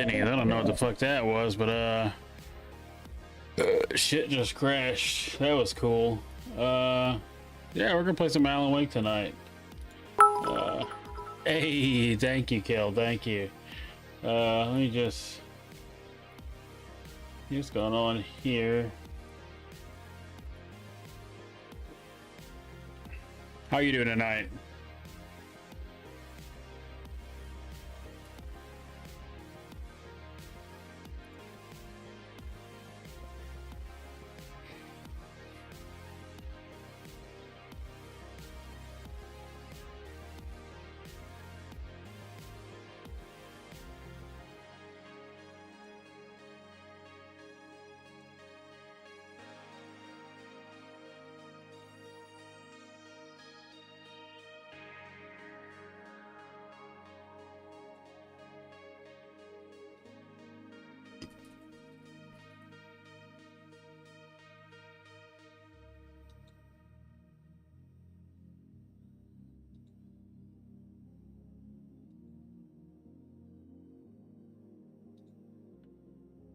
Denny's. I don't know what the fuck that was, but shit just crashed. That was cool. Yeah, we're gonna play some Alan Wake tonight. Hey, thank you, Kel. Thank you. Let me just see what's going on here. How you doing tonight?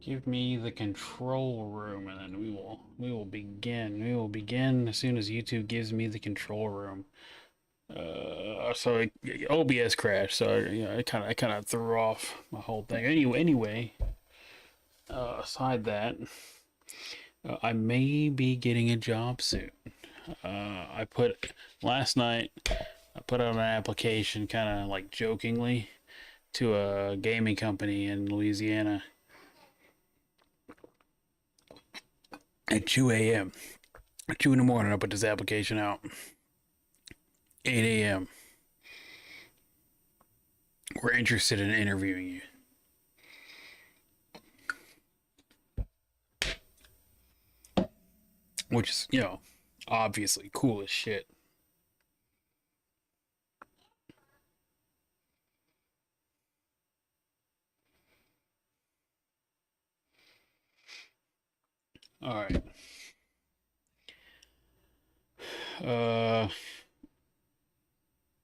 Give me the control room, and then we will begin. We will begin as soon as YouTube gives me the control room. OBS crashed, so it kind of threw off my whole thing. Anyway, aside that, I may be getting a job soon. Last night I put out an application, kind of like jokingly, to a gaming company in Louisiana. At 2 a.m. At 2 in the morning, I put this application out. 8 a.m. We're interested in interviewing you. Which is, obviously cool as shit. All right.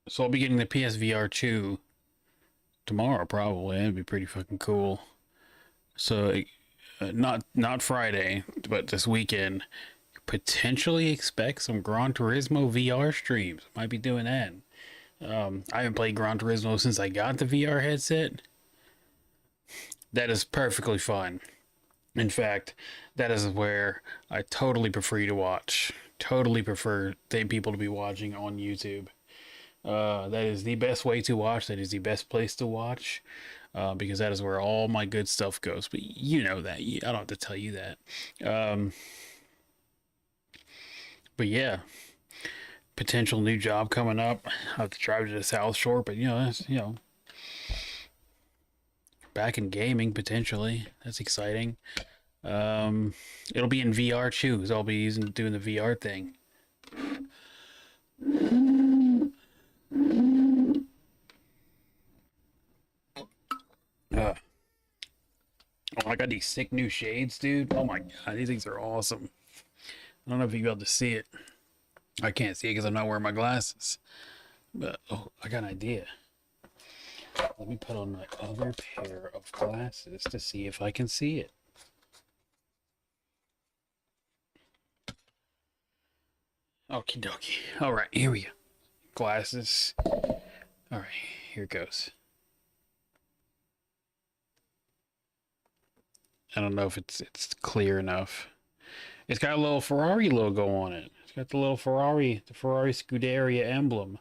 So I'll be getting the PSVR 2 tomorrow, probably. That'd be pretty fucking cool. So, not Friday, but this weekend, potentially expect some Gran Turismo VR streams. Might be doing that. I haven't played Gran Turismo since I got the VR headset. That is perfectly fine. In fact, that is where I totally prefer to watch. Totally prefer people to be watching on YouTube. That is the best way to watch. That is the best place to watch. Because that is where all my good stuff goes. But you know that. I don't have to tell you that. But yeah. Potential new job coming up. I have to drive to the South Shore. But, that's, back in gaming, potentially. That's exciting. It'll be in VR too, because I'll be doing the VR thing. Oh, I got these sick new shades, dude. Oh my god, these things are awesome. I don't know if you'll be able to see it. I can't see it because I'm not wearing my glasses. But, I got an idea. Let me put on my other pair of glasses to see if I can see it. Okie dokie. Alright, here we go. Glasses. Alright, here it goes. I don't know if it's clear enough. It's got a little Ferrari logo on it. It's got the little Ferrari Scuderia emblem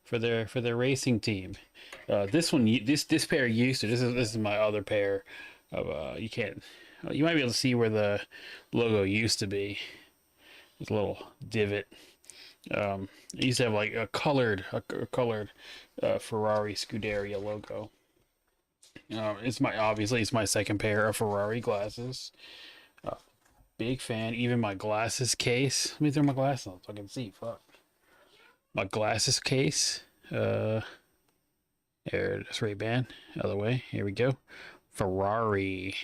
for their racing team. This pair used to. This is my other pair of you might be able to see where the logo used to be. It's a little divot. It used to have like a colored Ferrari Scuderia logo. It's my second pair of Ferrari glasses. Big fan. Even my glasses case. Let me throw my glasses on so I can see. Fuck. My glasses case. There it is. Ray-Ban. Other way. Here we go. Ferrari.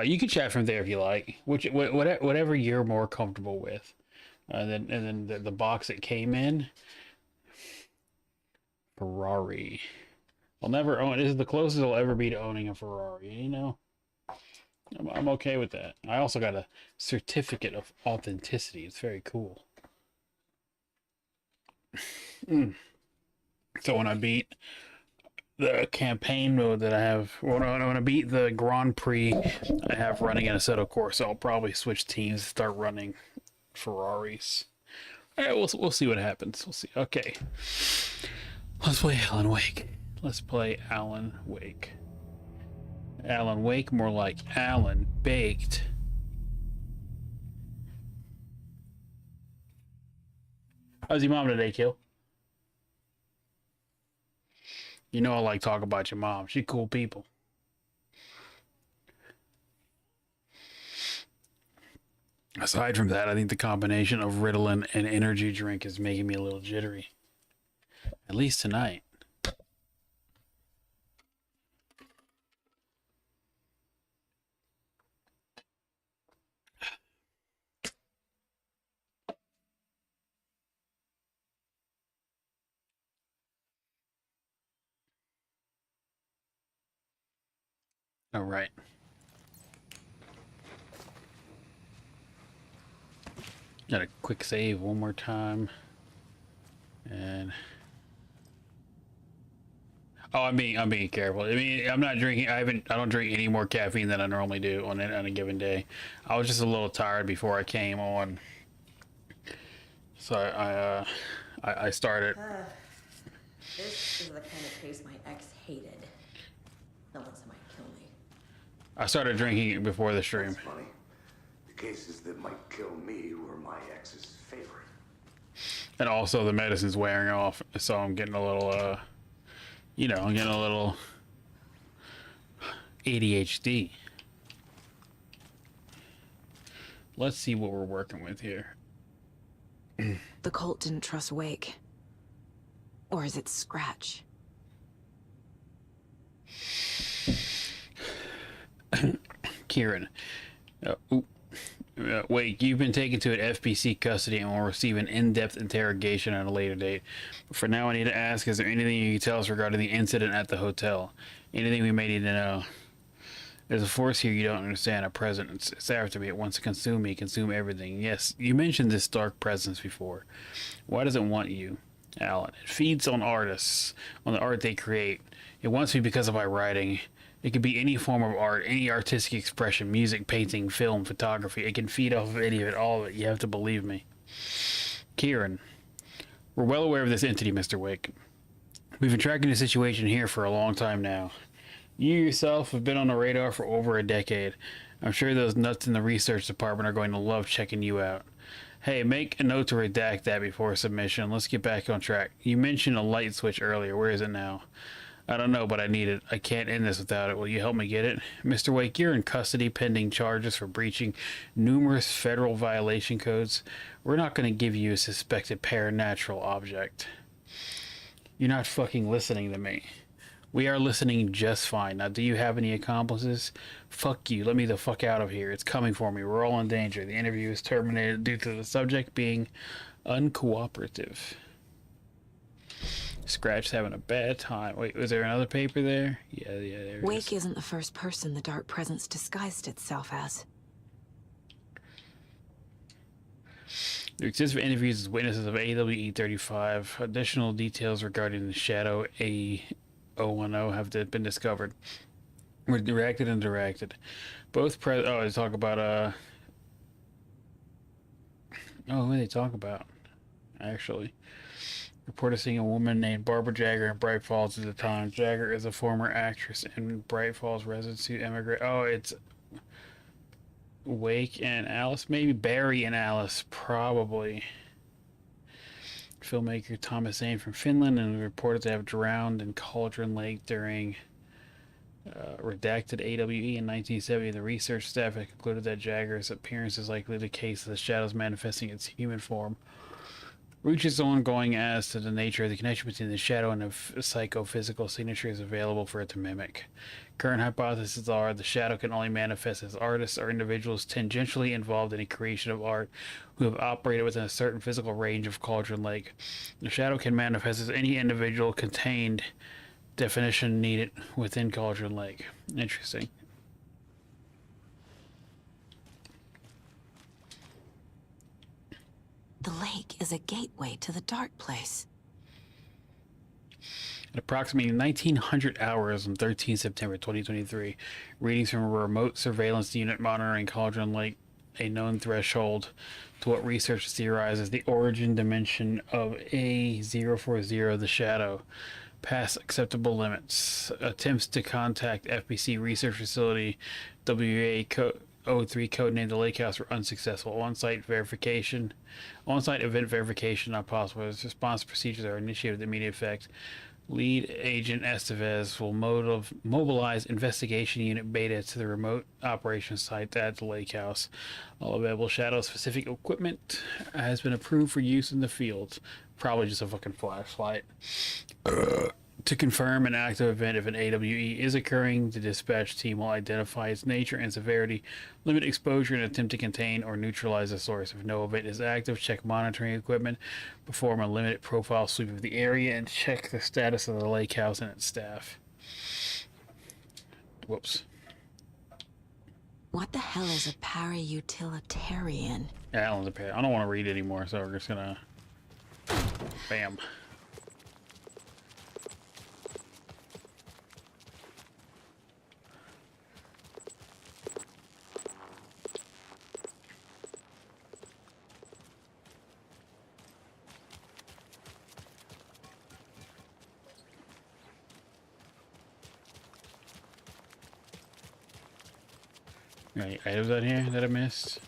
You can chat from there if you like. Whatever you're more comfortable with. And then the box it came in. Ferrari. I'll never own. This is the closest I'll ever be to owning a Ferrari. You know, I'm okay with that. I also got a certificate of authenticity. It's very cool. Mm. So when I beat the campaign mode that I have, when I beat the Grand Prix I have running in Assetto Corsa, I'll probably switch teams, start running Ferraris. All right, we'll see what happens. We'll see. Okay, let's play Alan Wake. Let's play Alan Wake. Alan Wake, more like Alan Baked. How's your mom today, Kill? You know I like talk about your mom. She cool people. Aside from that, I think the combination of Ritalin and energy drink is making me a little jittery. At least tonight. All right. Got a quick save one more time. And oh, I'm being careful. I mean, I'm not drinking. I don't drink any more caffeine than I normally do on a given day. I was just a little tired before I came on, so I started. This is the kind of case my ex hated. No one's might kill me. I started drinking before the stream. That's funny. The cases that might kill me were my ex's favorite. And also the medicine's wearing off, so I'm getting a little, I'm getting a little ADHD. Let's see what we're working with here. The cult didn't trust Wake. Or is it Scratch? Kieran. Wake, you've been taken to an FBC custody and will receive an in-depth interrogation at a later date. But for now, I need to ask, is there anything you can tell us regarding the incident at the hotel? Anything we may need to know? There's a force here you don't understand, a presence. It's after me. It wants to consume me, consume everything. Yes, you mentioned this dark presence before. Why does it want you, Alan? It feeds on artists, on the art they create. It wants me because of my writing. It could be any form of art, any artistic expression, music, painting, film, photography. It can feed off of any of it, all of it. You have to believe me. Kieran, we're well aware of this entity, Mr. Wake. We've been tracking the situation here for a long time now. You yourself have been on the radar for over a decade. I'm sure those nuts in the research department are going to love checking you out. Hey, make a note to redact that before submission. Let's get back on track. You mentioned a light switch earlier. Where is it now? I don't know, but I need it. I can't end this without it. Will you help me get it? Mr. Wake, you're in custody pending charges for breaching numerous federal violation codes. We're not going to give you a suspected paranatural object. You're not fucking listening to me. We are listening just fine. Now, do you have any accomplices? Fuck you. Let me the fuck out of here. It's coming for me. We're all in danger. The interview is terminated due to the subject being uncooperative. Scratch's having a bad time. Wait, was there another paper there? Yeah, there Wake isn't the first person the dark presence disguised itself as. There exists for interviews as witnesses of AWE 35. Additional details regarding the Shadow A010 have been discovered. Were directed and directed. Both they talk about what do they talk about? Actually. Reported seeing a woman named Barbara Jagger in Bright Falls at the time. Jagger is a former actress in Bright Falls residents who emigrate. Oh, it's Wake and Alice, maybe Barry and Alice, probably. Filmmaker Thomas Zane from Finland and reported to have drowned in Cauldron Lake during redacted AWE in 1970. The research staff had concluded that Jagger's appearance is likely the case of the shadows manifesting its human form. Research is ongoing as to the nature of the connection between the shadow and the psychophysical signatures available for it to mimic. Current hypotheses are the shadow can only manifest as artists or individuals tangentially involved in the creation of art who have operated within a certain physical range of Cauldron Lake. The shadow can manifest as any individual contained definition needed within Cauldron Lake. Interesting. The lake is a gateway to the dark place. At approximately 1900 hours on 13 September 2023, readings from a remote surveillance unit monitoring Cauldron Lake, a known threshold to what researchers theorize is the origin dimension of A040, the Shadow, past acceptable limits. Attempts to contact FBC research facility WA03 codenamed the Lake House were unsuccessful. On-site event verification not possible. Response procedures are initiated with immediate effect. Lead Agent Estevez will mobilize Investigation Unit Beta to the remote operations site at the Lake House. All available Shadow-specific equipment has been approved for use in the field. Probably just a fucking flashlight. To confirm an active event, if an AWE is occurring, the dispatch team will identify its nature and severity, limit exposure, and attempt to contain or neutralize the source. If no event is active, check monitoring equipment, perform a limited profile sweep of the area, and check the status of the lake house and its staff. Whoops. What the hell is a para-utilitarian? Yeah, Alan's a pair. I don't want to read anymore, so we're just gonna... Bam. Any items out here that I missed?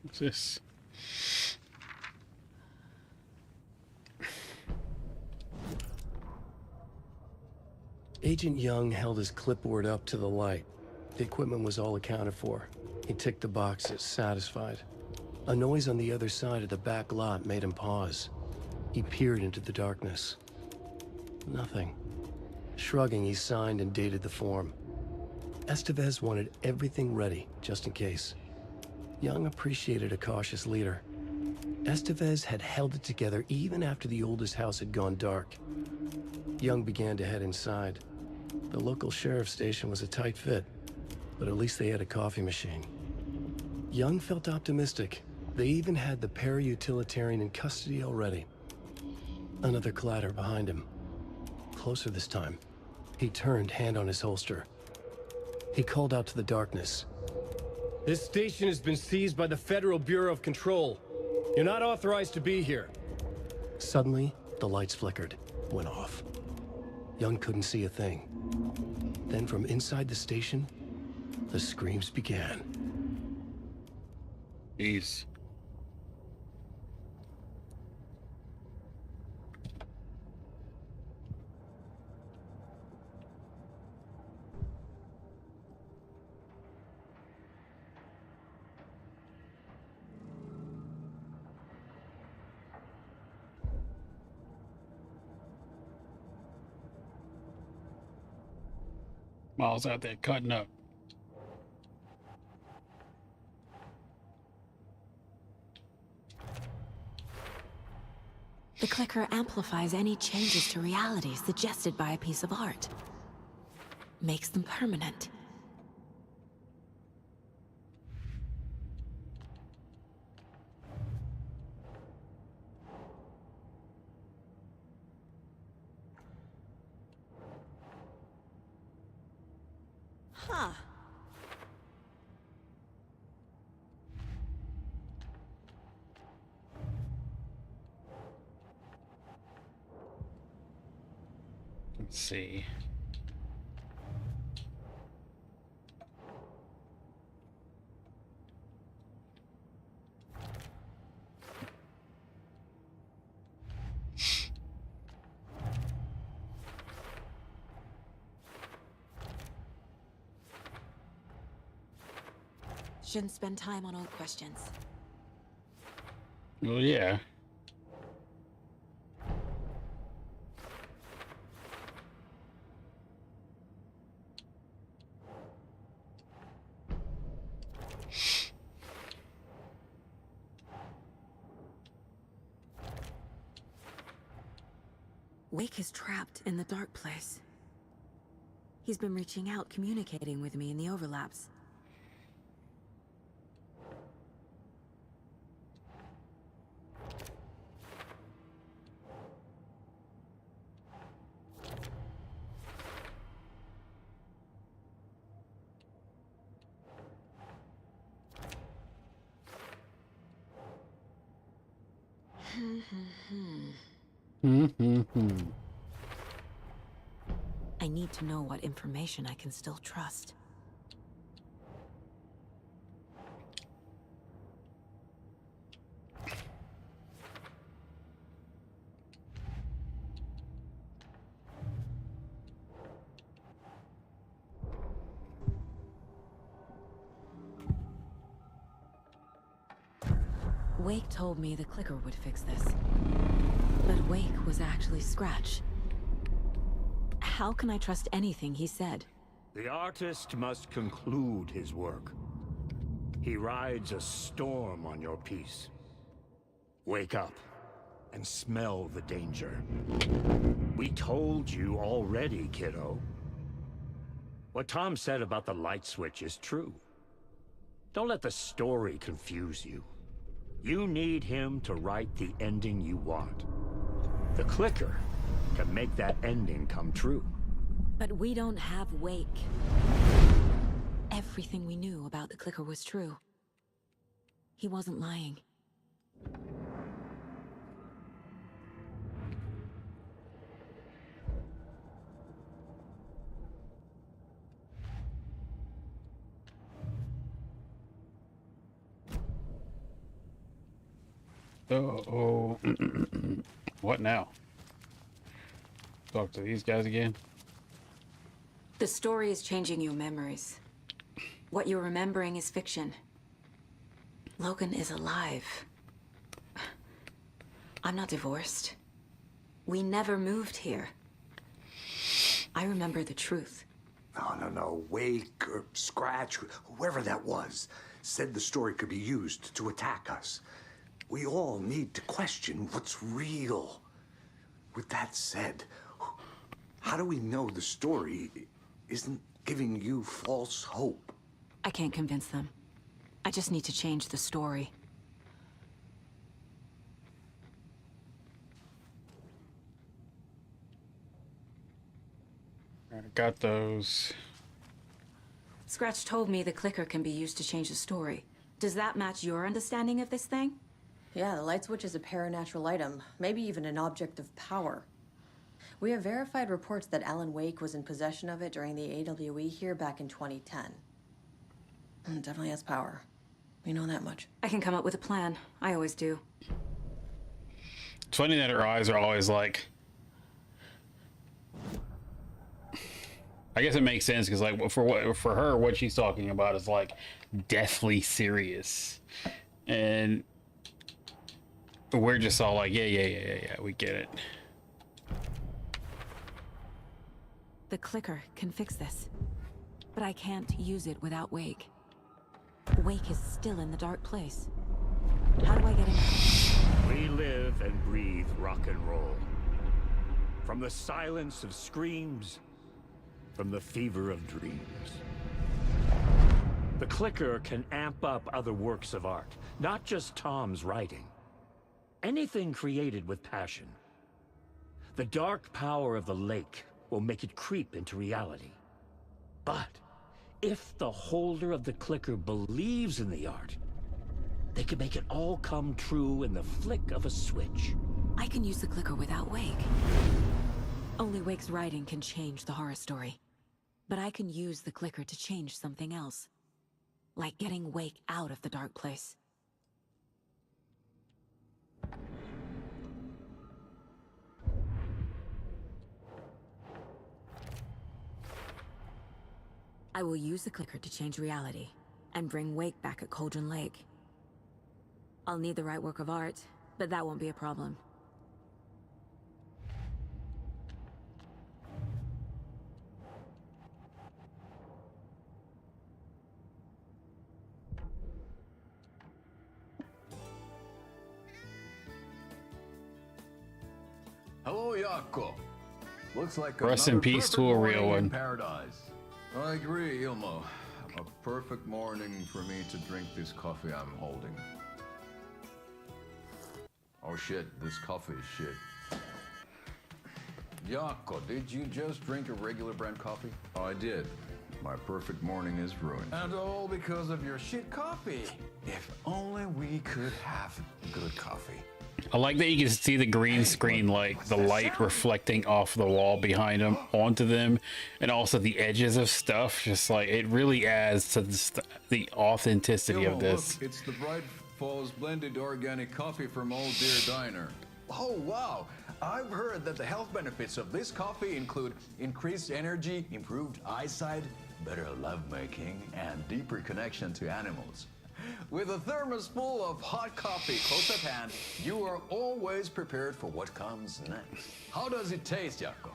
What's this? Agent Young held his clipboard up to the light. The equipment was all accounted for. He ticked the boxes, satisfied. A noise on the other side of the back lot made him pause. He peered into the darkness. Nothing. Shrugging, he signed and dated the form. Estevez wanted everything ready, just in case. Young appreciated a cautious leader. Estevez had held it together even after the oldest house had gone dark. Young began to head inside. The local sheriff's station was a tight fit, but at least they had a coffee machine. Young felt optimistic. They even had the para-utilitarian in custody already. Another clatter behind him. Closer this time. He turned, hand on his holster. He called out to the darkness. This station has been seized by the Federal Bureau of Control. You're not authorized to be here. Suddenly, the lights flickered, went off. Young couldn't see a thing. Then from inside the station, the screams began. Jeez. Miles out there cutting up. The clicker amplifies any changes to reality suggested by a piece of art. Makes them permanent. Huh. Let's see. Shouldn't spend time on old questions. Well, yeah. Wake is trapped in the dark place. He's been reaching out, communicating with me in the overlaps. I need to know what information I can still trust. Wake told me the clicker would fix this. But Wake was actually Scratch. How can I trust anything he said? The artist must conclude his work. He rides a storm on your piece. Wake up and smell the danger. We told you already, kiddo. What Tom said about the light switch is true. Don't let the story confuse you. You need him to write the ending you want. The clicker can make that ending come true. But we don't have Wake. Everything we knew about the clicker was true. He wasn't lying. Oh. What now? Talk to these guys again? The story is changing your memories. What you're remembering is fiction. Logan is alive. I'm not divorced. We never moved here. I remember the truth. No. Wake or Scratch, whoever that was, said the story could be used to attack us. We all need to question what's real. With that said, how do we know the story isn't giving you false hope? I can't convince them. I just need to change the story. I got those. Scratch told me the clicker can be used to change the story. Does that match your understanding of this thing? Yeah, the light switch is a paranatural item, maybe even an object of power. We have verified reports that Alan Wake was in possession of it during the AWE here back in 2010. It definitely has power. We know that much. I can come up with a plan. I always do. It's funny that her eyes are always like... I guess it makes sense because, like, for her, what she's talking about is like deathly serious, and we're just all like, yeah, we get it. The clicker can fix this, but I can't use it without Wake. Wake is still in the dark place. How do I get him? We live and breathe rock and roll. From the silence of screams, from the fever of dreams. The clicker can amp up other works of art, not just Tom's writing. Anything created with passion. The dark power of the lake will make it creep into reality. But if the holder of the clicker believes in the art, they can make it all come true in the flick of a switch. I can use the clicker without Wake. Only Wake's writing can change the horror story. But I can use the clicker to change something else. Like getting Wake out of the dark place. I will use the clicker to change reality. and bring Wake back at Cauldron Lake. I'll need the right work of art, but that won't be a problem. Hello, Yako. Looks like Rest in another peace perfect to a real morning one. in paradise. I agree, Ilmo. A perfect morning for me to drink this coffee I'm holding. Oh shit, this coffee is shit. Yako, did you just drink a regular brand coffee? Oh, I did. My perfect morning is ruined. And all because of your shit coffee. If only we could have good coffee. I like that you can see the green screen, like the light reflecting off the wall behind them onto them, and also the edges of stuff. Just like it really adds to the authenticity of this. Look, it's the Bright Falls blended organic coffee from Old Deer Diner. Oh wow! I've heard that the health benefits of this coffee include increased energy, improved eyesight, better lovemaking, and deeper connection to animals. With a thermos full of hot coffee close at hand, you are always prepared for what comes next. How does it taste, Yako?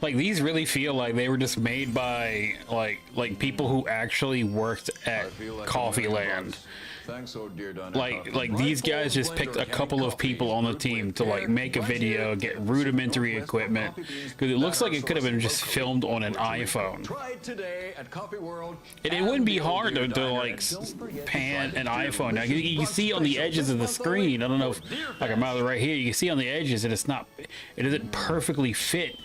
Like these really feel like they were just made by like people who actually worked at Coffee Land. Thanks, Old Deer Diner. Like these guys just picked a couple of people on the team to like make a video, get rudimentary equipment, because it looks like it could have been just filmed on an iPhone. Try it today at Coffee World. And it wouldn't be hard to like pan an iPhone. Now you can see on the edges of the screen. I don't know if like I'm out right here. You can see on the edges that it doesn't perfectly fit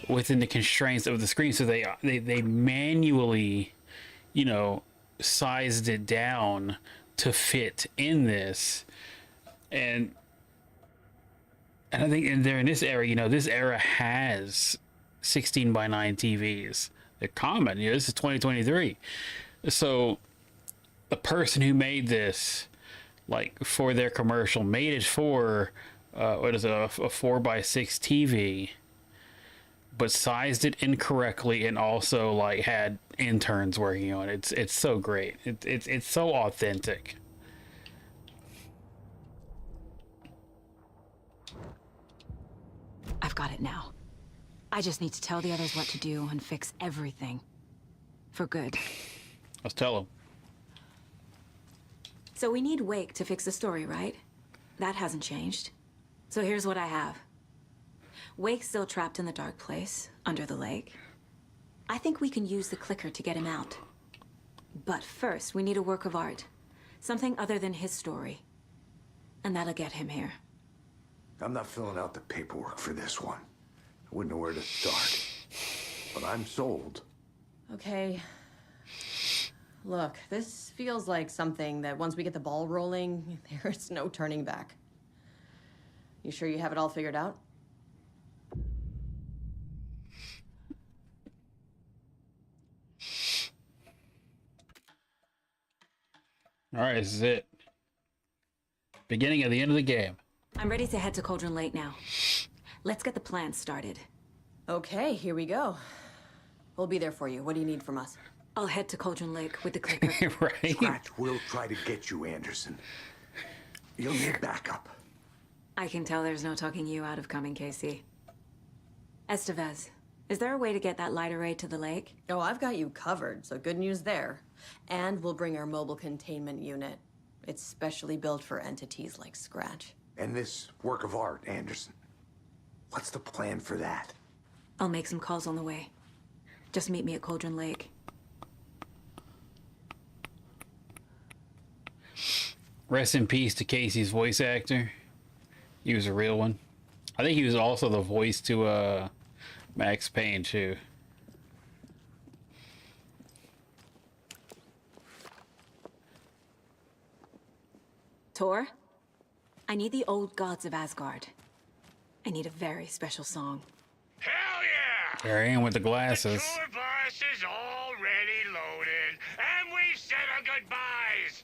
within the constraints of the screen. So they manually, you know, sized it down to fit in this, and I think in this era, you know, this era has 16:9 TVs. They're common. You know, this is 2023, so the person who made this, like for their commercial, made it for what is it, a 4x6 TV, but sized it incorrectly, and also like had interns working on it. It's so great. It's so authentic. I've got it now. I just need to tell the others what to do and fix everything. For good. Let's tell them. So we need Wake to fix the story, right? That hasn't changed. So here's what I have. Wake's still trapped in the dark place, under the lake. I think we can use the clicker to get him out. But first, we need a work of art. Something other than his story. And that'll get him here. I'm not filling out the paperwork for this one. I wouldn't know where to start. But I'm sold. Okay. Look, this feels like something that once we get the ball rolling, there's no turning back. You sure you have it all figured out? All right, this is it. Beginning of the end of the game. I'm ready to head to Cauldron Lake now. Let's get the plan started. Okay, here we go. We'll be there for you. What do you need from us? I'll head to Cauldron Lake with the clicker. Right? Scratch will try to get you, Anderson. You'll need backup. I can tell there's no talking you out of coming, Casey. Estevez, is there a way to get that light array to the lake? Oh, I've got you covered, so good news there. And we'll bring our mobile containment unit. It's specially built for entities like Scratch. And this work of art, Anderson. What's the plan for that? I'll make some calls on the way. Just meet me at Cauldron Lake. Rest in peace to Casey's voice actor. He was a real one. I think he was also the voice to Max Payne too. Tor, I need the old gods of Asgard. I need a very special song. Hell yeah! There I am with the glasses. The tour bus is already loaded, and we've said our goodbyes.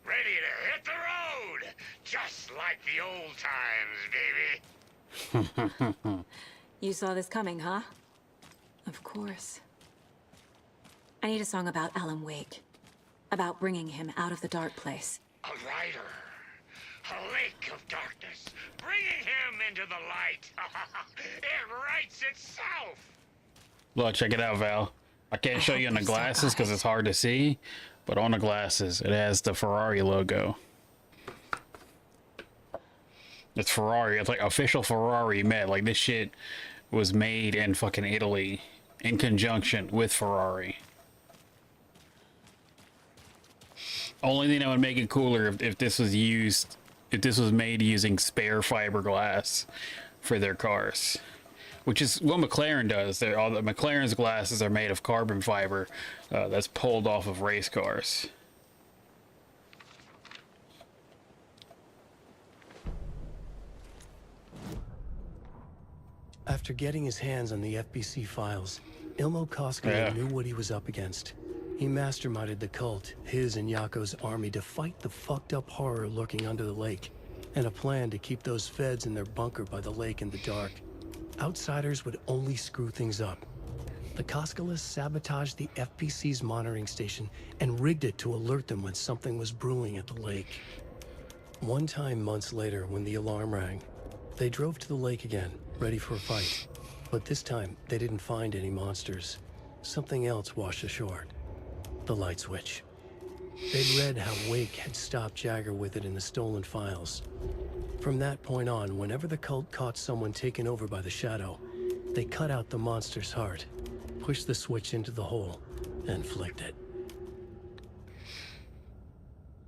Ready to hit the road, just like the old times, baby. You saw this coming, huh? Of course. I need a song about Alan Wake. about bringing him out of the dark place. A rider. A lake of darkness. Bringing him into the light. It writes itself. Look, check it out, Val. I can't show you on the glasses because it's hard to see, but on the glasses, it has the Ferrari logo. It's Ferrari. It's like official Ferrari made. Like, this shit was made in fucking Italy in conjunction with Ferrari. Only thing that would make it cooler if this was used, if this was made using spare fiberglass for their cars, which is what McLaren does. All the McLaren's glasses are made of carbon fiber that's pulled off of race cars. After getting his hands on the FBC files, Ilmo Koskinen knew what he was up against. He masterminded the cult, his and Yako's army, to fight the fucked up horror lurking under the lake, and a plan to keep those feds in their bunker by the lake in the dark. Outsiders would only screw things up. The Koskalis sabotaged the FBC's monitoring station and rigged it to alert them when something was brewing at the lake. One time months later, when the alarm rang, they drove to the lake again, ready for a fight. But this time, they didn't find any monsters. Something else washed ashore. The light switch. They'd read how Wake had stopped Jagger with it in the stolen files. From that point on, whenever the cult caught someone taken over by the Shadow, they cut out the monster's heart, pushed the switch into the hole, and flicked it.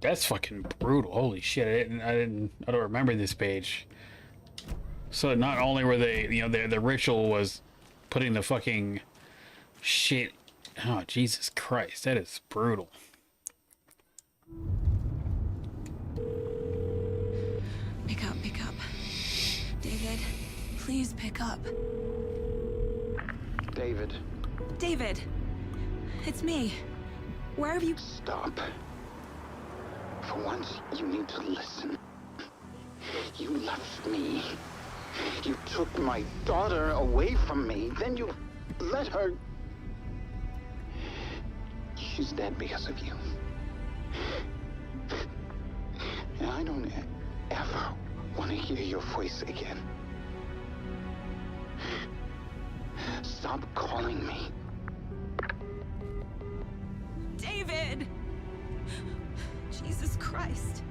That's fucking brutal. Holy shit! I don't remember this page. So not only were they, you know, the ritual was putting the fucking shit. Oh, Jesus Christ, that is brutal. Pick up, pick up. David, please pick up. David. David! It's me. Where have you... Stop. For once, you need to listen. You left me. You took my daughter away from me. Then you let her... She's dead because of you. And I don't ever want to hear your voice again. Stop calling me. David! Jesus Christ.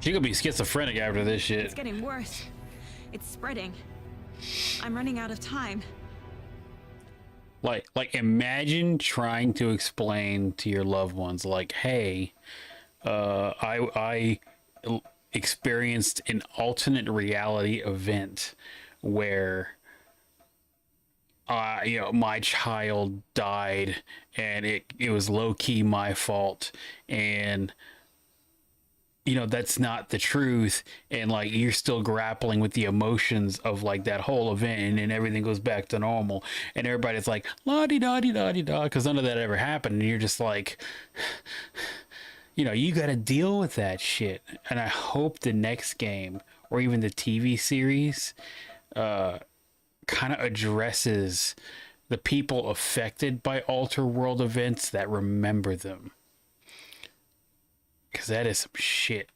She could be schizophrenic after this shit. It's getting worse. It's spreading. I'm running out of time. Like imagine trying to explain to your loved ones, like, hey, I experienced an alternate reality event where you know, my child died and it was low-key my fault, and you know, that's not the truth, and like you're still grappling with the emotions of like that whole event, and then everything goes back to normal and everybody's like la-di-da-di-da-di-da because none of that ever happened, and you're just like, you know, you got to deal with that shit. And I hope the next game or even the TV series kind of addresses the people affected by alter world events that remember them. Because that is some shit.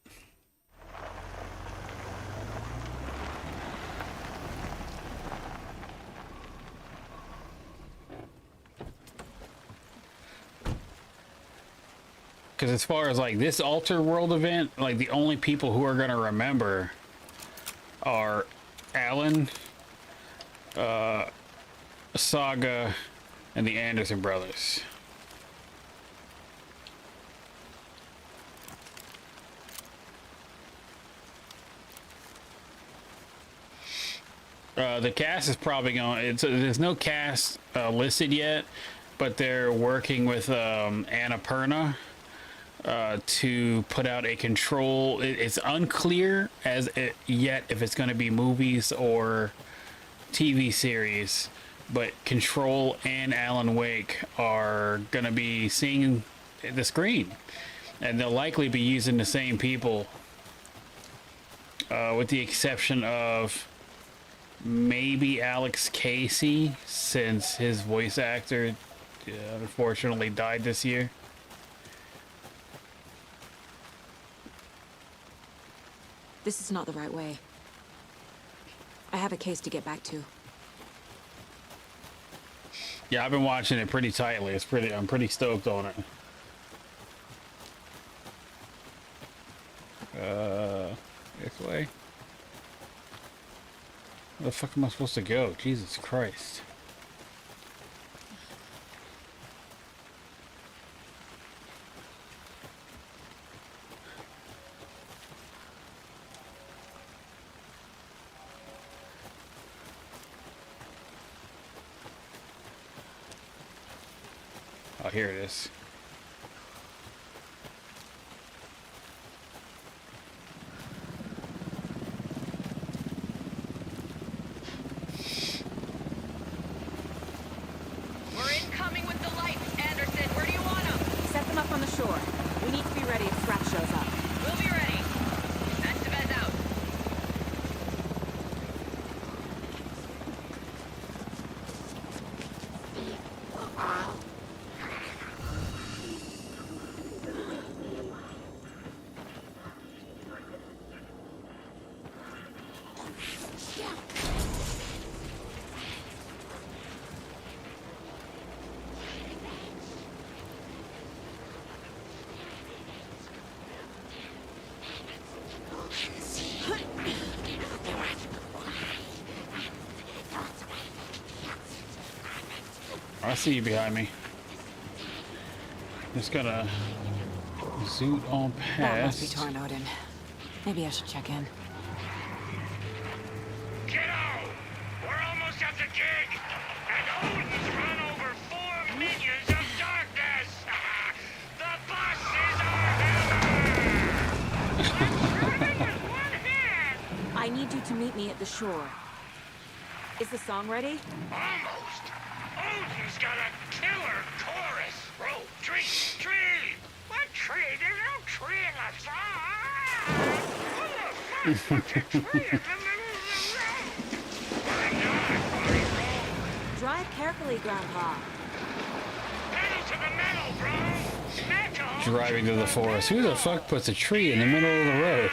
Because as far as like this alter world event, like the only people who are going to remember are Alan, Saga, and the Anderson brothers. The cast is probably going. There's no cast listed yet, but they're working with Annapurna to put out a Control. It's unclear yet if it's going to be movies or TV series, but Control and Alan Wake are going to be seeing the screen, and they'll likely be using the same people, with the exception of maybe Alex Casey, since his voice actor unfortunately died this year. This is not the right way. I have a case to get back to. Yeah, I've been watching it pretty tightly. I'm pretty stoked on it. This way. Where the fuck am I supposed to go? Jesus Christ. Oh, here it is. We're incoming with the lights, Anderson. Where do you want them? Set them up on the shore. We need to be ready if Scrap shows up. We'll be ready. Estevez out. I see you behind me. Just gonna zoot on That must be past. torn, Odin. Maybe I should check in. Kiddo! We're almost at the gig! And Odin's run over 4 minions of darkness! The boss is our hammer! I'm driving with one hand! I need you to meet me at the shore. Is the song ready? Almost! Odin's got a killer chorus! Bro, tree! What tree? There's no tree in the song! What the fuck? What's a tree in the middle of the road? Why not, buddy, bro? Drive carefully, Grandpa. Pedal to the metal, bro! Metal! Driving to the forest. Who the fuck puts a tree in the middle of the road?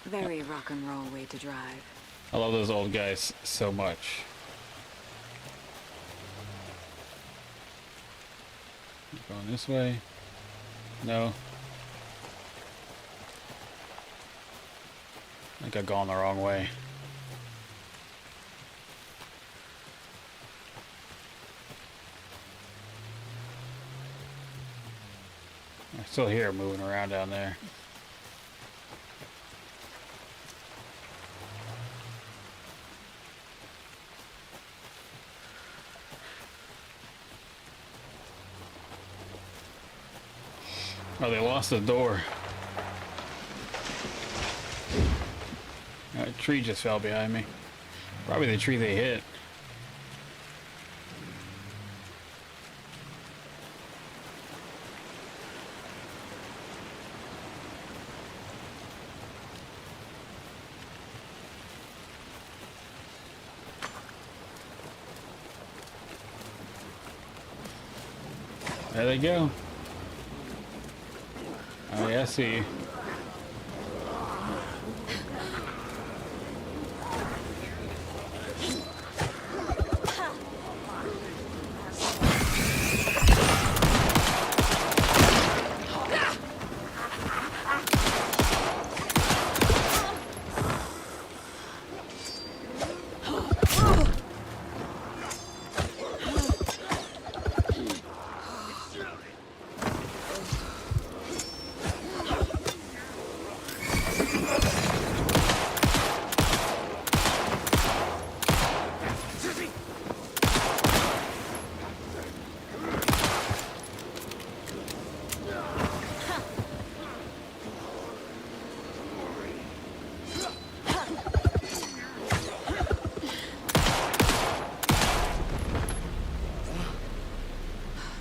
Very rock and roll way to drive. I love those old guys so much. Going this way? No. I think I've gone the wrong way. I still hear it moving around down there. Oh, they lost the door. A tree just fell behind me. Probably the tree they hit. There they go. Oh yeah, I see you.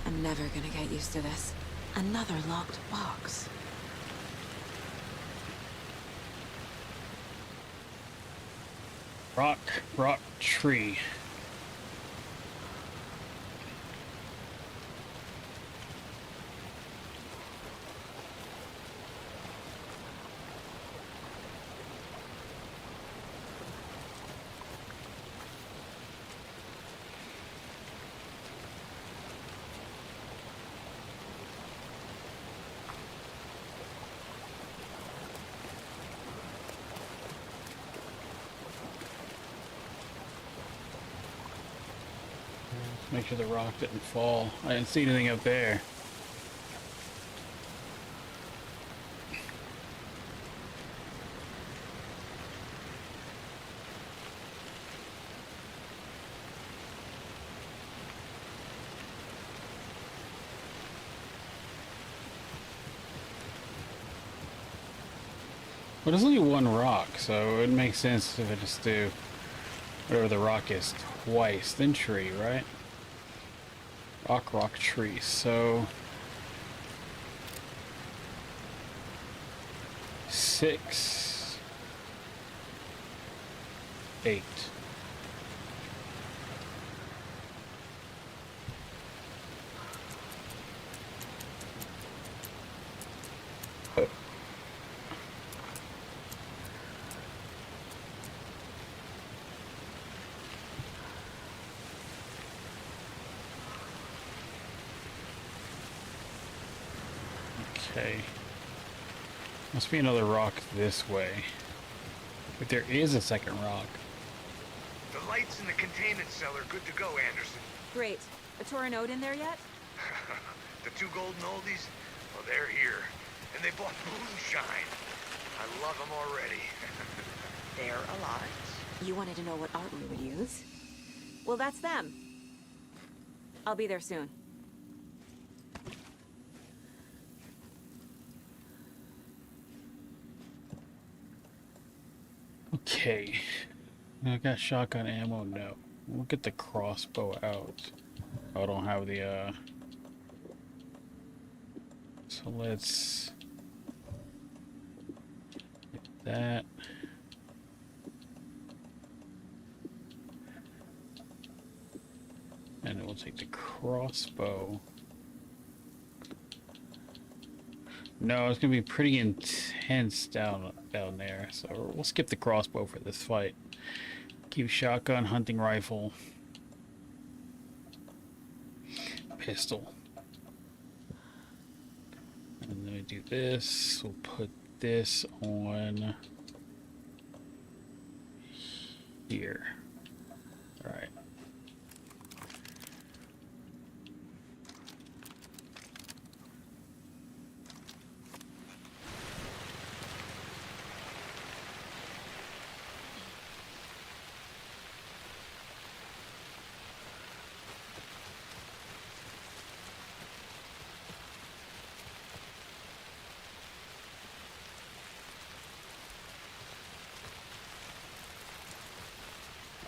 I'm never gonna get used to this. Another locked box. Rock tree. Make sure the rock didn't fall. I didn't see anything up there. But there's only one rock, so it makes sense if I just do whatever the rock is twice, then tree, right? Rock, tree. So 6, 8. Okay. Must be another rock this way. But there is a second rock. The lights in the containment cell are good to go, Anderson. Great. A Torin Ode in there yet? The 2 golden oldies? Well, they're here. And they bought moonshine. I love them already. They're alive. You wanted to know what art we would use? Well, that's them. I'll be there soon. Okay. I got shotgun ammo? No. We'll get the crossbow out. I don't have the, So let's... get that. And then we'll take the crossbow. No, it's gonna be pretty intense down there, so we'll skip the crossbow for this fight. Keep shotgun, hunting rifle, pistol. And then we do this. We'll put this on here. All right.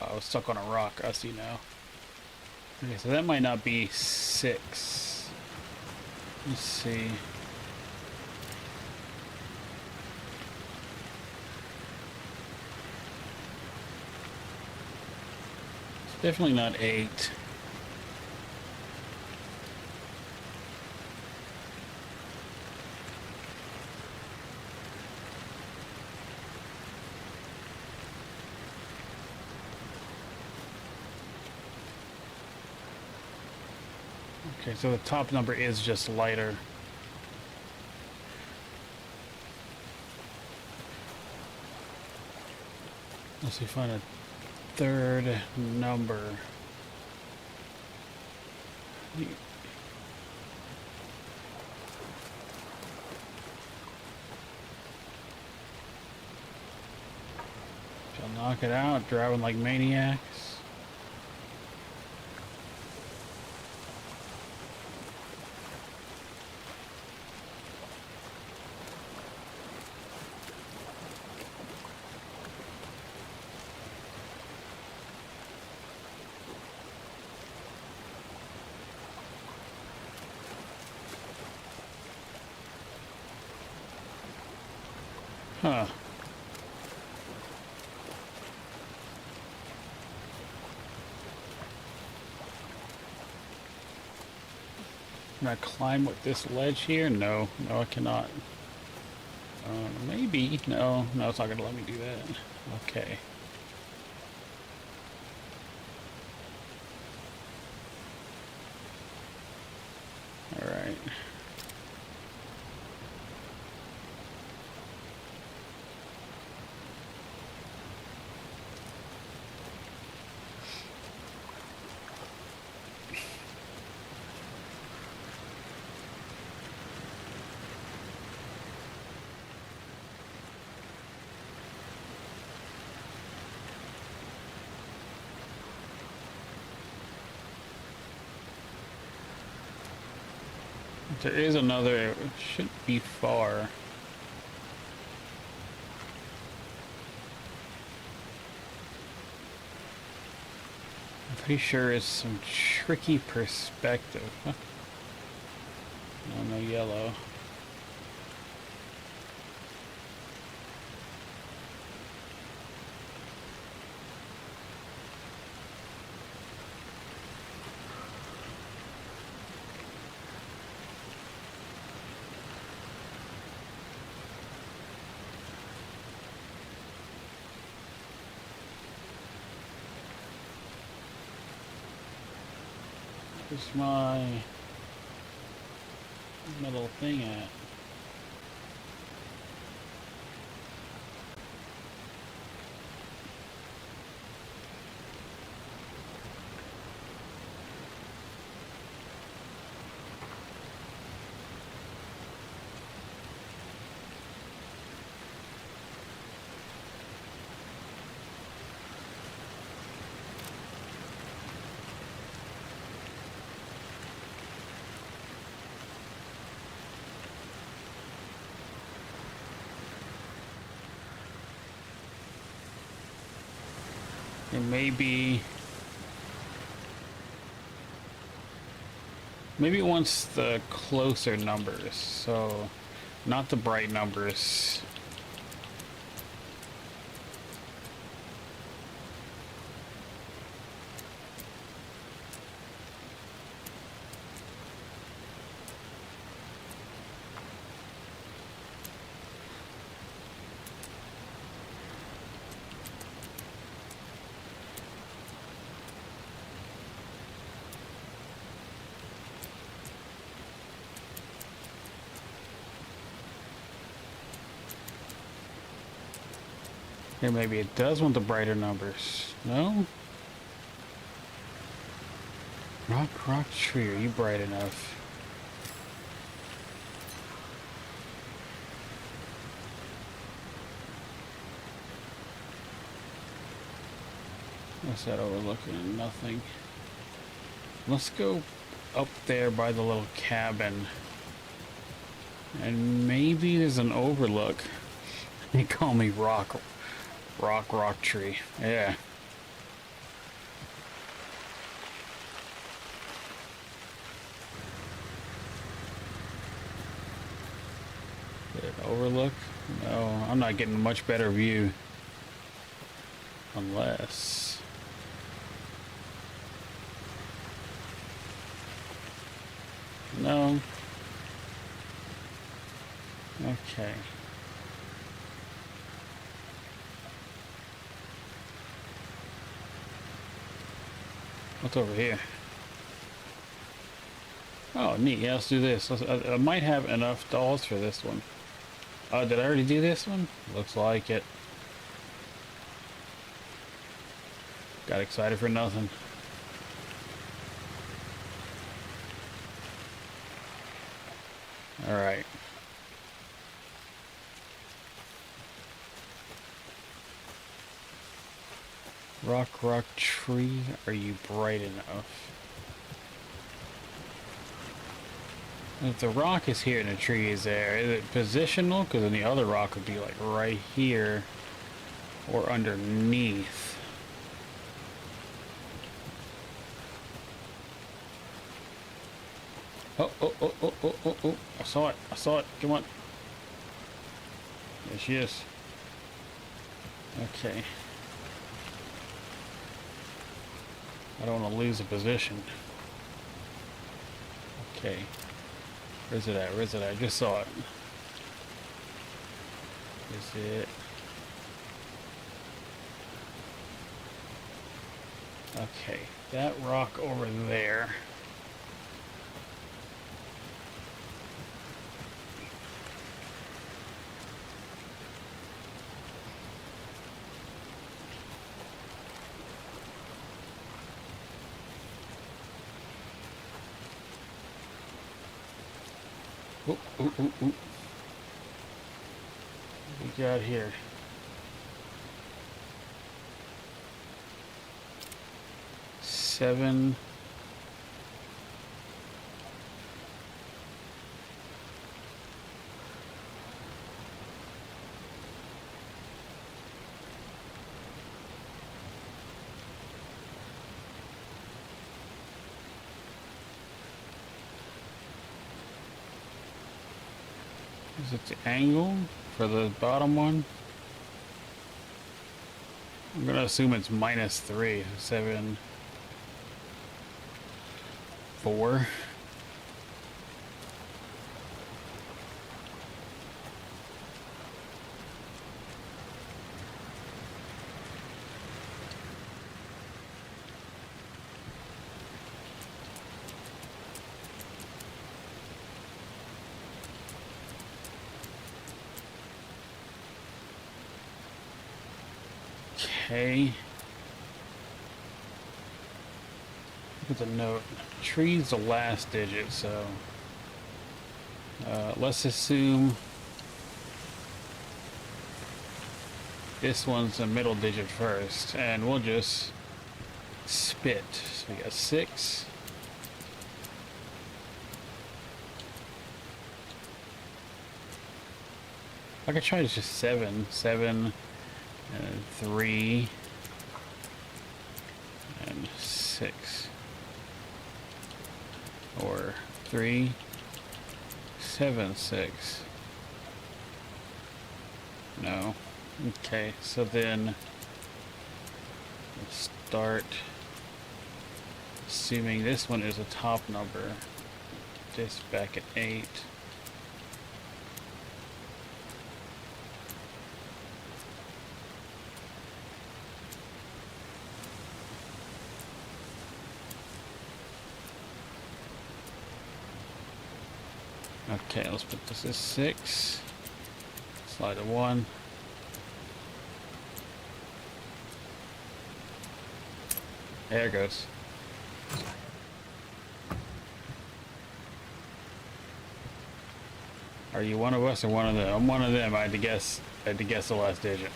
I was stuck on a rock. I see now. Okay, so that might not be 6. Let's see. It's definitely not 8. Okay, so the top number is just lighter. Let's see, find a third number. Shall knock it out, driving like maniacs. Huh. Can I climb with this ledge here? No, no, I cannot. Maybe. No, no, it's not gonna let me do that. Okay. All right. There is another, it shouldn't be far. I'm pretty sure it's some tricky perspective. Huh? No, no yellow. Where's my little thing at? It may be... Maybe it wants the closer numbers, so not the bright numbers. Here, maybe it does want the brighter numbers. No? Rock tree, are you bright enough? What's that overlooking? Nothing. Let's go up there by the little cabin. And maybe there's an overlook. They call me rock tree. Yeah. Overlook? No, I'm not getting a much better view. Unless... No. Okay. What's over here? Oh, neat. Yeah, let's do this. I might have enough dolls for this one. Did I already do this one? Looks like it. Got excited for nothing. All right. Rock tree, are you bright enough? If the rock is here and the tree is there, is it positional? Because then the other rock would be like right here or underneath. Oh. I saw it. Come on. There she is. Okay. I don't want to lose a position. Okay. Where's it at? I just saw it. Is it? Okay. That rock over there. Ooh. What we got here? Seven. Is it the angle for the bottom one? I'm gonna assume it's -3, 7, 4. Okay. Look at the note. Tree's the last digit, so let's assume this one's the middle digit first, and we'll just spit. So we got 6. I could try just 7, 7, and 3, and 6, or 3, 7, 6. No. Okay, so then let's start assuming this one is a top number. This back at 8. Okay, let's put this as 6. Slide a 1. There it goes. Are you one of us or one of them? I'm one of them. I had to guess the last digit.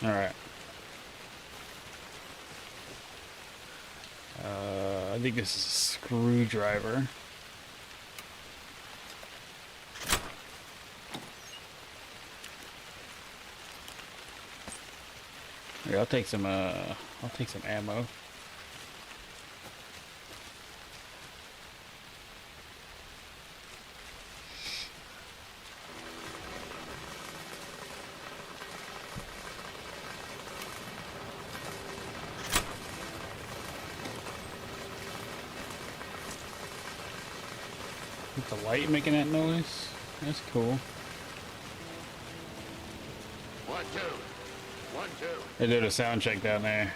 All right. I think this is a screwdriver. Here, I'll take some ammo. With the light making that noise? That's cool. 1, 2. 1, 2. They did a sound check down there.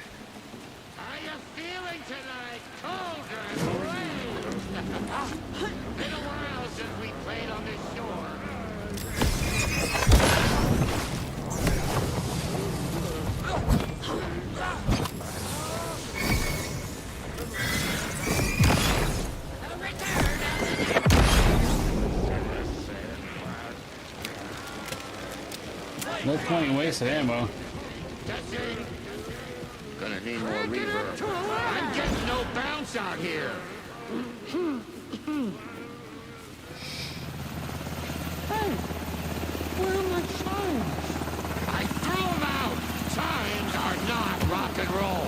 How you feeling tonight, cauldron raised? Been a while since we played on this shore. No point in wasting ammo. Testing. Gonna need more reverb. I'm getting no bounce out here. Hey, where are my chimes? I threw them out. Chimes are not rock and roll.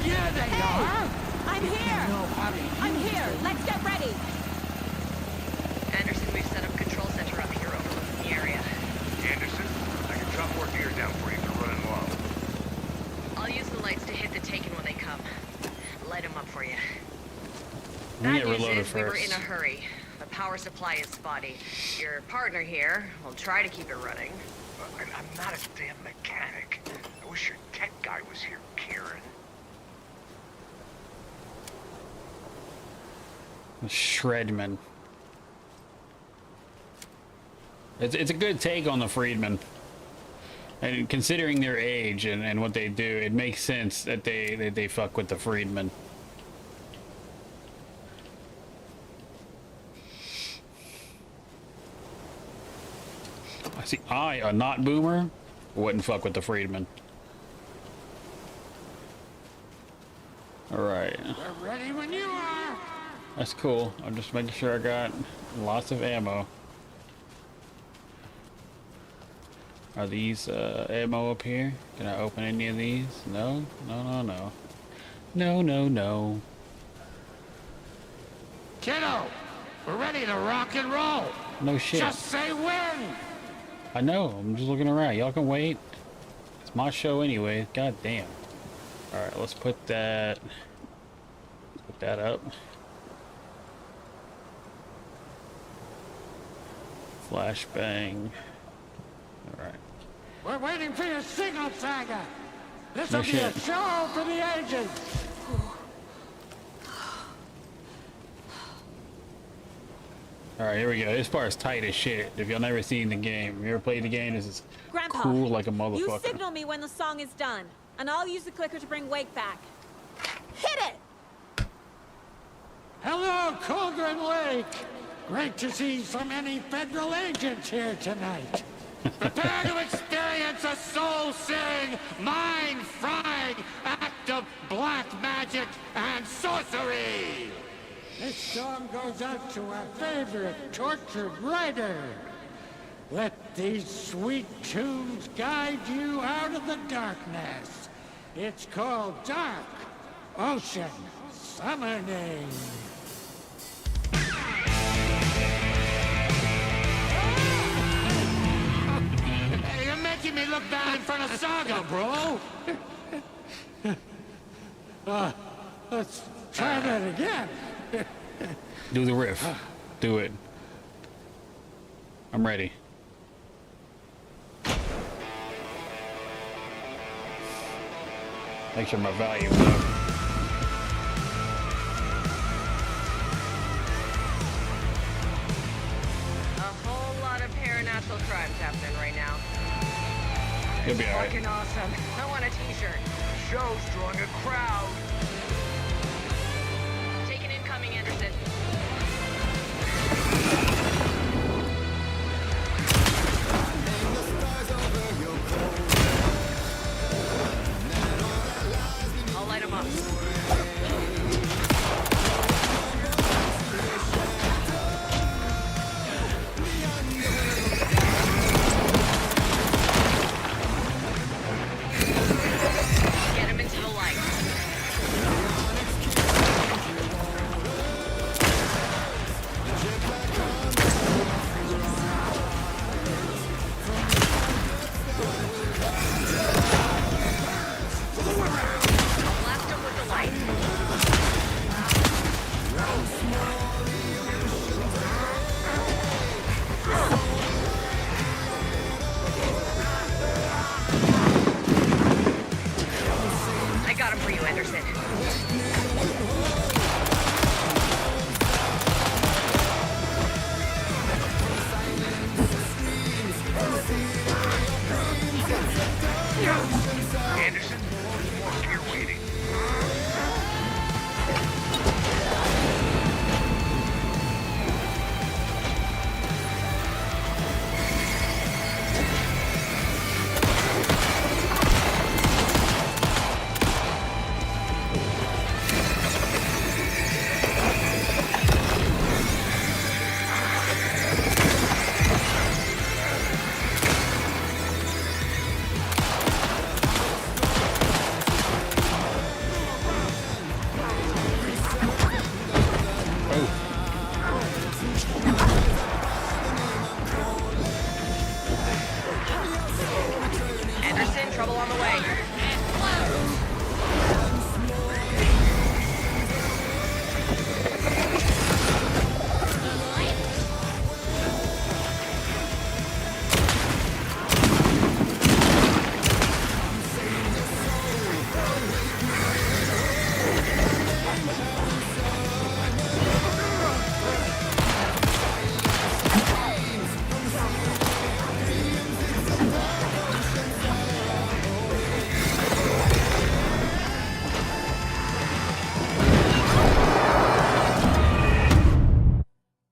Yeah, they are. I'm here! No, honey. I'm here! Let's get ready! Anderson, we've set up control center up here overlooking the area. Anderson, I can drop more gear down for you if you're running low. I'll use the lights to hit the Taken when they come. Light them up for you. Let me Bad get news reloaded is we were in first. a hurry. The power supply is spotty. Your partner here will try to keep it running. I'm not a damn mechanic. I wish your tech guy was here, Kieran. Shredman. It's a good take on the Freedmen. And considering their age and what they do, it makes sense that they fuck with the Freedmen. I see. A not boomer, wouldn't fuck with the Freedmen. All right. We're ready when you are. That's cool. I'm just making sure I got lots of ammo. Are these ammo up here? Can I open any of these? No? No, no, no. No, no, no. Kiddo, we're ready to rock and roll. No shit. Just say when. I know. I'm just looking around. Y'all can wait. It's my show anyway. God damn. All right, let's put that. Put that up. Flashbang. All right. We're waiting for your signal, Saga. This No will be a shit. show for the agents. All right, here we go. This part's tight as shit. If y'all never seen the game, you ever played the game, this is Grandpa, cool like a you motherfucker. signal me when the song is done, and I'll use the clicker to bring Wake back. Hit it! Hello, Cauldron Lake. Great to see so many federal agents here tonight. Prepare to experience a soul-searing, mind-frying act of black magic and sorcery. This song goes out to our favorite tortured writer. Let these sweet tunes guide you out of the darkness. It's called Dark Ocean Summoning. Hey, you're making me look bad in front of Saga, bro. Let's try that again. Do the riff. Do it. I'm ready. Make sure my volume's up. A whole lot of paranatural crimes happening right now. You'll be alright. Fucking awesome. I want a t-shirt. Show's drawing a crowd. Taking incoming, Anderson. I'll light him up. Get him into the light. Blast him with the light. I got him for you, Anderson. Anderson, you're waiting. Anderson, trouble on the way.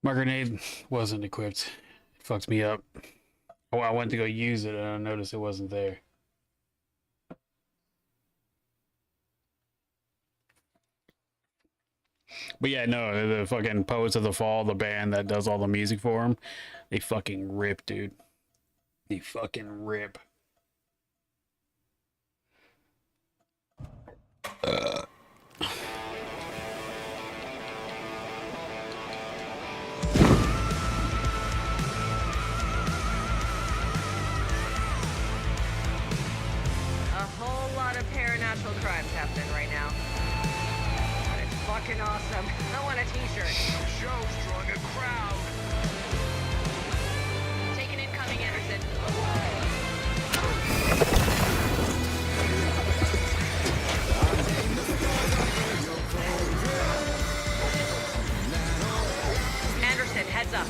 My grenade wasn't equipped. It fucked me up. Oh, I went to go use it and I noticed it wasn't there. But yeah, no, the fucking Poets of the Fall, the band that does all the music for him, they fucking rip, dude. They fucking rip. freaking awesome. I want a t-shirt. Show's drawing a crowd. Take an incoming, Anderson. Anderson, heads up.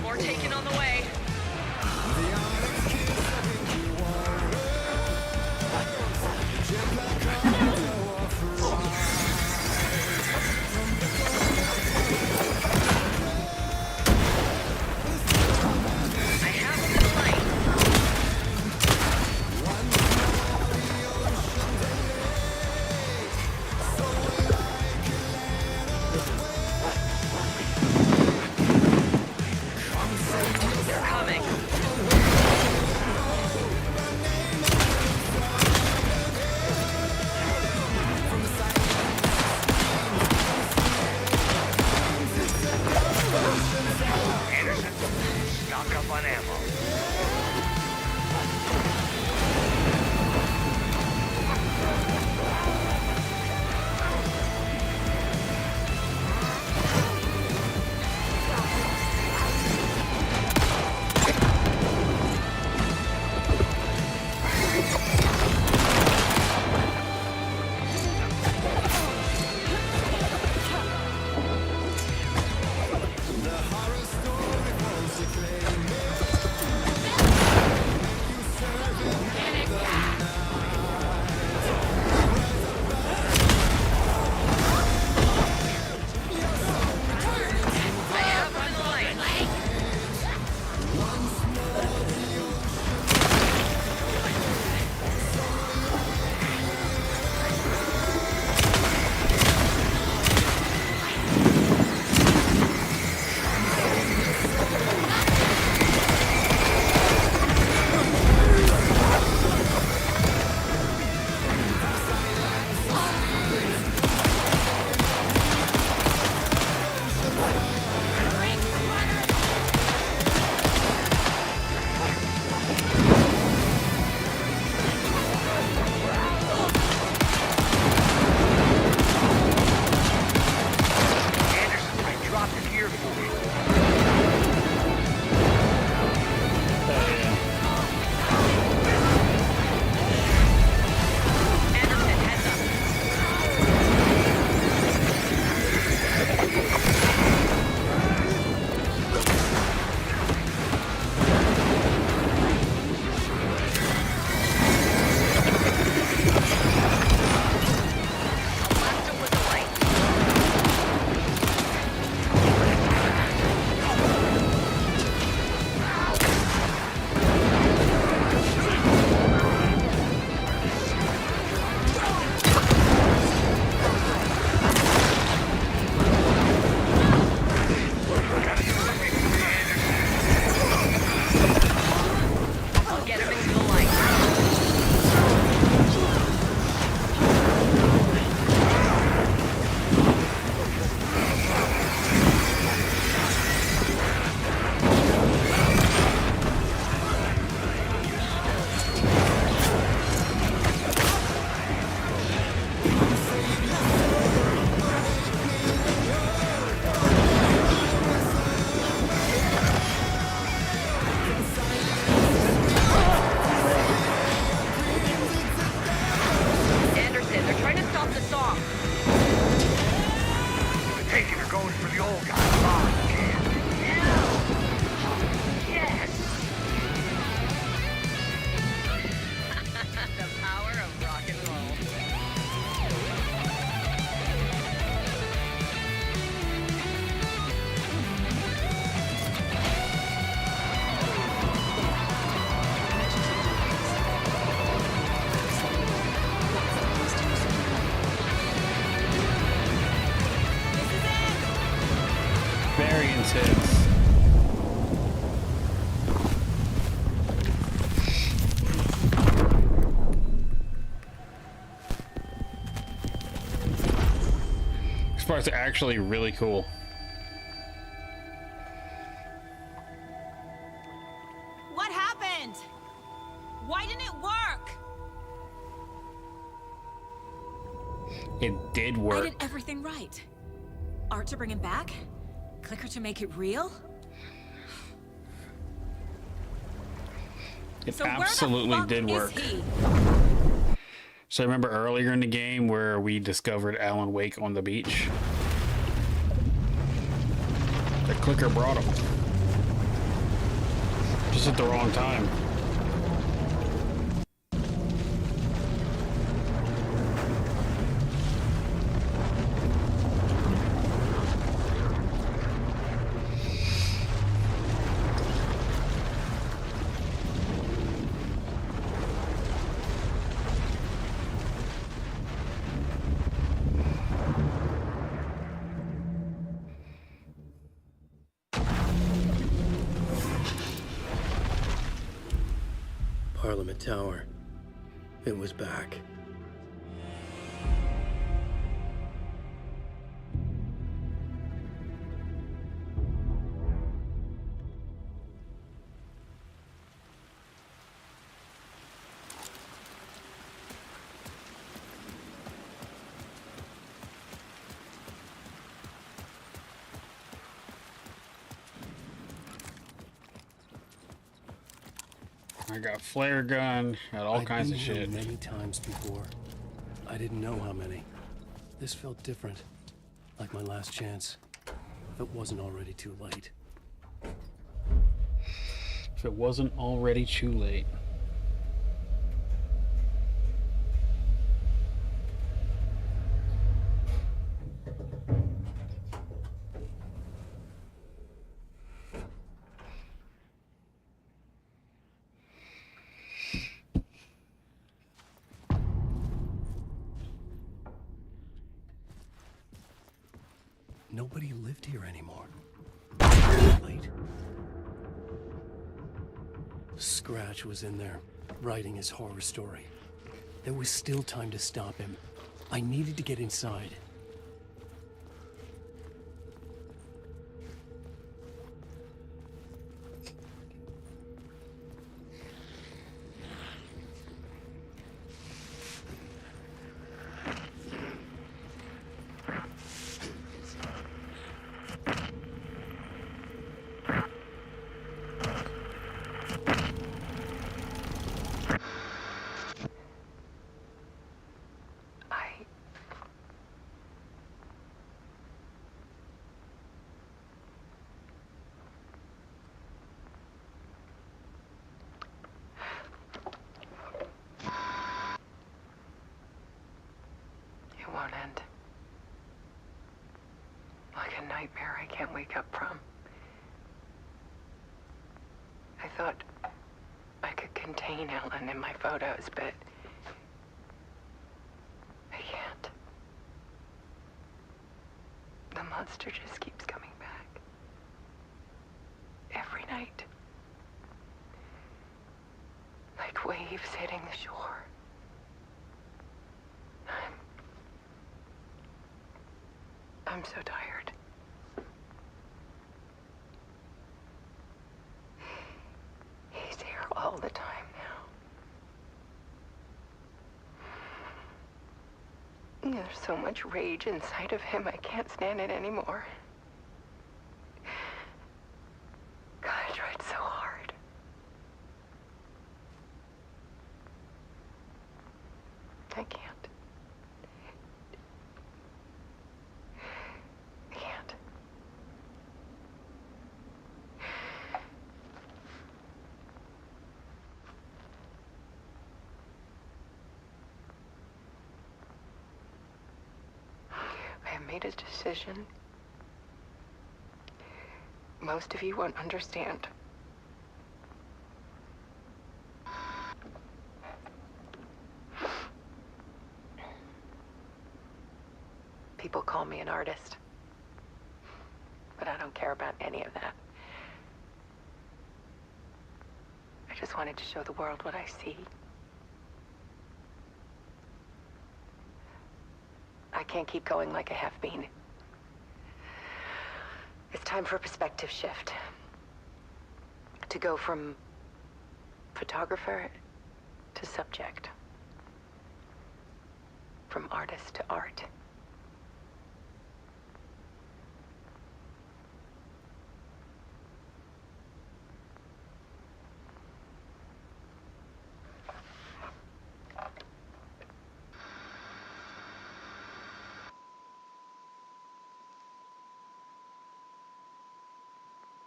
More taken on the way. I have them in the light. They're coming. Anderson, stock up on ammo. I have them in the light. Anderson, I dropped it here for you. Anderson, heads up. Blast him with the light. I'll get him into the light. Anderson, they're trying to stop the song. Taking her going for the old guy. Oh, yes. The power of rock and roll. Very intense. These parts are actually really cool. Why didn't it work? It did work. I did everything right. Art to bring him back? Clicker to make it real? It So absolutely where the fuck did work. Is he? So remember earlier in the game where we discovered Alan Wake on the beach? The clicker brought him. Just at the wrong time. Parliament Tower. It was back. I got flare gun, got all kinds of I've been here shit. many times before. I didn't know how many. This felt different, like my last chance. If it wasn't already too late. If it wasn't already too late. Nobody lived here anymore. Late. Scratch was in there, writing his horror story. There was still time to stop him. I needed to get inside. It won't end. Like a nightmare I can't wake up from. I thought I could contain Ellen in my photos, but I can't. The monster just keeps coming back. Every night. Like waves hitting the shore. I'm so tired. He's here all the time now. There's so much rage inside of him, I can't stand it anymore. God, I tried so hard. I can't. I have made a decision. Most of you won't understand. People call me an artist, but I don't care about any of that. I just wanted to show the world what I see. I can't keep going like I have been. It's time for a perspective shift. To go from photographer to subject. From artist to art.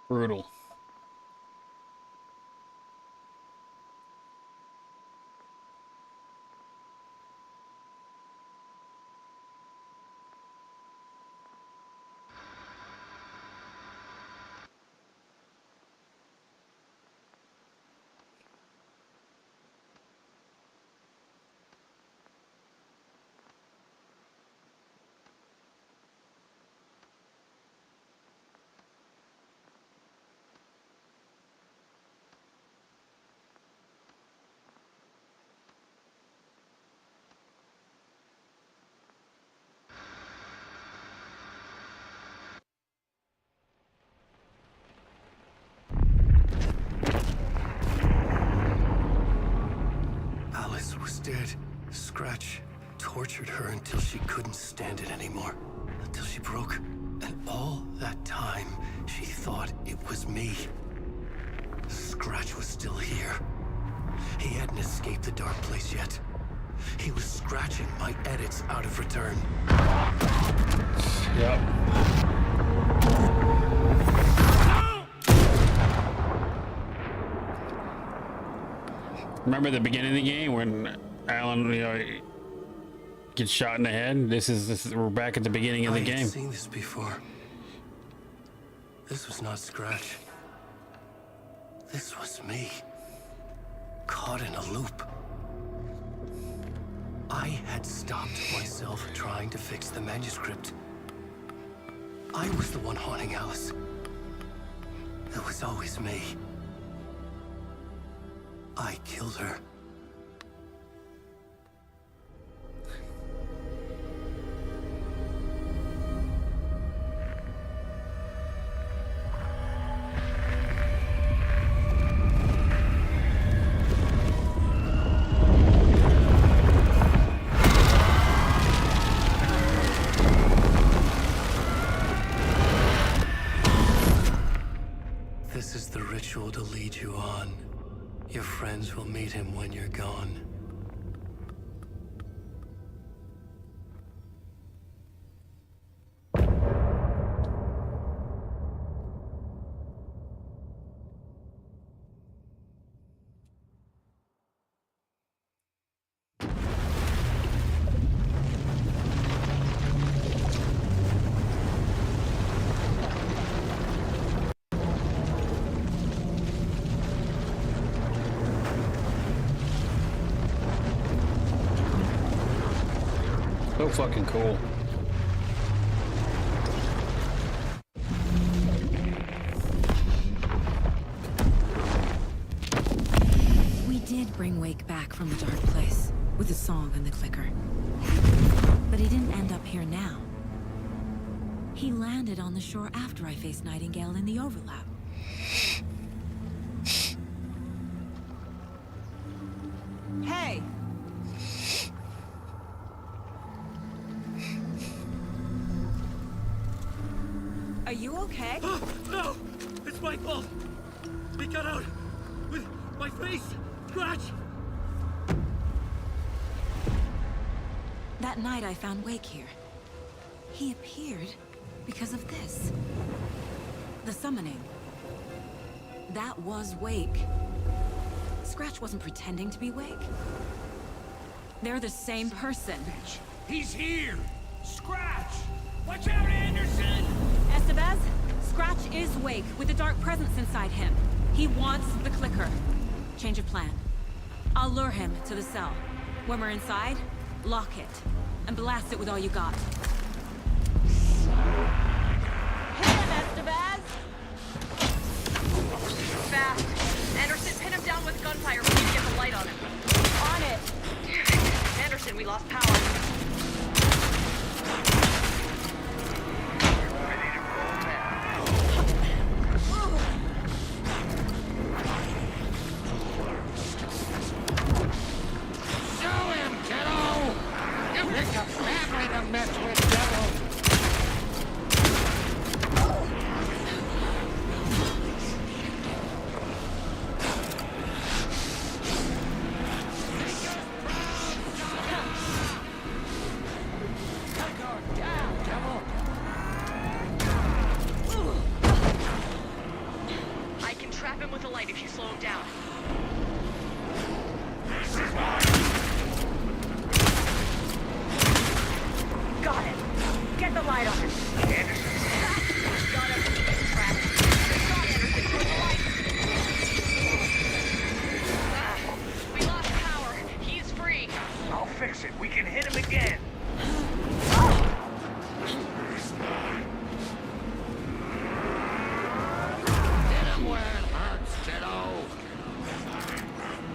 Brutal. Alice was dead. Scratch tortured her until she couldn't stand it anymore. Until she broke. And all that time, she thought it was me. Scratch was still here. He hadn't escaped the dark place yet. He was scratching my edits out of return. Yep. Remember the beginning of the game when Alan, gets shot in the head? This is we're back at the beginning of the game. I've seen this before. This was not Scratch. This was me. Caught in a loop. I had stopped myself trying to fix the manuscript. I was the one haunting Alice. It was always me. I killed her. This is the ritual to lead you on. Your friends will meet him when you're gone. So fucking cool. We did bring Wake back from the dark place with the song and the clicker. But he didn't end up here now. He landed on the shore after I faced Nightingale in the overlap. Hey! Are you okay? No! It's my fault! He got out with my face! Scratch! That night I found Wake here. He appeared because of this. The summoning. That was Wake. Scratch wasn't pretending to be Wake. They're the same person. He's here! Scratch! Watch out, Anderson! Estevez, Scratch is Wake with a dark presence inside him. He wants the clicker. Change of plan. I'll lure him to the cell. When we're inside, lock it. And blast it with all you got. Hit him, Estevez! Fast. Anderson, pin him down with gunfire. We need to get the light on him. On it! Anderson, we lost power. trap him with a light if you slow him down. Got it. Get the light on him. Anderson. Got him. Trapped. Got Anderson. Put the light. We lost power. He's free. I'll fix it. We can hit him again. Hit him where it hurts, kiddo.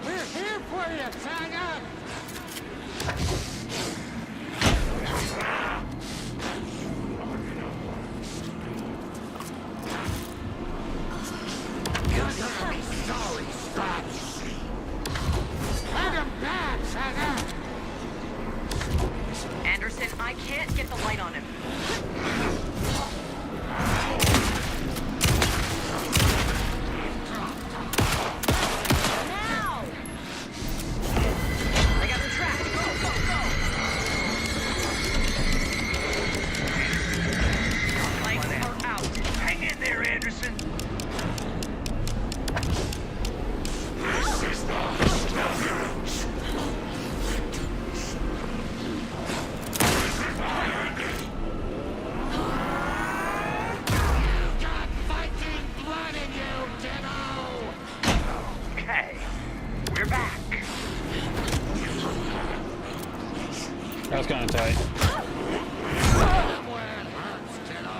We're here for you, Tiger. You're gonna be sorry, Scratch. Let him back, Tiger. Anderson, I can't get the light on him. Now! I got him trapped. Go, go, go! Lights are out. Hang in there, Anderson. This is the You've got fighting blood in you, kiddo. Okay. We're back. That was kind of tight. Hit him where it hurts, kiddo.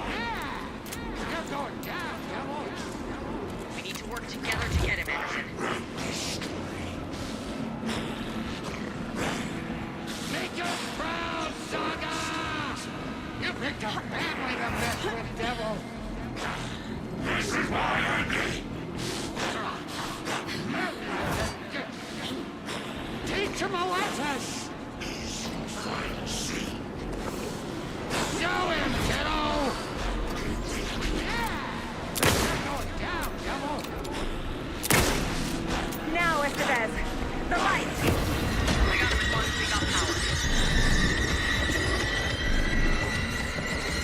Yeah! You're going down, devil. We need to work together to get him, Anderson. Make us proud, Saga! You picked a family to mess with, devil. This is why I need. Teach him a lesson! Show him, kiddo! Yeah! You're going down, devil! Now, Estevez. The light. I got response. We got power.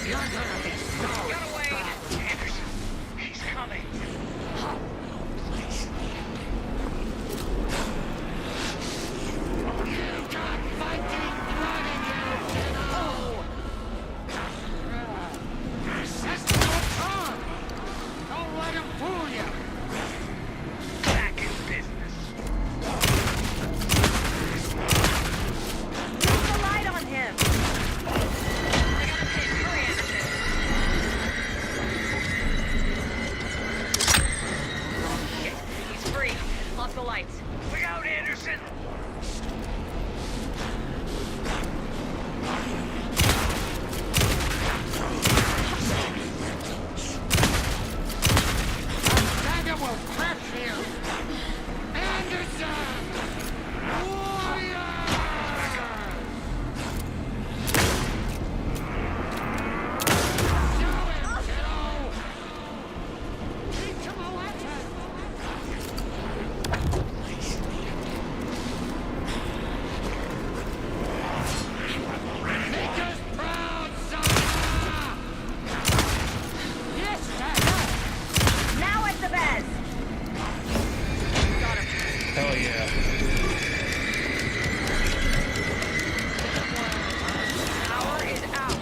You're gonna be sorry. Got away. Anderson, he's coming. You've got fighting blood in you, kiddo! That's no time! Don't let him fool you! Back in business. Use the light on him. I got him hit. Hurry, Anderson. Shit. He's free. Lost the lights. Look out, Anderson. Tiger will crush you! Anderson! Warrior! Show him, kiddo! Teach him a lesson! Make us proud, Saga! Yes, Tiger! Now, Estevez. Got him. Hell yeah. Power is out.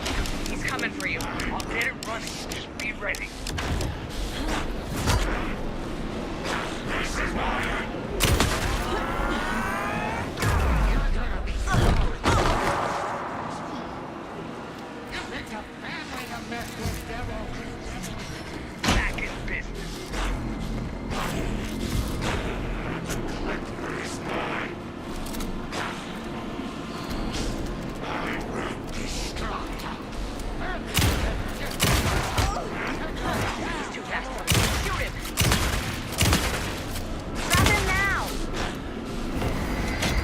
He's coming for you. I'll get it running. Just be ready. This is why You're gonna be sorry. You picked a family to mess with, devil. Back in business. He's too fast for me. Shoot him. Grab him now.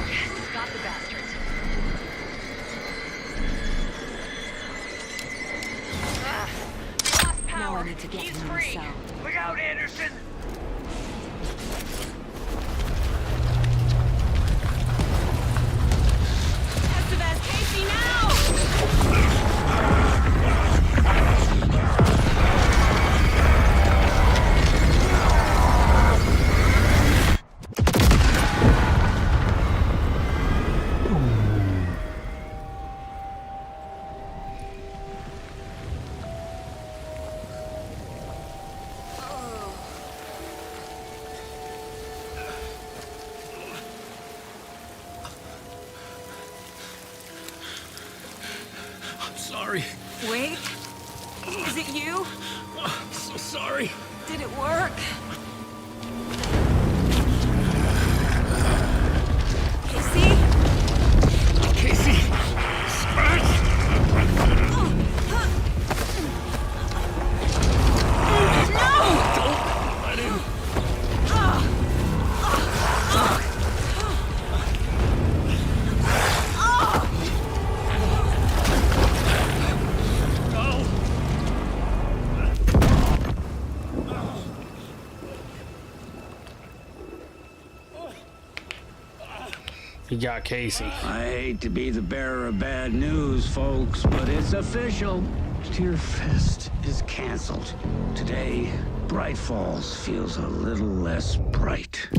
Yes, got the bastards. Lost Now power. I need to get He's him in the free. cell. Look out, Anderson. Estevez, Casey, now. sorry. Wait. Is it you? I'm so sorry. Did it work? Casey? Casey! Scratch! Don't let him. He got Casey. I hate to be the bearer of bad news, folks, but it's official. Tear Fest is canceled. Today, Bright Falls feels a little less bright.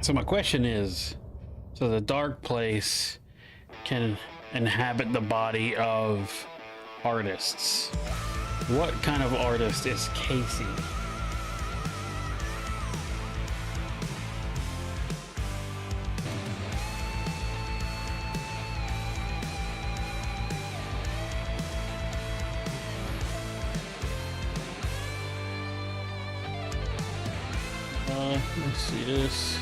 So my question is, so the dark place can inhabit the body of artists. What kind of artist is Casey? Let's see this.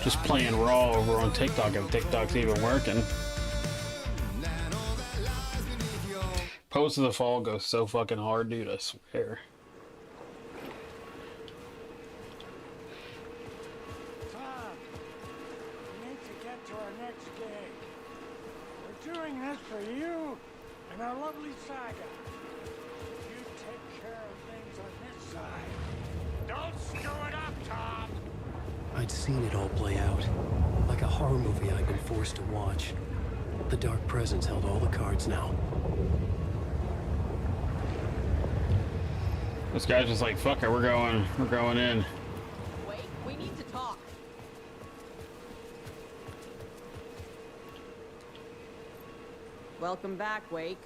Just playing Raw over on TikTok, if TikTok's even working. Post of the Fall goes so fucking hard, dude, I swear. Tom, we need to get to our next gig. We're doing this for you and our lovely saga. You take care of things on this side. Don't screw it up, Tom! I'd seen it all play out. Like a horror movie I'd been forced to watch. The Dark Presence held all the cards now. This guy's just like, fuck it, we're going in. Wait, we need to talk. Welcome back, Wake.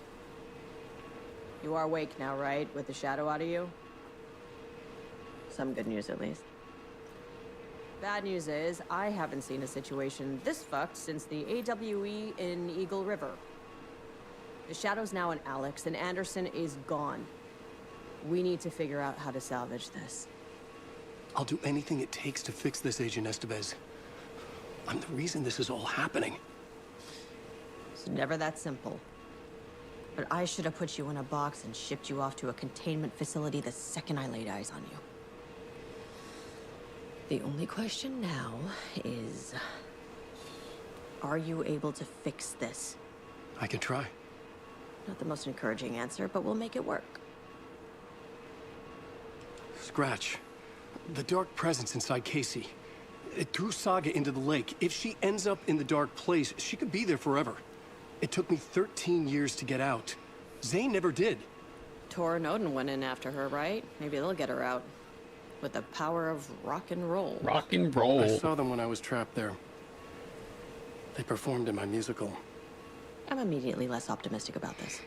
You are Wake now, right? With the shadow out of you? Some good news, at least. Bad news is, I haven't seen a situation this fucked since the AWE in Eagle River. The shadow's now in Alex, and Anderson is gone. We need to figure out how to salvage this. I'll do anything it takes to fix this, Agent Estevez. I'm the reason this is all happening. It's never that simple. But I should have put you in a box and shipped you off to a containment facility the second I laid eyes on you. The only question now is, are you able to fix this? I can try. Not the most encouraging answer, but we'll make it work. Scratch. The Dark Presence inside Casey. It threw Saga into the lake. If she ends up in the Dark Place, she could be there forever. It took me 13 years to get out. Zane never did. Tor and Odin went in after her, right? Maybe they'll get her out. With the power of rock and roll. Rock and roll. I saw them when I was trapped there. They performed in my musical. I'm immediately less optimistic about this.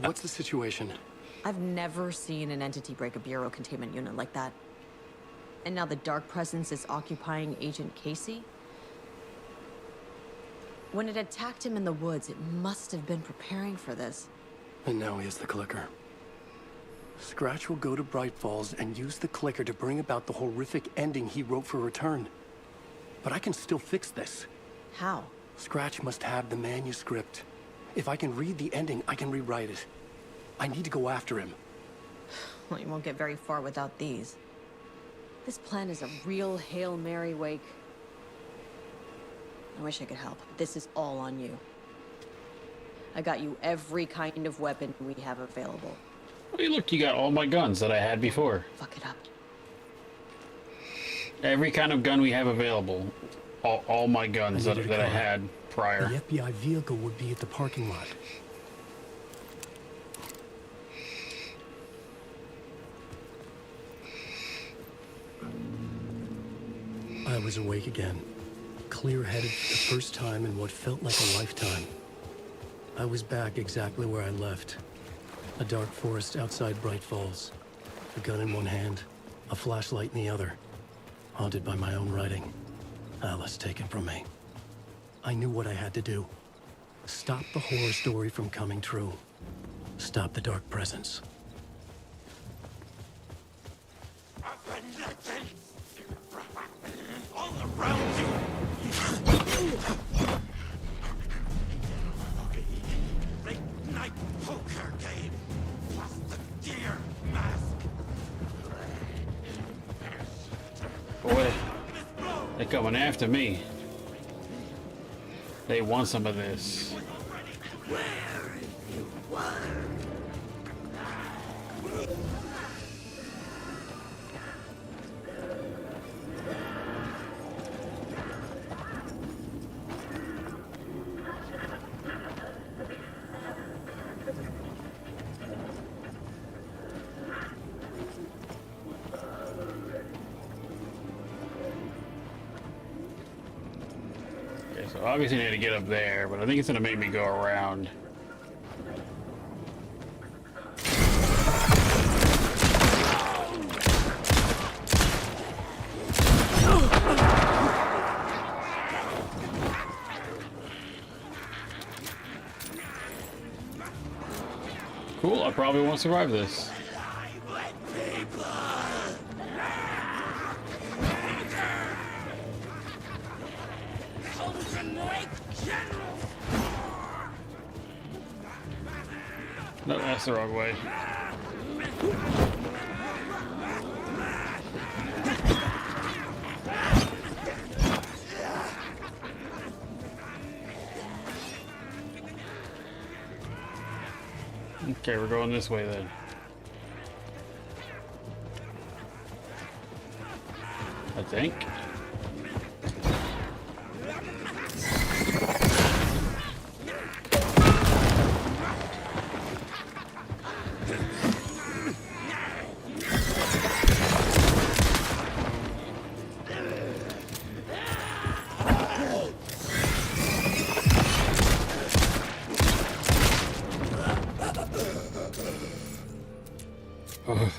What's the situation? I've never seen an entity break a bureau containment unit like that. And now the Dark Presence is occupying Agent Casey? When it attacked him in the woods, it must have been preparing for this. And now he has the clicker. Scratch will go to Bright Falls and use the clicker to bring about the horrific ending he wrote for Return. But I can still fix this. How? Scratch must have the manuscript. If I can read the ending, I can rewrite it. I need to go after him. Well, you won't get very far without these. This plan is a real Hail Mary, Wake. I wish I could help, but this is all on you. I got you every kind of weapon we have available. Hey, look, you got all my guns that I had before. Fuck it up. Every kind of gun we have available. All my guns that I had prior. The FBI vehicle would be at the parking lot. I was awake again. Clear-headed for the first time in what felt like a lifetime. I was back exactly where I left. A dark forest outside Bright Falls. A gun in one hand, a flashlight in the other. Haunted by my own writing. Alice taken from me. I knew what I had to do. Stop the horror story from coming true. Stop the dark presence. All around you. Late night poker game. Plus the deer mask. Boy, they're coming after me. They want some of this. So obviously I need to get up there, but I think it's gonna make me go around. Cool, I probably won't survive this. No, that's the wrong way. Okay, we're going this way then. I think. Ugh.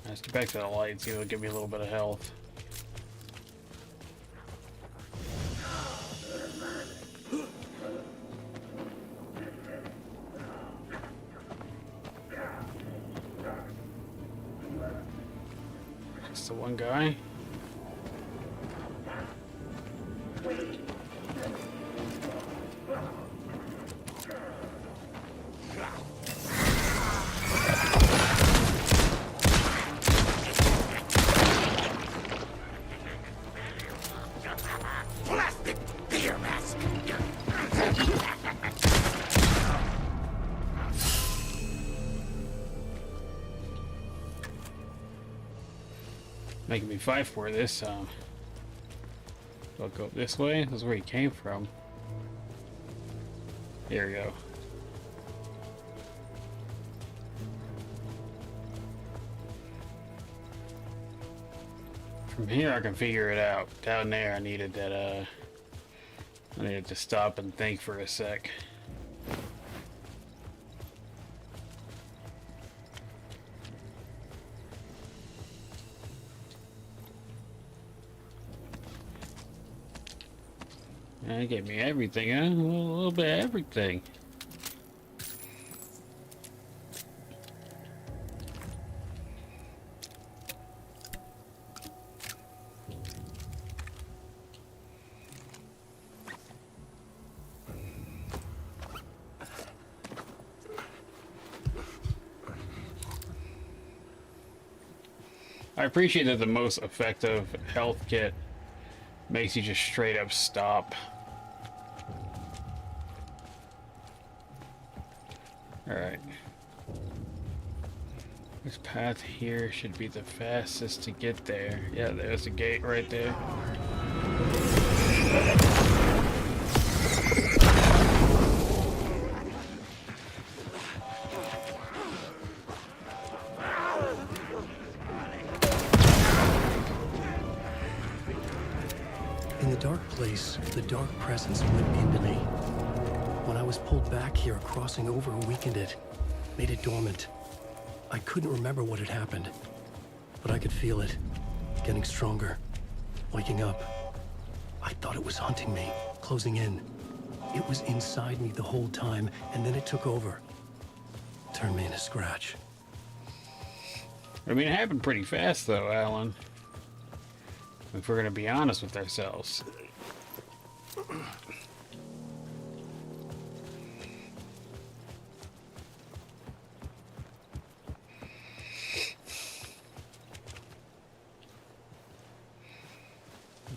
Let's get back to the light, see if it'll give me a little bit of health. Just the one guy. Plastic deer mask. Making me fight for this. Do I go this way? This is where he came from. Here we go. From here I can figure it out. Down there I needed that I needed to stop and think for a sec. It gave me everything, huh? A little bit of everything. I appreciate that the most effective health kit makes you just straight up stop. Alright. This path here should be the fastest to get there. Yeah, there's a gate right there. dark place, the dark presence went into me. When I was pulled back here, crossing over weakened it, made it dormant. I couldn't remember what had happened, but I could feel it, getting stronger, waking up. I thought it was hunting me, closing in. It was inside me the whole time, and then it took over. Turned me into Scratch. I mean, it happened pretty fast, though, Alan. If we're gonna be honest with ourselves.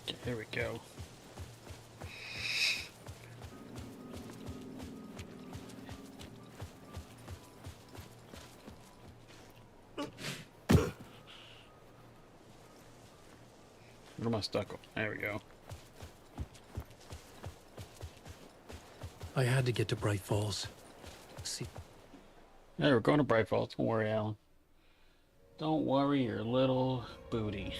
Okay, here we go. Where am I stuck on? There we go. I had to get to Bright Falls. See. Yeah, we're going to Bright Falls. Don't worry, Alan. Don't worry your little booty.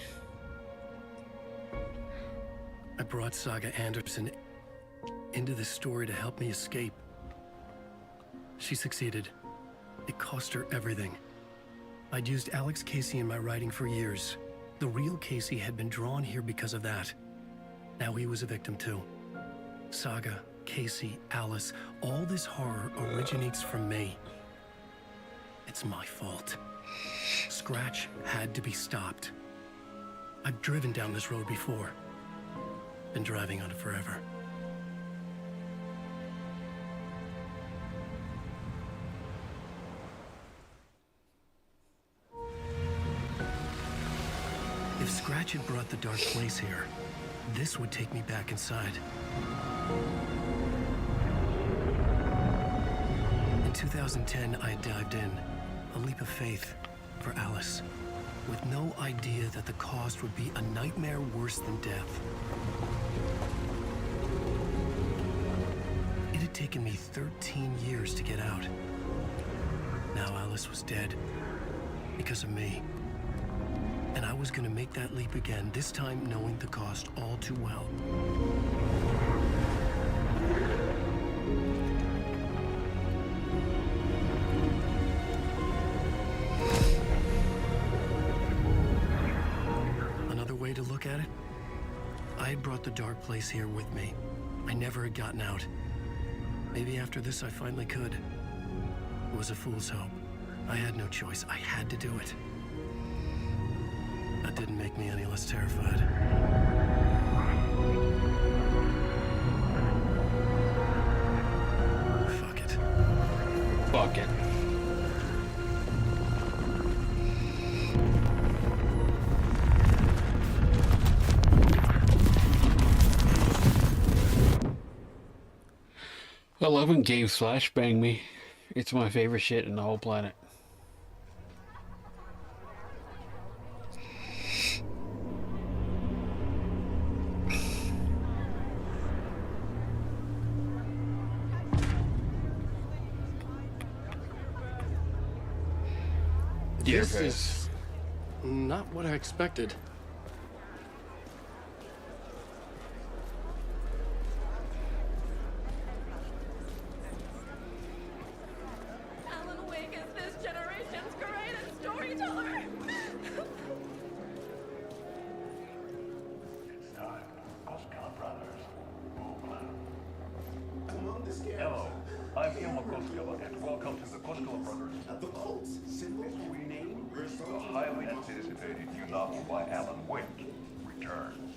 I brought Saga Anderson into this story to help me escape. She succeeded. It cost her everything. I'd used Alex Casey in my writing for years. The real Casey had been drawn here because of that. Now he was a victim too. Saga, Casey, Alice, all this horror originates from me. It's my fault. Scratch had to be stopped. I've driven down this road before. Been driving on it forever. If Scratch had brought the dark place here, this would take me back inside. In 2010, I had dived in, a leap of faith for Alice, with no idea that the cost would be a nightmare worse than death. It had taken me 13 years to get out. Now Alice was dead, because of me. And I was gonna make that leap again, this time knowing the cost all too well. Another way to look at it, I had brought the dark place here with me. I never had gotten out. Maybe after this I finally could. It was a fool's hope. I had no choice. I had to do it. That didn't make me any less terrified. Fuck it. Fuck it. I love when games flashbang me. It's my favorite shit in the whole planet. This is not what I expected. Alan Wake is this generation's greatest storyteller. It's time. Cosca Brothers. Hello, I'm Ilmo Koskela, and welcome to the Koskela Brothers. The Colts. This we name the highly anticipated new novel by Alan Wake, Return.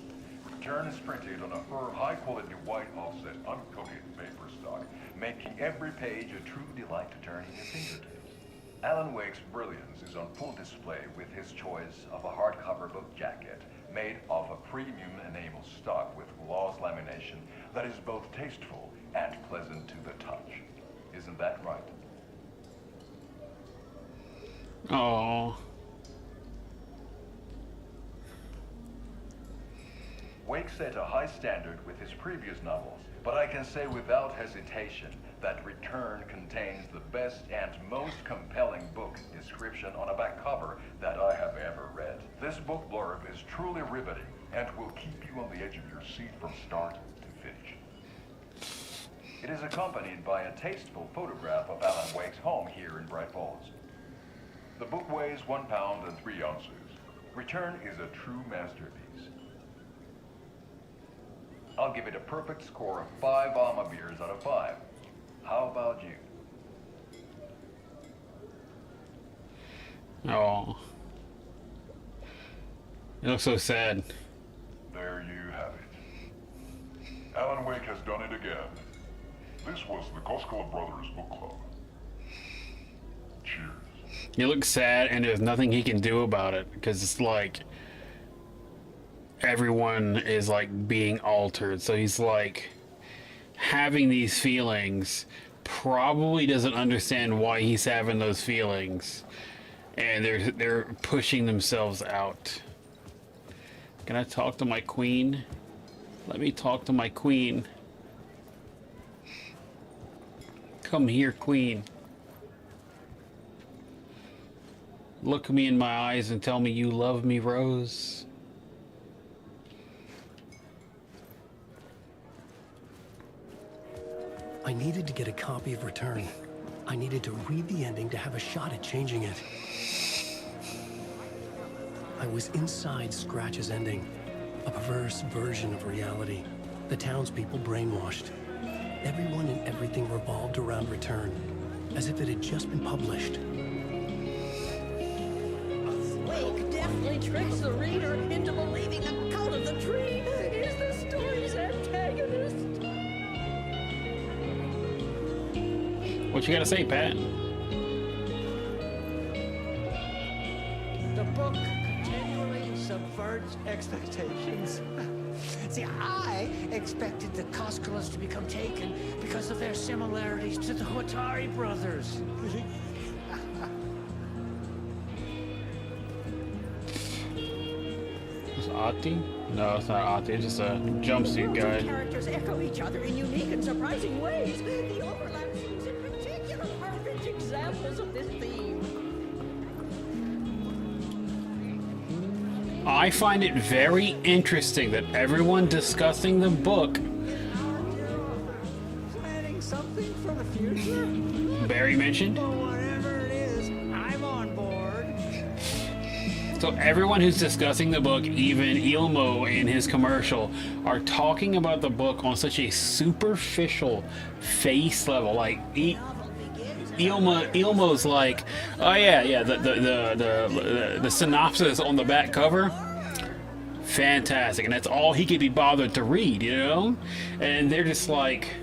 Return is printed on a high-quality white offset uncoated paper stock, making every page a true delight to turn in your fingertips. Alan Wake's brilliance is on full display with his choice of a hardcover book jacket made of a premium enamel stock with gloss lamination that is both tasteful and pleasant to the touch. Isn't that right? Oh. Wake set a high standard with his previous novels, but I can say without hesitation that Return contains the best and most compelling book description on a back cover that I have ever read. This book blurb is truly riveting, and will keep you on the edge of your seat from start to finish. It is accompanied by a tasteful photograph of Alan Wake's home here in Bright Falls. The book weighs 1 pound and 3 ounces. Return is a true masterpiece. I'll give it a perfect score of 5 Alma beers out of 5. How about you? Oh. It looks so sad. There you have it. Alan Wake has done it again. This was the Koskela Brothers Book Club. Cheers. He looks sad, and there's nothing he can do about it, because it's like everyone is like being altered. So he's like having these feelings, probably doesn't understand why he's having those feelings, and they're pushing themselves out. Can I talk to my queen? Let me talk to my queen. Come here, queen. Look me in my eyes and tell me you love me, Rose. I needed to get a copy of Return. I needed to read the ending to have a shot at changing it. I was inside Scratch's ending, a perverse version of reality. The townspeople brainwashed. Everyone and everything revolved around Return, as if it had just been published. Wake definitely tricks the reader into believing the cult of the tree is the story's antagonist. What you gotta say, Pat? The book continually subverts expectations. See, I expected the Koskelas to become taken because of their similarities to the Watari brothers. Is Ati? No, it's not Ati. It's just a jumpsuit guy. Characters echo each other in unique and surprising ways. The overlap seems in particular perfect examples of this theme. I find it very interesting that everyone discussing the book. Planning something for the future? Barry mentioned. Well, whatever it is, I'm on board. So everyone who's discussing the book, even Ilmo in his commercial, are talking about the book on such a superficial face level. Like Ilmo's like, oh yeah, the synopsis on the back cover, fantastic, and that's all he could be bothered to read, you know. And they're just like,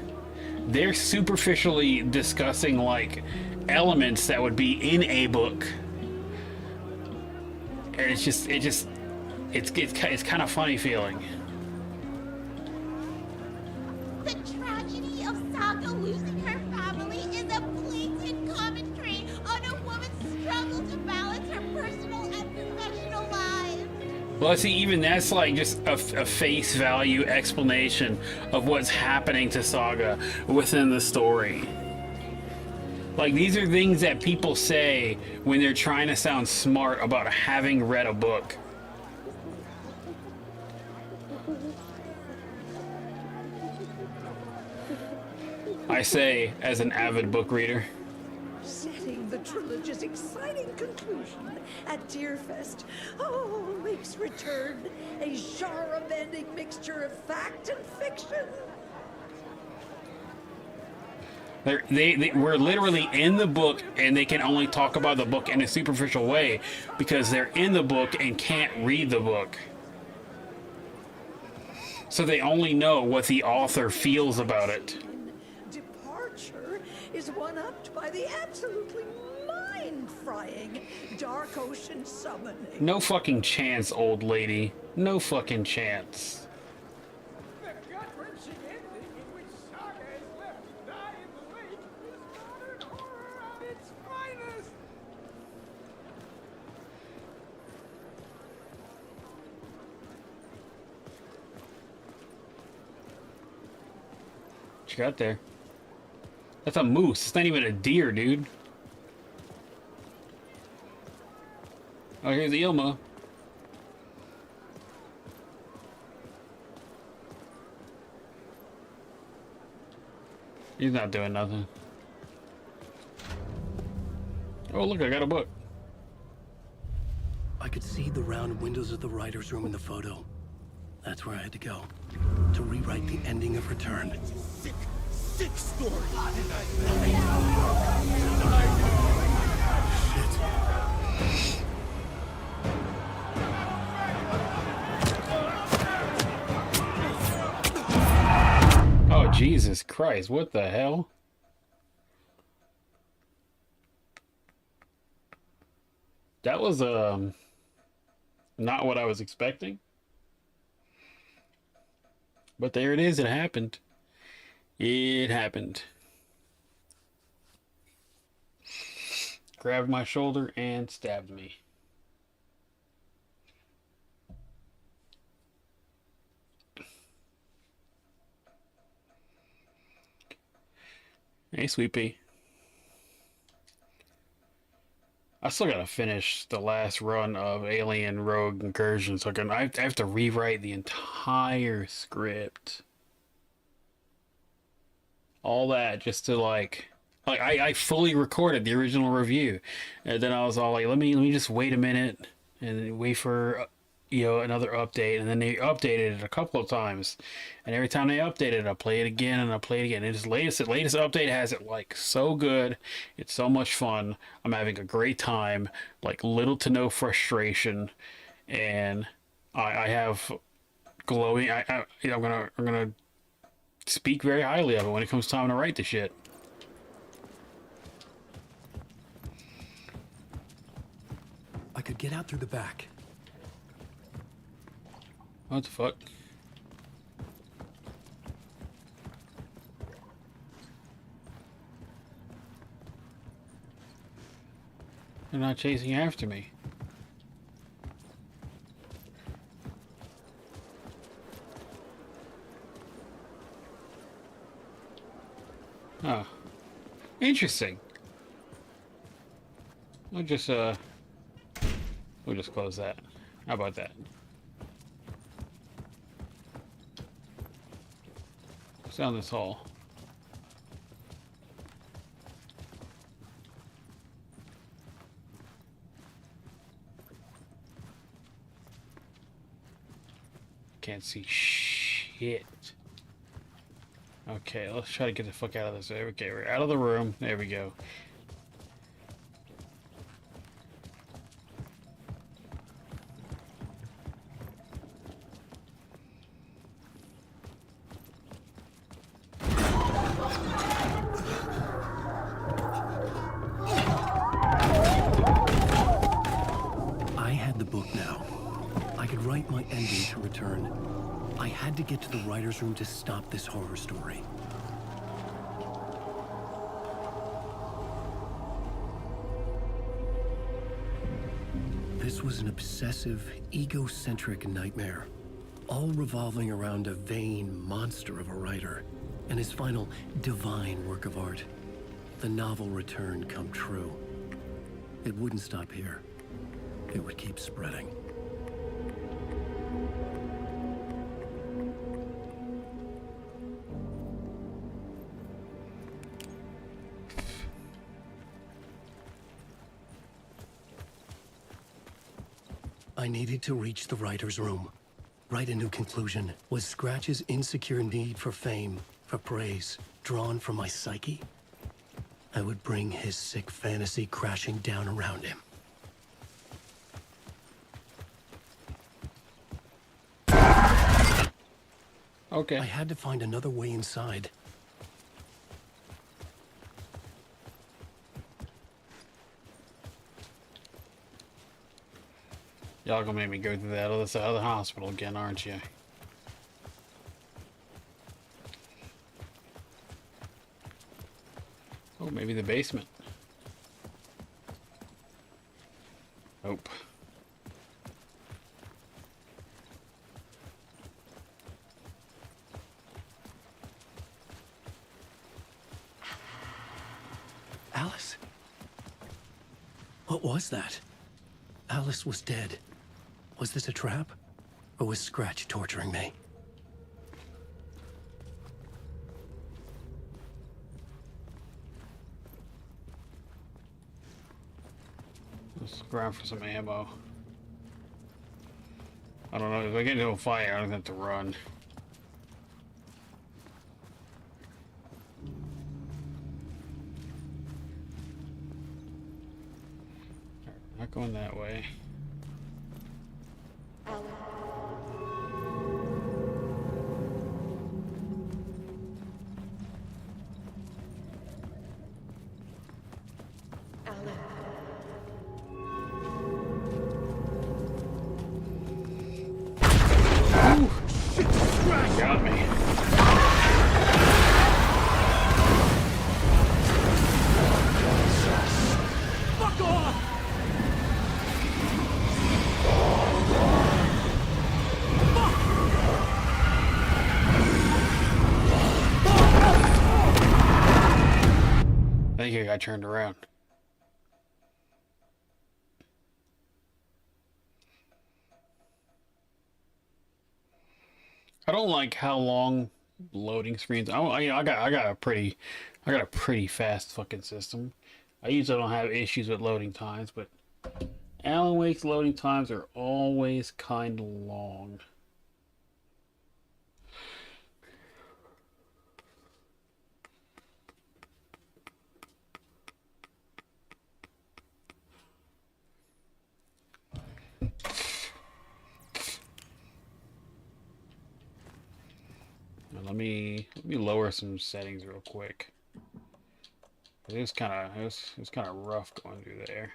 they're superficially discussing like elements that would be in a book. And it's kind of funny feeling. The tragedy of Saga losing her family is a blatant commentary on a woman's struggle to balance her personal and professional lives. Well, see, even that's like just a face value explanation of what's happening to Saga within the story. Like, these are things that people say when they're trying to sound smart about having read a book. I say, as an avid book reader. Setting the trilogy's exciting conclusion at Deerfest. Oh, Wake's Return, a genre-bending mixture of fact and fiction. We're literally in the book, and they can only talk about the book in a superficial way because they're in the book and can't read the book. So they only know what the author feels about it. Departure is one-upped by the absolutely mind-frying Dark Ocean Summoning. No fucking chance, old lady. No fucking chance. The gut-wrenching ending in which Saga is left to die in the wake is modern horror at its finest. What you got there? That's a moose. It's not even a deer, dude. Oh, here's the Ilma. He's not doing nothing. Oh, look, I got a book. I could see the round windows of the writer's room in the photo. That's where I had to go. To rewrite the ending of Return. Sick story. Oh, Jesus Christ, what the hell? That was, not what I was expecting. But there it is, it happened. It happened. Grabbed my shoulder and stabbed me. Hey, Sweet Pea. I still gotta finish the last run of Alien Rogue Incursion, so I have to rewrite the entire script. All that just to like I fully recorded the original review, and then I was all like, let me just wait a minute and wait for another update, and then they updated it a couple of times, and every time they updated it, I play it again and I play it again. And this latest update has it like so good. It's so much fun. I'm having a great time, like little to no frustration, and I have glowing. I'm gonna speak very highly of it when it comes time to write the shit. I could get out through the back. What the fuck? They're not chasing after me. Oh. Interesting. We'll just close that. How about that? What's down this hall? Can't see shit. Okay, let's try to get the fuck out of this. Okay, we're out of the room. There we go. I had the book now. I could write my ending to Return. I had to get to the writer's room to stop this horror story. This was an obsessive, egocentric nightmare, all revolving around a vain monster of a writer and his final divine work of art, the novel Return come true. It wouldn't stop here. It would keep spreading. I needed to reach the writer's room. Write a new conclusion. Was Scratch's insecure need for fame, for praise, drawn from my psyche? I would bring his sick fantasy crashing down around him. Okay. I had to find another way inside. Y'all gonna make me go through that other side of the hospital again, aren't you? Oh, maybe the basement. Nope. Alice? What was that? Alice was dead. Was this a trap? Or was Scratch torturing me? Let's grab for some ammo. I don't know, if I get into a fight, I don't have to run. Not going that way. Got me. Fuck off! I think I got turned around. I don't like how long loading screens. I got a pretty fast fucking system. I usually don't have issues with loading times, but Alan Wake's loading times are always kind of long. Now let me lower some settings real quick. It was kind of rough going through there.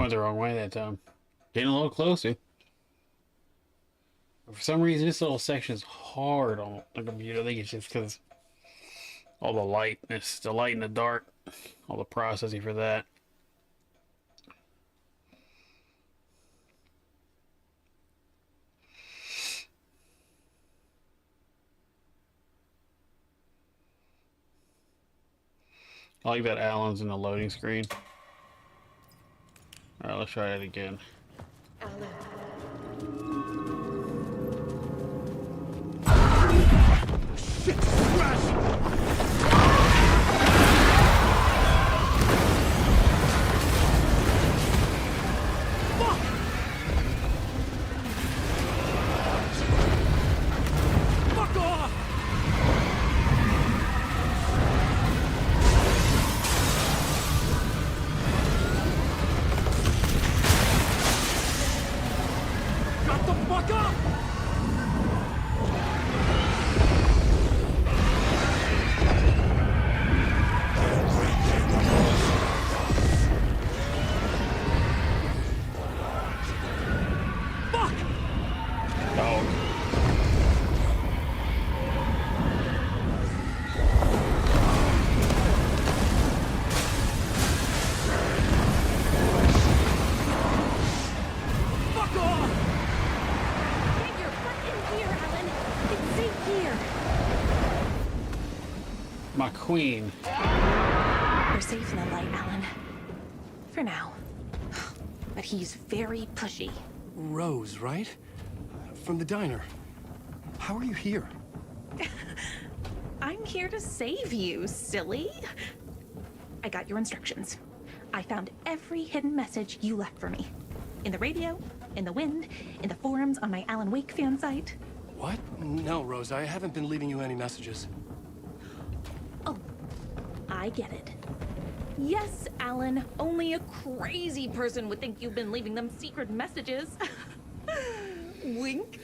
The wrong way that time. Getting a little closer. For some reason, this little section is hard on the computer. I think it's just because all the lightness, the light and the dark, all the processing for that. I like that Alan's in the loading screen. Alright, let's try it again. Shit! Crash! My queen. We're safe in the light, Alan. For now. But he's very pushy. Rose, right? From the diner. How are you here? I'm here to save you, silly. I got your instructions. I found every hidden message you left for me. In the radio, in the wind, in the forums on my Alan Wake fan site. What? No, Rose, I haven't been leaving you any messages. Oh, I get it. Yes, Alan, only a crazy person would think you've been leaving them secret messages. Wink.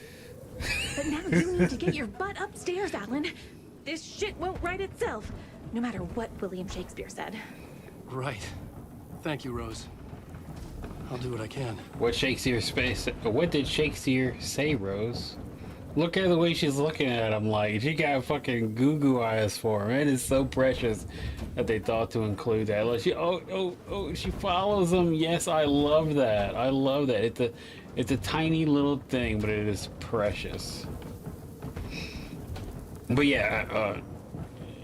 But now you need to get your butt upstairs, Alan. This shit won't right itself, no matter what William Shakespeare said. Right. Thank you, Rose. I'll do what I can. What did Shakespeare say, Rose? Look at the way she's looking at him like she got fucking goo eyes for him. It is so precious that they thought to include that. Like she follows him. Yes, I love that. I love that. It's a tiny little thing, but it is precious. But yeah,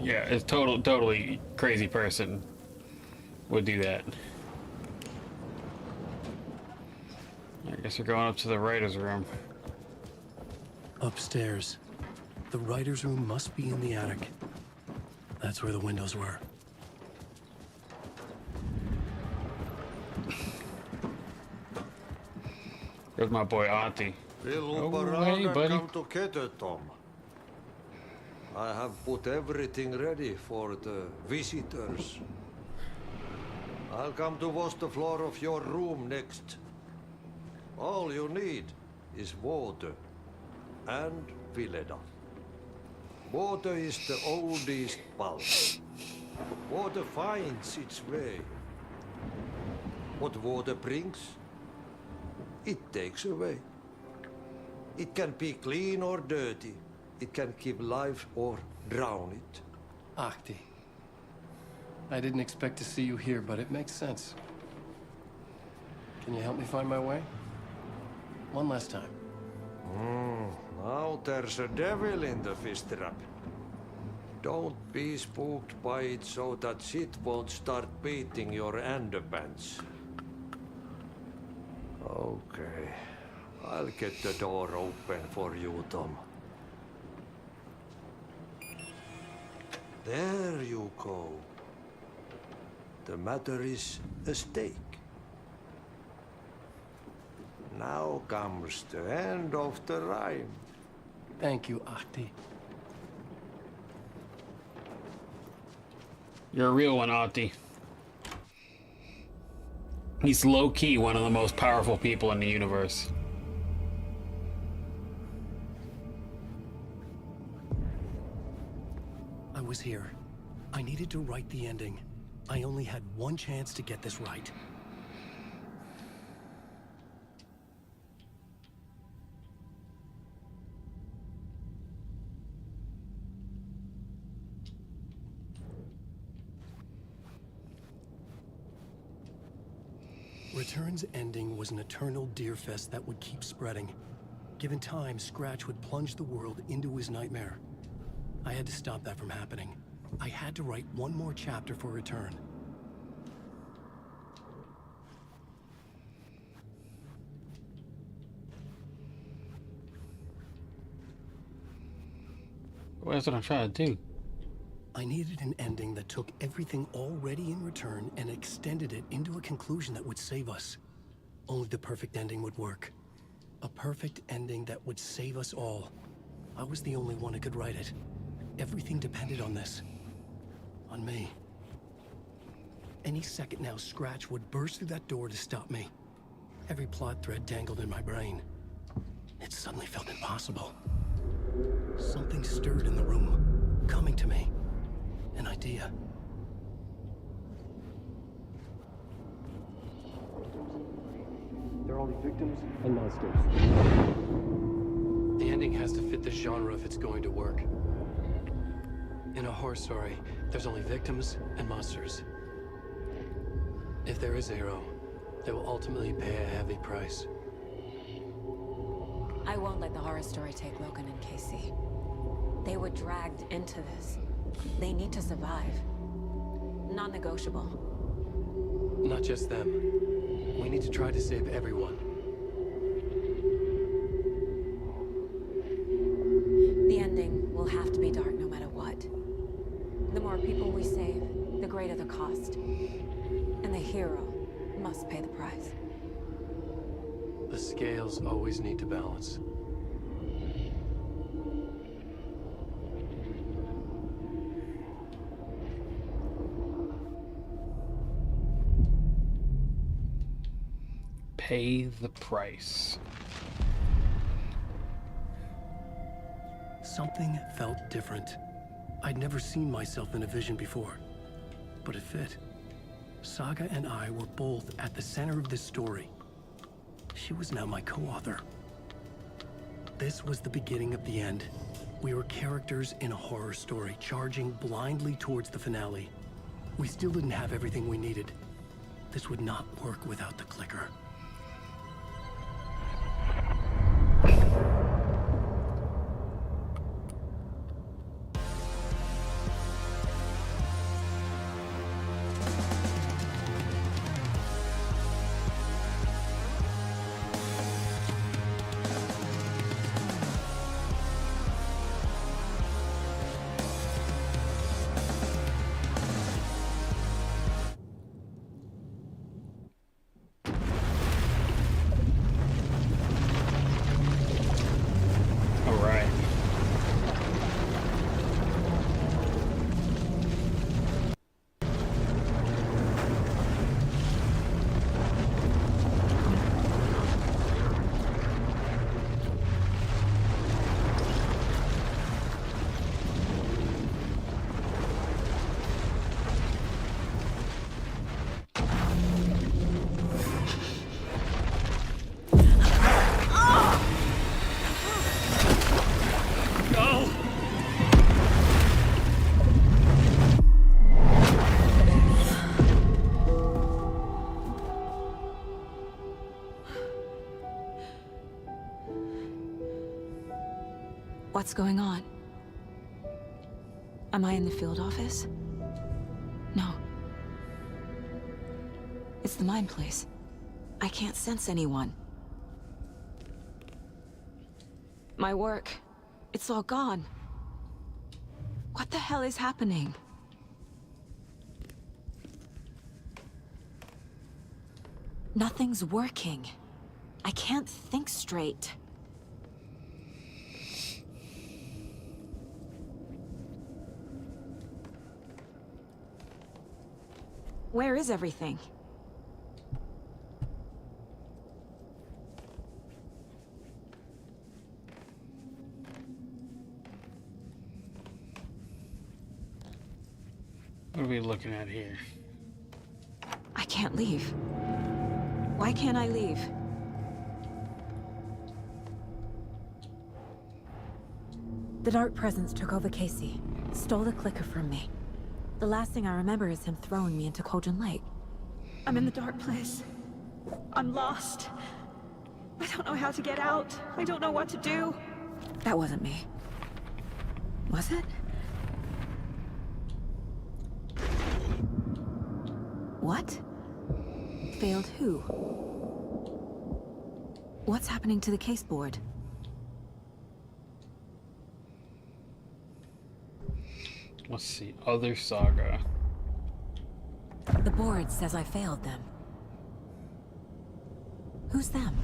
it's totally crazy person would do that. I guess we're going up to the writer's room. Upstairs. The writer's room must be in the attic. That's where the windows were. There's my boy Auntie. Oh, hey, buddy. Come together, Tom. I have put everything ready for the visitors. I'll come to wash the floor of your room next. All you need is water and Vileda. Water is the oldest bulb. Water finds its way. What water brings, it takes away. It can be clean or dirty. It can keep life or drown it. Ahti. I didn't expect to see you here, but it makes sense. Can you help me find my way? One last time. Now there's a devil in the fish trap. Don't be spooked by it so that shit won't start beating your underpants. Okay. I'll get the door open for you, Tom. There you go. The matter is a stake. Now comes the end of the rhyme. Thank you, Ahti. You're a real one, Auntie. He's low-key one of the most powerful people in the universe. I was here. I needed to write the ending. I only had one chance to get this right. Return's ending was an eternal deerfest that would keep spreading. Given time, Scratch would plunge the world into his nightmare. I had to stop that from happening. I had to write one more chapter for Return. Well, that's what I'm trying to do. I needed an ending that took everything already in Return and extended it into a conclusion that would save us. Only the perfect ending would work. A perfect ending that would save us all. I was the only one who could write it. Everything depended on this. On me. Any second now, Scratch would burst through that door to stop me. Every plot thread dangled in my brain. It suddenly felt impossible. Something stirred in the room, coming to me. An idea. They're only victims and monsters. The ending has to fit the genre if it's going to work. In a horror story, there's only victims and monsters. If there is a hero, they will ultimately pay a heavy price. I won't let the horror story take Logan and Casey. They were dragged into this. They need to survive. Non-negotiable. Not just them. We need to try to save everyone. The ending will have to be dark no matter what. The more people we save, the greater the cost. And the hero must pay the price. The scales always need to balance. Pay the price. Something felt different. I'd never seen myself in a vision before, but it fit. Saga and I were both at the center of this story. She was now my co-author. This was the beginning of the end. We were characters in a horror story, charging blindly towards the finale. We still didn't have everything we needed. This would not work without the clicker. What's going on? Am I in the field office? No. It's the mine place. I can't sense anyone. My work, it's all gone. What the hell is happening? Nothing's working. I can't think straight. Where is everything? What are we looking at here? I can't leave. Why can't I leave? The Dark Presence took over Casey, stole the clicker from me. The last thing I remember is him throwing me into Cauldron Lake. I'm in the dark place. I'm lost. I don't know how to get out. I don't know what to do. That wasn't me. Was it? What? Failed who? What's happening to the case board? Let's see. Other Saga. The board says I failed them. Who's them?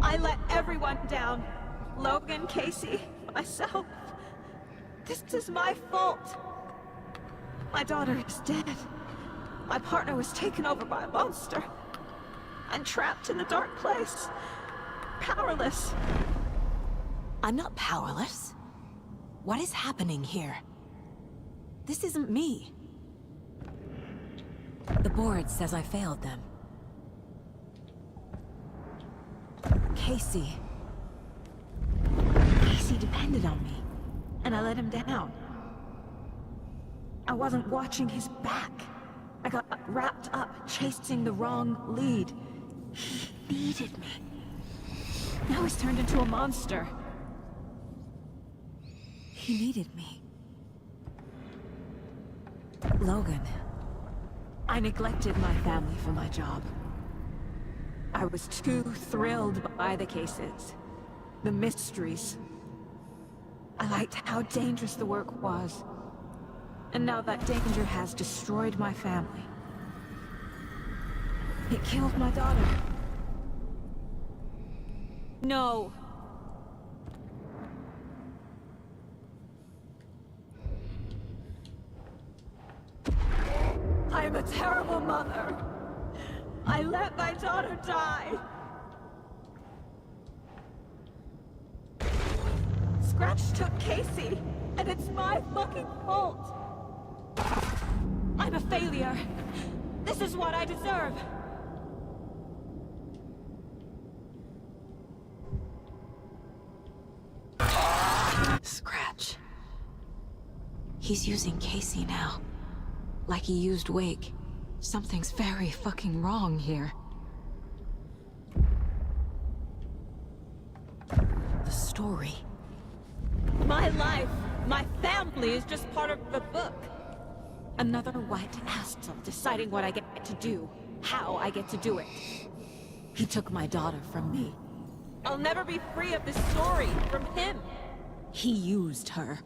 I let everyone down. Logan, Casey, myself. This is my fault. My daughter is dead. My partner was taken over by a monster. I'm trapped in the dark place. Powerless. I'm not powerless. What is happening here? This isn't me. The board says I failed them. Casey. Casey depended on me, and I let him down. I wasn't watching his back. I got wrapped up chasing the wrong lead. He needed me. Now he's turned into a monster. He needed me. Logan. I neglected my family for my job. I was too thrilled by the cases, the mysteries. I liked how dangerous the work was. And now that danger has destroyed my family. It killed my daughter. No. I'm a terrible mother. I let my daughter die. Scratch took Casey, and it's my fucking fault. I'm a failure. This is what I deserve. Scratch. He's using Casey now. Like he used Wake. Something's very fucking wrong here. The story. My life, my family is just part of the book. Another white asshole deciding what I get to do, how I get to do it. He took my daughter from me. I'll never be free of this story from him. He used her.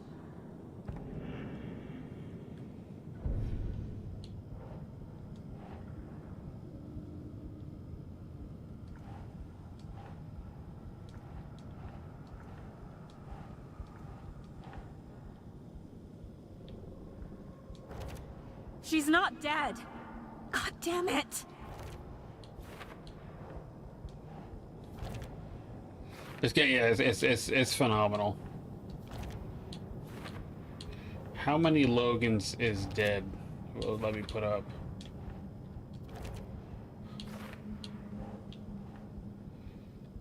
She's not dead. God damn it. This game, yeah, it's phenomenal. How many Logans is dead? Well, let me put up.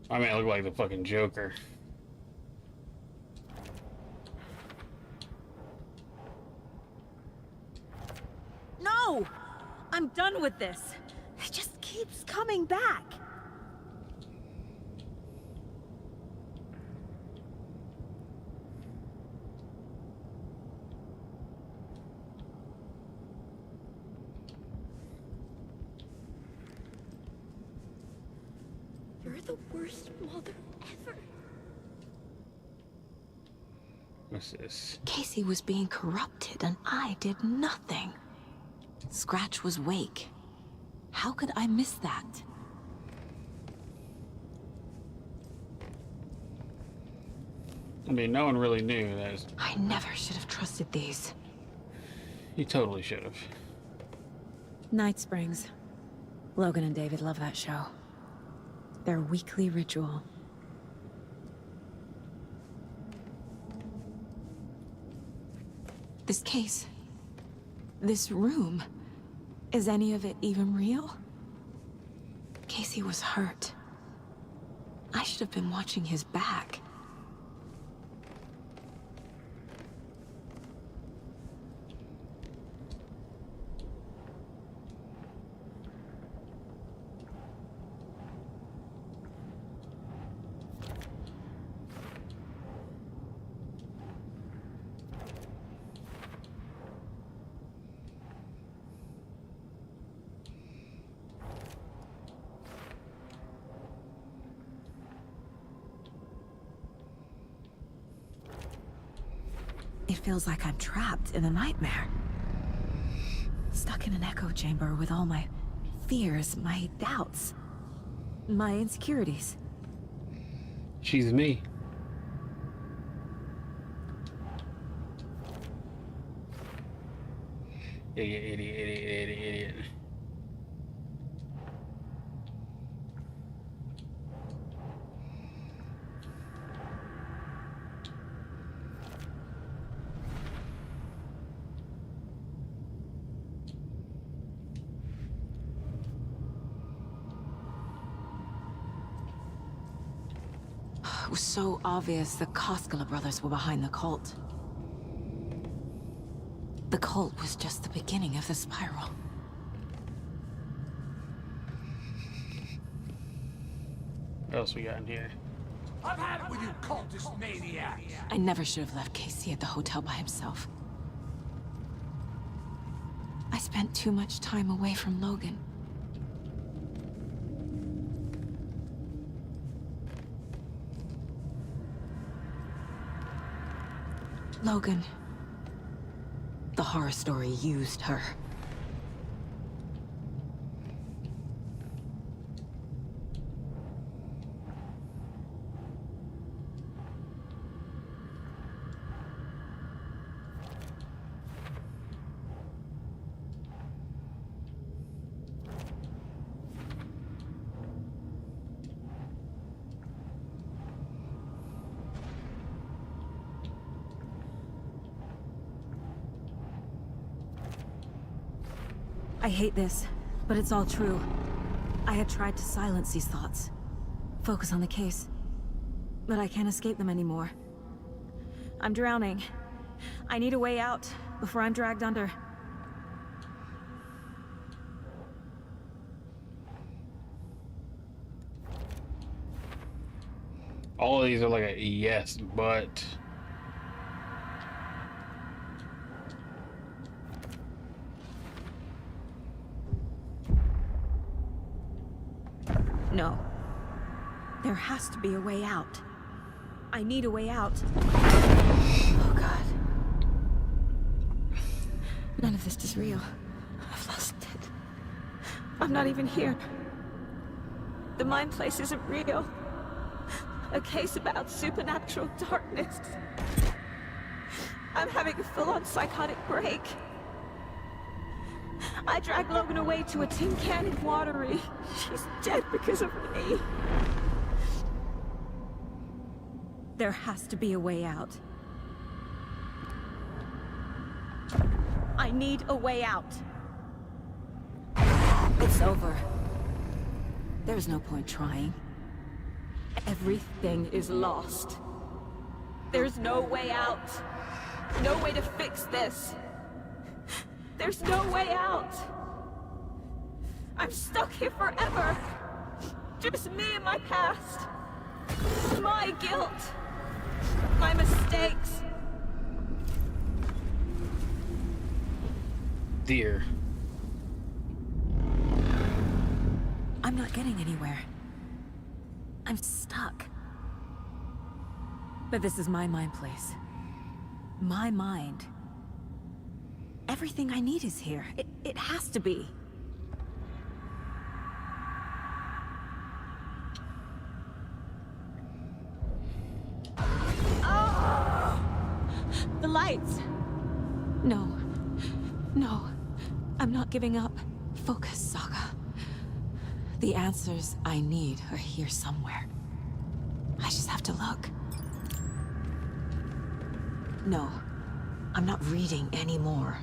I mean, I look like the fucking Joker. No! I'm done with this. It just keeps coming back. You're the worst mother ever. What's this? Casey was being corrupted and I did nothing. Scratch was Wake. How could I miss that? I mean, no one really knew that. I never should have trusted these. You totally should have. Night Springs. Logan and David love that show. Their weekly ritual. This case. This room. Is any of it even real? Casey was hurt. I should have been watching his back. It feels like I'm trapped in a nightmare. Stuck in an echo chamber with all my fears, my doubts, my insecurities. She's me. Idiot. It was so obvious the Koskela brothers were behind the cult. The cult was just the beginning of the spiral. What else we got in here? I've had it with you cultist maniacs. I never should have left Casey at the hotel by himself. I spent too much time away from Logan. Logan. The horror story used her. I hate this, but it's all true. I had tried to silence these thoughts. Focus on the case. But I can't escape them anymore. I'm drowning. I need a way out before I'm dragged under. All of these are like a yes, but... No. There has to be a way out. I need a way out. Oh, God. None of this is real. I've lost it. I'm not even here. The mind place isn't real. A case about supernatural darkness. I'm having a full-on psychotic break. I dragged Logan away to a tin can in Watery. She's dead because of me. There has to be a way out. I need a way out. It's over. There's no point trying. Everything is lost. There's no way out. No way to fix this. There's no way out. I'm stuck here forever. Just me and my past. My guilt. My mistakes. Dear. I'm not getting anywhere. I'm stuck. But this is my mind place. My mind. Everything I need is here. It has to be. Oh! The lights! No. No. I'm not giving up. Focus, Saga. The answers I need are here somewhere. I just have to look. No. I'm not reading anymore.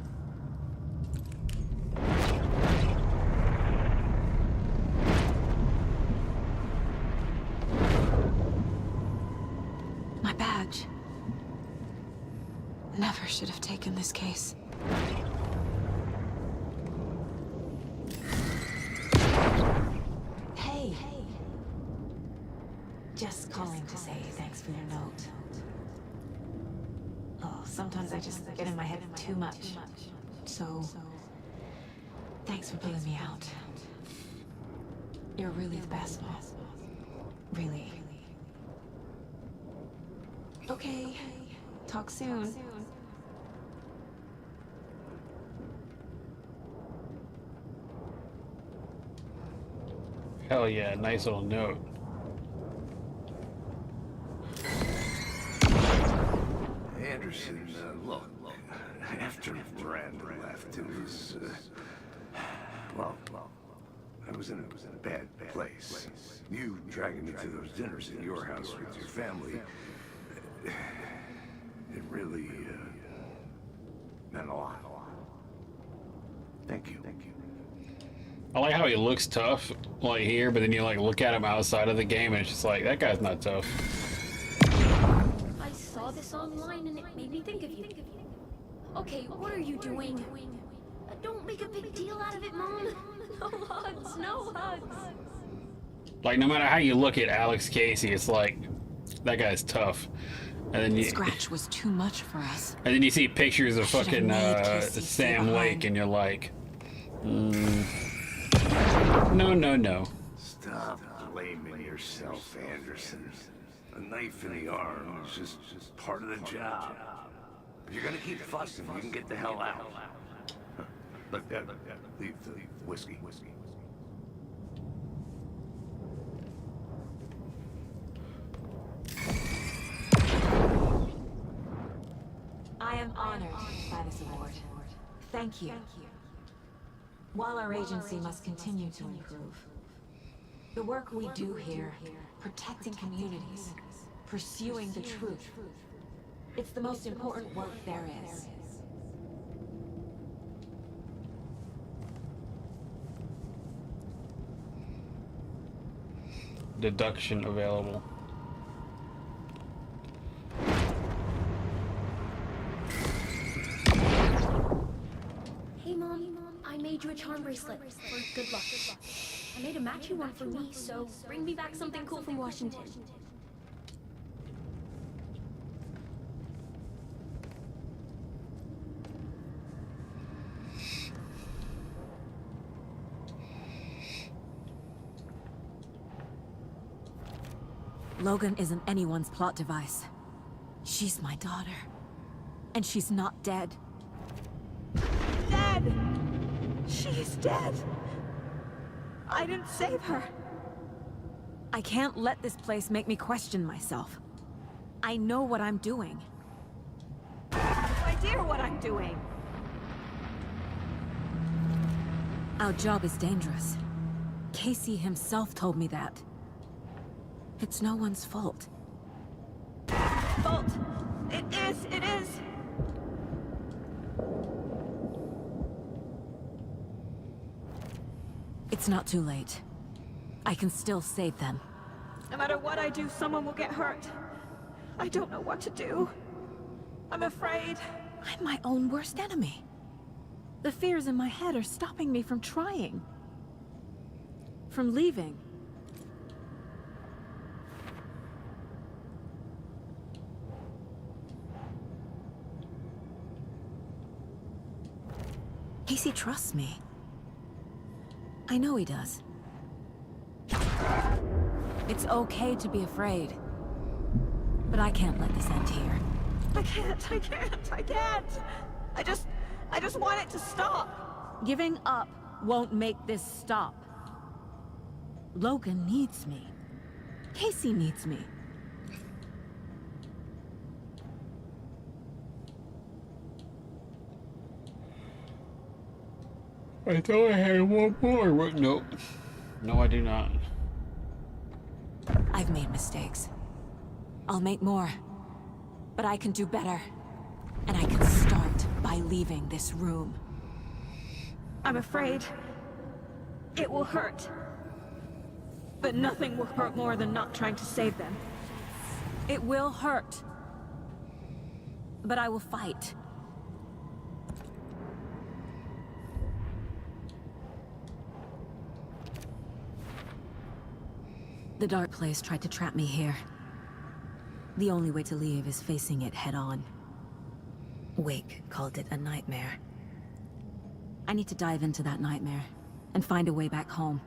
My badge. Never should have taken this case. Hey. Just calling to say thanks for your note. Oh, sometimes I just get in my head too much. So, thanks for pulling me out. You're really the best, Mom. Really. Okay. Talk soon. Hell yeah, nice little note. Anderson, look, after Miranda left, it was, well, I was in a bad place. You dragging me to those dinners at your house with your family, it really, meant a lot. Thank you. I like how he looks tough, like here, but then you like look at him outside of the game and it's just like, that guy's not tough. I saw this online and it made me think of you. Okay, what are you doing? Don't make a big deal out of it, Mom. No hugs, no hugs. Like, no matter how you look at Alex Casey, it's like, that guy's tough. And then you... Scratch was too much for us. And then you see pictures of fucking Sam Lake and you're like, no. Stop blaming yourself, Anderson. A knife in the arm is just part of the job. If you're gonna keep fussing, you can get the hell out. Look, leave the whiskey. I am honored by this award. Thank you. While our agency must continue to improve, the work we do here, protecting communities, pursuing the truth, it's the most important work there is. deduction available. Hey, Mom. I made you a charm bracelet for good luck. I made a matching one for me, so bring me back something cool from Washington. Logan isn't anyone's plot device. She's my daughter. And she's not dead. Dead! She's dead! I didn't save her. I can't let this place make me question myself. I know what I'm doing. I have no idea what I'm doing. Our job is dangerous. Casey himself told me that. It's no one's fault. Fault! It is! It is! It's not too late. I can still save them. No matter what I do, someone will get hurt. I don't know what to do. I'm afraid. I'm my own worst enemy. The fears in my head are stopping me from trying. From leaving. Casey trusts me. I know he does. It's okay to be afraid. But I can't let this end here. I can't! I just want it to stop! Giving up won't make this stop. Logan needs me. Casey needs me. I thought I had one more, but nope. No, I do not. I've made mistakes. I'll make more. But I can do better. And I can start by leaving this room. I'm afraid it will hurt. But nothing will hurt more than not trying to save them. It will hurt. But I will fight. The dark place tried to trap me here. The only way to leave is facing it head-on. Wake called it a nightmare. I need to dive into that nightmare and find a way back home.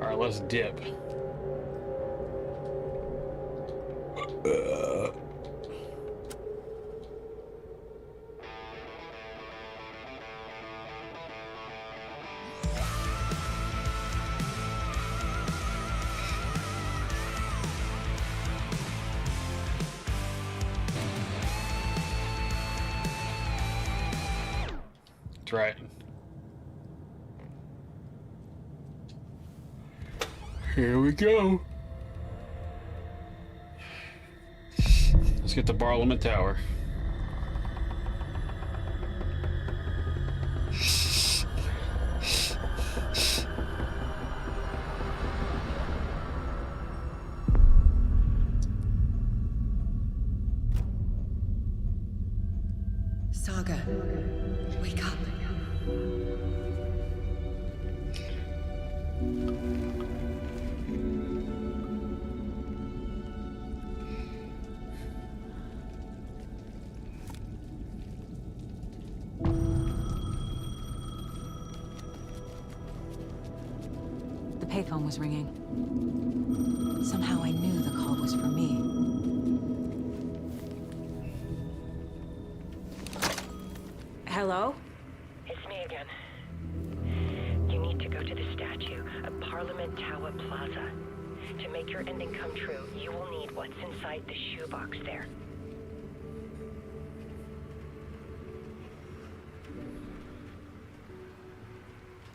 Alright, let's dip. That's right. Here we go. Let's get to Parliament Tower. Saga, wake up. The payphone was ringing. Somehow I knew the call was for me. Hello? It's me again. You need to go to the statue at Parliament Tower Plaza. To make your ending come true, you will need what's inside the shoebox there.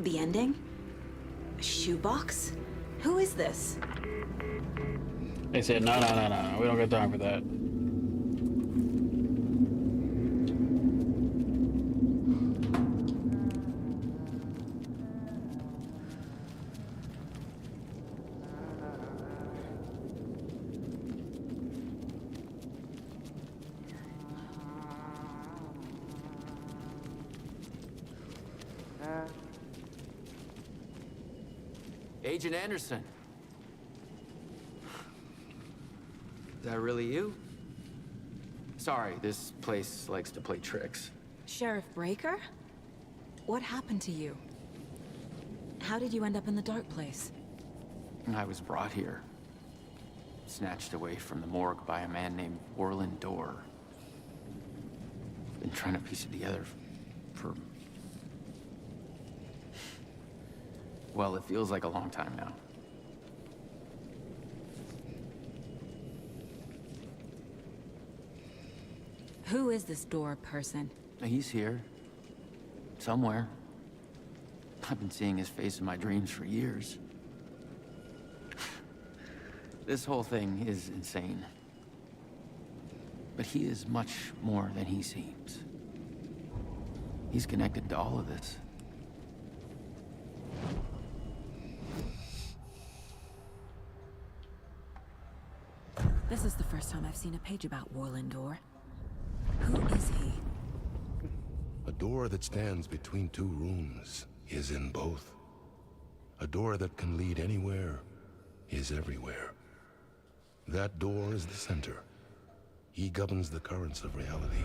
The ending? A shoebox? Who is this? They said, no, we don't got time for that. Agent Anderson. Is that really you? Sorry, this place likes to play tricks. Sheriff Breaker? What happened to you? How did you end up in the dark place? I was brought here. Snatched away from the morgue by a man named Orland Dorr. Been trying to piece it together for... well, it feels like a long time now. Who is this Dorr person? He's here. Somewhere. I've been seeing his face in my dreams for years. This whole thing is insane. But he is much more than he seems. He's connected to all of this. This is the first time I've seen a page about Orland Dorr. Who is he? A door that stands between two rooms is in both. A door that can lead anywhere is everywhere. That door is the center. He governs the currents of reality.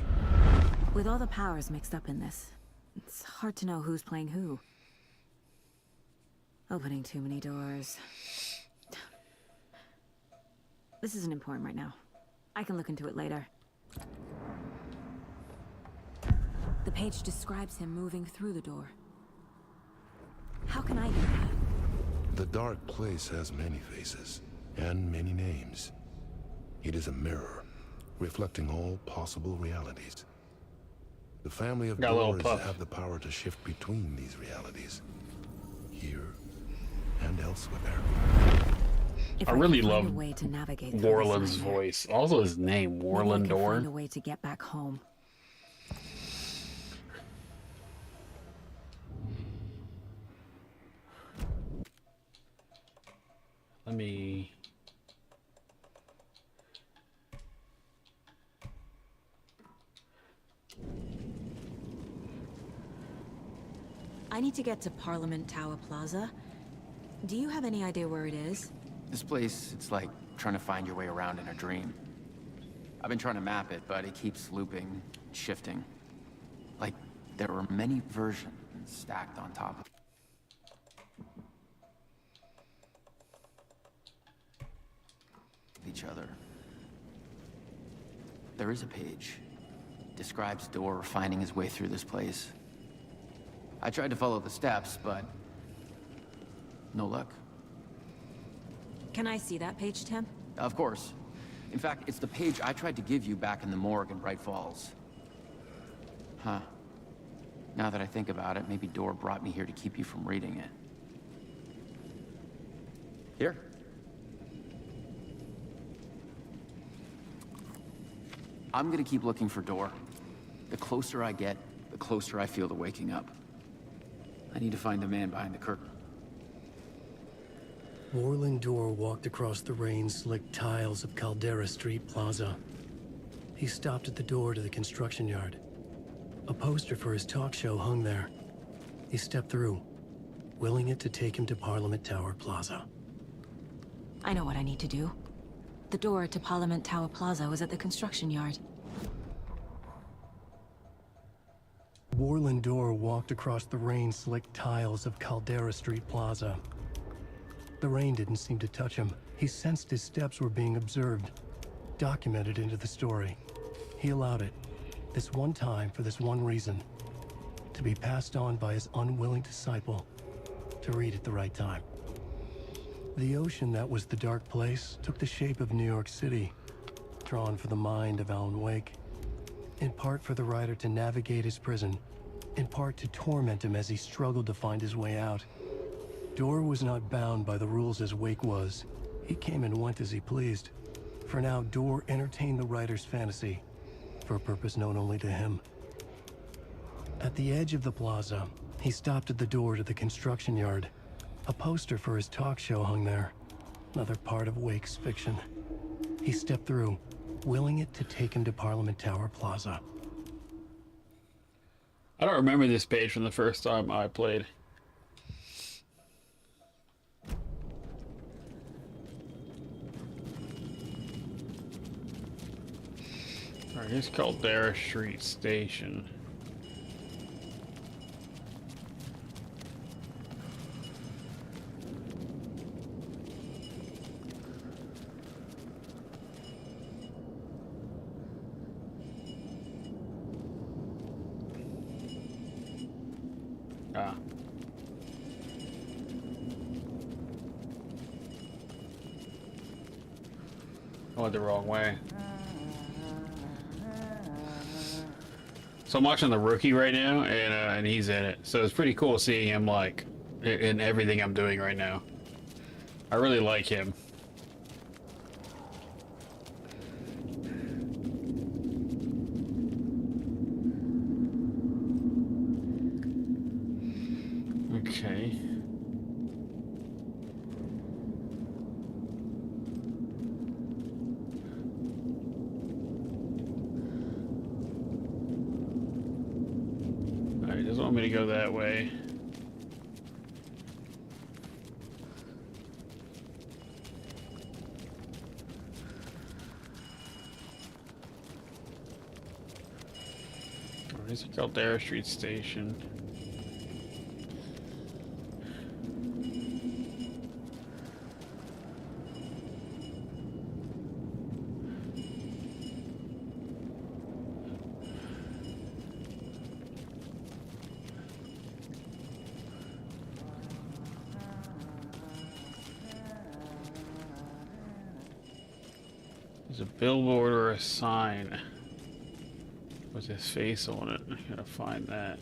With all the powers mixed up in this, it's hard to know who's playing who. Opening too many doors. This isn't important right now. I can look into it later. The page describes him moving through the door. How can I do that? The dark place has many faces and many names. It is a mirror, reflecting all possible realities. The family of doors have the power to shift between these realities, here and elsewhere. I really love navigate Warland's voice. Also his name, Warland Dorr. Find a way to get back home. Let me... I need to get to Parliament Tower Plaza. Do you have any idea where it is? This place, it's like trying to find your way around in a dream. I've been trying to map it, but it keeps looping, shifting. Like there are many versions stacked on top of each other. There is a page. Describes Dorr finding his way through this place. I tried to follow the steps, but no luck. Can I see that page, Tim? Of course. In fact, it's the page I tried to give you back in the morgue in Bright Falls. Huh. Now that I think about it, maybe Dorr brought me here to keep you from reading it. Here. I'm gonna keep looking for Dorr. The closer I get, the closer I feel to waking up. I need to find the man behind the curtain. Orland Dorr walked across the rain-slicked tiles of Caldera Street Plaza. He stopped at the door to the construction yard. A poster for his talk show hung there. He stepped through, willing it to take him to Parliament Tower Plaza. I know what I need to do. The door to Parliament Tower Plaza was at the construction yard. Orland Dorr walked across the rain-slicked tiles of Caldera Street Plaza. The rain didn't seem to touch him. He sensed his steps were being observed, documented into the story. He allowed it, this one time for this one reason, to be passed on by his unwilling disciple, to read at the right time. The ocean that was the dark place took the shape of New York City, drawn for the mind of Alan Wake, in part for the writer to navigate his prison in part to torment him as he struggled to find his way out. Dorr was not bound by the rules as Wake was. He came and went as he pleased. For now, Dorr entertained the writer's fantasy, for a purpose known only to him. At the edge of the plaza, he stopped at the door to the construction yard. A poster for his talk show hung there, another part of Wake's fiction. He stepped through, willing it to take him to Parliament Tower Plaza. I don't remember this page from the first time I played. Alright, here's Caldera Street Station. Ah. I went the wrong way. So I'm watching The Rookie right now, and he's in it. So it's pretty cool seeing him like in everything I'm doing right now. I really like him. Okay. Alright, he doesn't want me to go that way. Where's the Caldera Street Station? There's a billboard or a sign with his face on it. I gotta find that.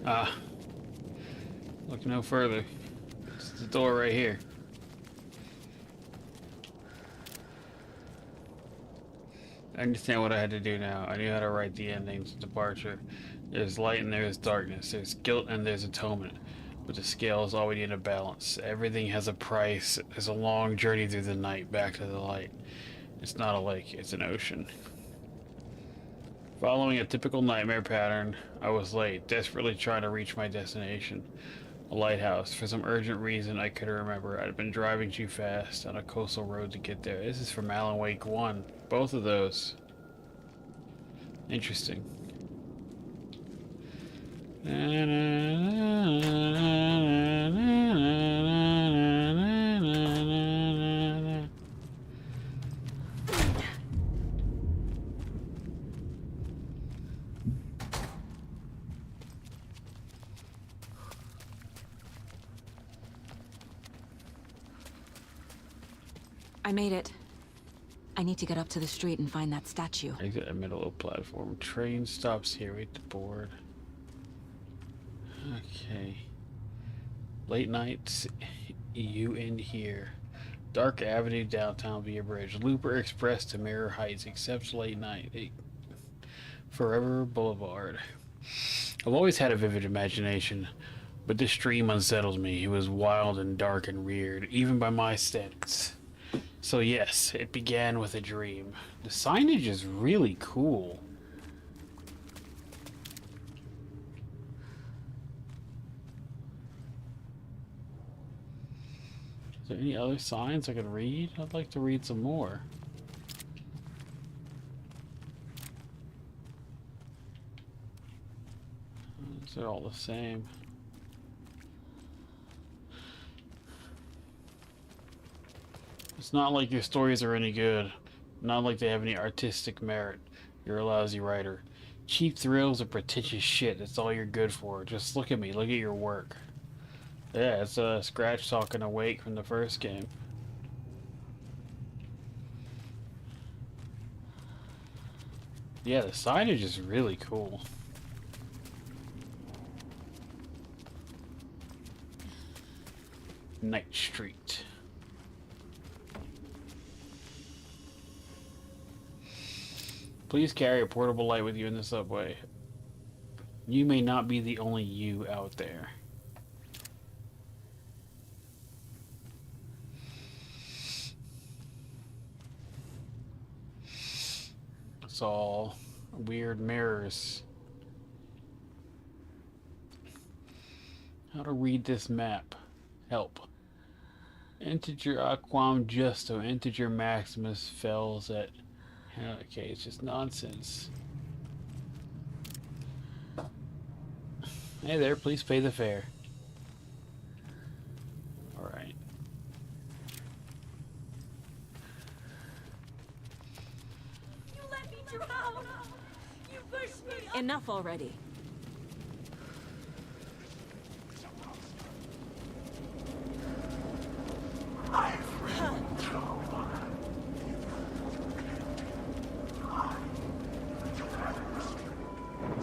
Ah. Look no further. It's the door right here. I understand what I had to do now. I knew how to write the endings of Departure. There's light and there's darkness. There's guilt and there's atonement. But the scale is all we need to balance. Everything has a price. There's a long journey through the night back to the light. It's not a lake, it's an ocean. Following a typical nightmare pattern, I was late, desperately trying to reach my destination. A lighthouse. For some urgent reason I couldn't remember. I'd been driving too fast on a coastal road to get there. This is from Alan Wake 1. Both of those. Interesting. I made it. I need to get up to the street and find that statue. Exit at middle of platform. Train stops here. Read the board. Okay. Late nights, you end here. Dark Avenue, downtown via bridge. Looper Express to Mirror Heights, except late night. Forever Boulevard. I've always had a vivid imagination, but this dream unsettles me. It was wild and dark and weird, even by my standards. So yes, it began with a dream. The signage is really cool. Is there any other signs I could read? I'd like to read some more. They're all the same. It's not like your stories are any good. Not like they have any artistic merit. You're a lousy writer. Cheap thrills and pretentious shit. That's all you're good for. Just look at me. Look at your work. Yeah, it's Scratch talking Awake from the first game. Yeah, the signage is really cool. Night Street. Please carry a portable light with you in the subway. You may not be the only you out there. It's all weird mirrors. How to read this map? Help. Integer Aquam Justo. Integer Maximus fails at... Okay, it's just nonsense. Hey there, please pay the fare. Alright. You let me drown! You pushed me up! Enough already.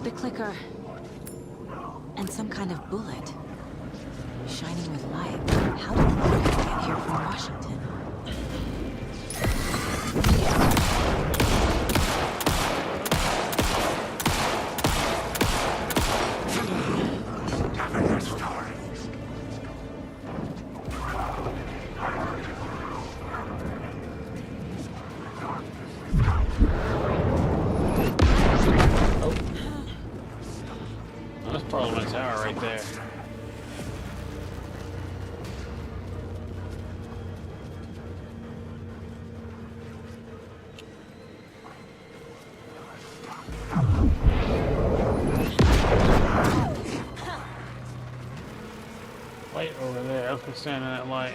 The clicker. And some kind of bullet. Shining with light. How did the clicker get here from Washington? Parliament Tower right there. Light over there. Let's stand in that light.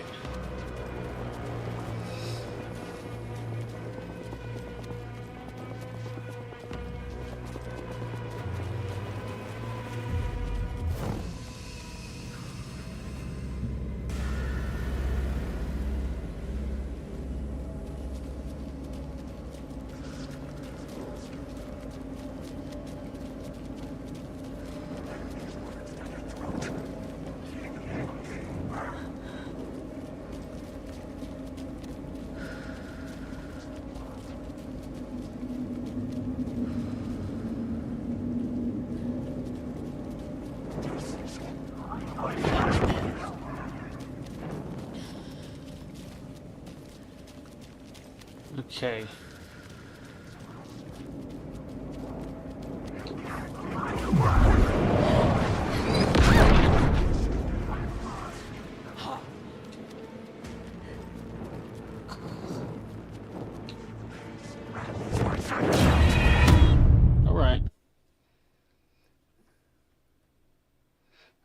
Okay.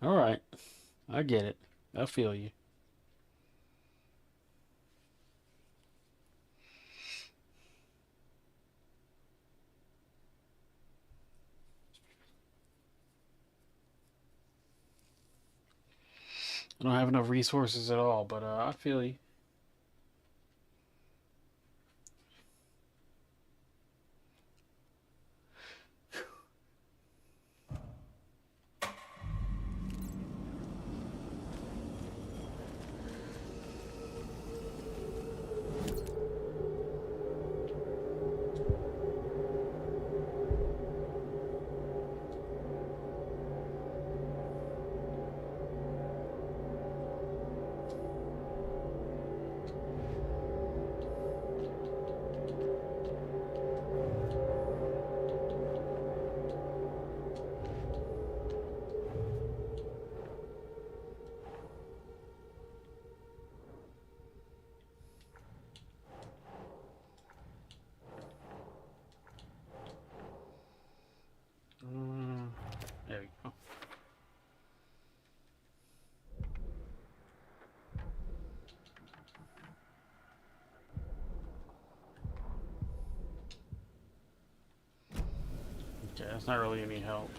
All right. I get it. I feel you. I don't have enough resources at all, but I feel you. Yeah, it's not really any help.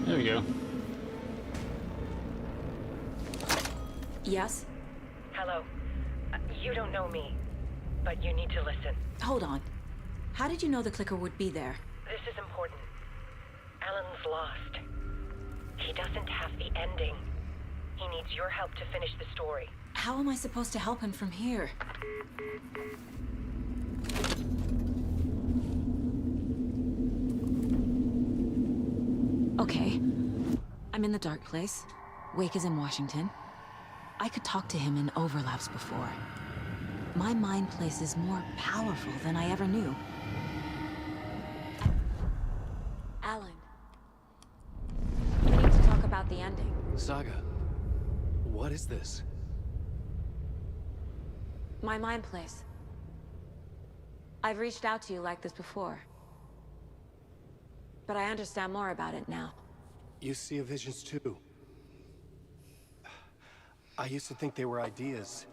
There we go. Yes? Hello. You don't know me, but you need to listen. Hold on. How did you know the clicker would be there? This is important. Alan's lost. He doesn't have the ending. He needs your help to finish the story. How am I supposed to help him from here? Okay. I'm in the dark place. Wake is in Washington. I could talk to him in overlaps before. My mind place is more powerful than I ever knew. Alan. We need to talk about the ending. Saga, what is this? My mind place. I've reached out to you like this before. But I understand more about it now. You see visions too. I used to think they were ideas,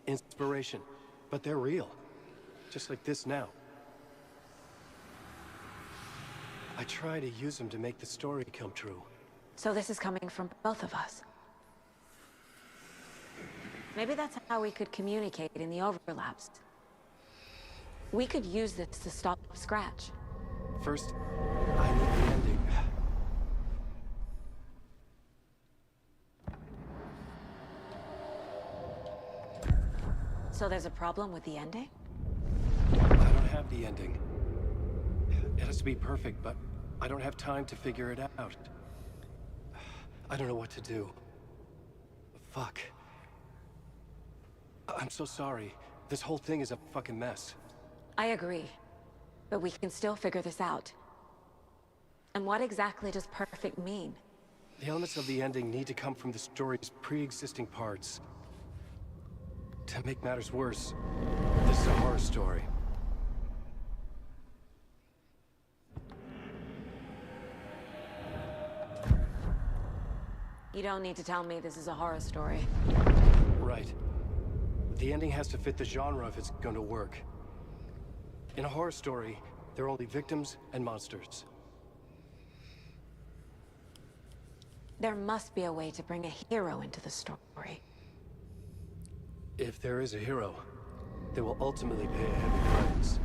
inspiration, but they're real. Just like this now. I try to use them to make the story come true. So this is coming from both of us. Maybe that's how we could communicate in the overlaps. We could use this to stop Scratch. First, I need the ending. So there's a problem with the ending? I don't have the ending. It has to be perfect, but I don't have time to figure it out. I don't know what to do. Fuck. I'm so sorry. This whole thing is a fucking mess. I agree. But we can still figure this out. And what exactly does perfect mean? The elements of the ending need to come from the story's pre-existing parts. To make matters worse, this is a horror story. You don't need to tell me this is a horror story. Right. The ending has to fit the genre if it's going to work. In a horror story, there are only victims and monsters. There must be a way to bring a hero into the story. If there is a hero, they will ultimately pay a heavy price.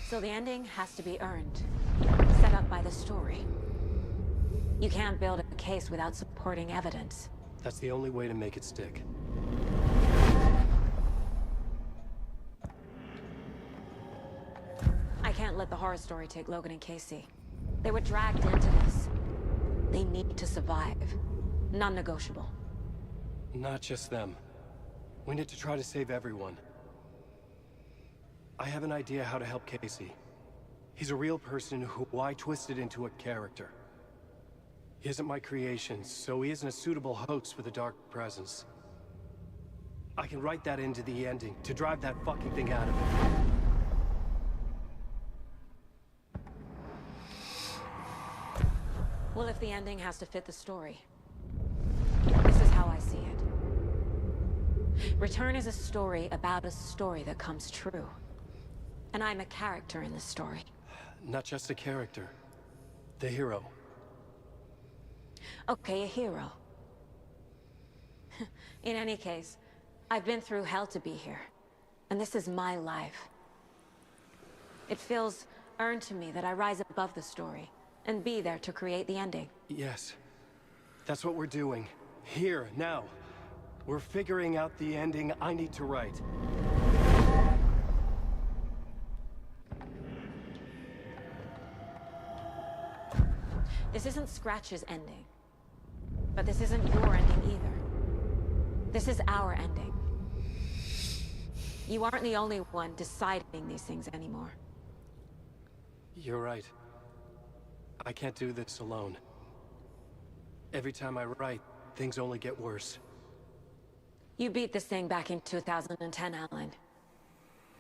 So the ending has to be earned, set up by the story. You can't build a case without supporting evidence. That's the only way to make it stick. I can't let the horror story take Logan and Casey. They were dragged into this. They need to survive. Non-negotiable. Not just them. We need to try to save everyone. I have an idea how to help Casey. He's a real person who I twisted into a character. He isn't my creation, so he isn't a suitable host for the dark presence. I can write that into the ending to drive that fucking thing out of it. Well, if the ending has to fit the story, this is how I see it. Return is a story about a story that comes true. And I'm a character in the story. Not just a character. The hero. Okay, a hero. In any case, I've been through hell to be here. And this is my life. It feels earned to me that I rise above the story and be there to create the ending. Yes. That's what we're doing. Here, now. We're figuring out the ending I need to write. This isn't Scratch's ending. But this isn't your ending either. This is our ending. You aren't the only one deciding these things anymore. You're right. I can't do this alone. Every time I write, things only get worse. You beat this thing back in 2010, Alan.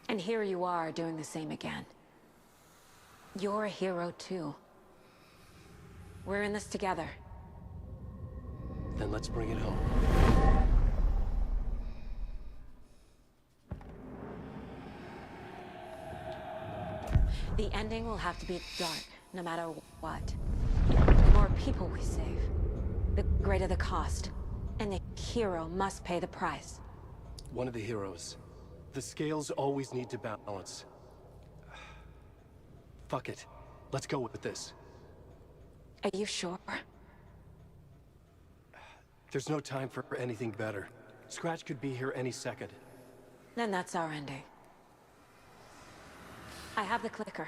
And here you are doing the same again. You're a hero too. We're in this together. Then let's bring it home. The ending will have to be dark, no matter what. The more people we save, the greater the cost. And the hero must pay the price. One of the heroes. The scales always need to balance. Fuck it. Let's go with this. Are you sure? There's no time for anything better. Scratch could be here any second. Then that's our ending. I have the clicker.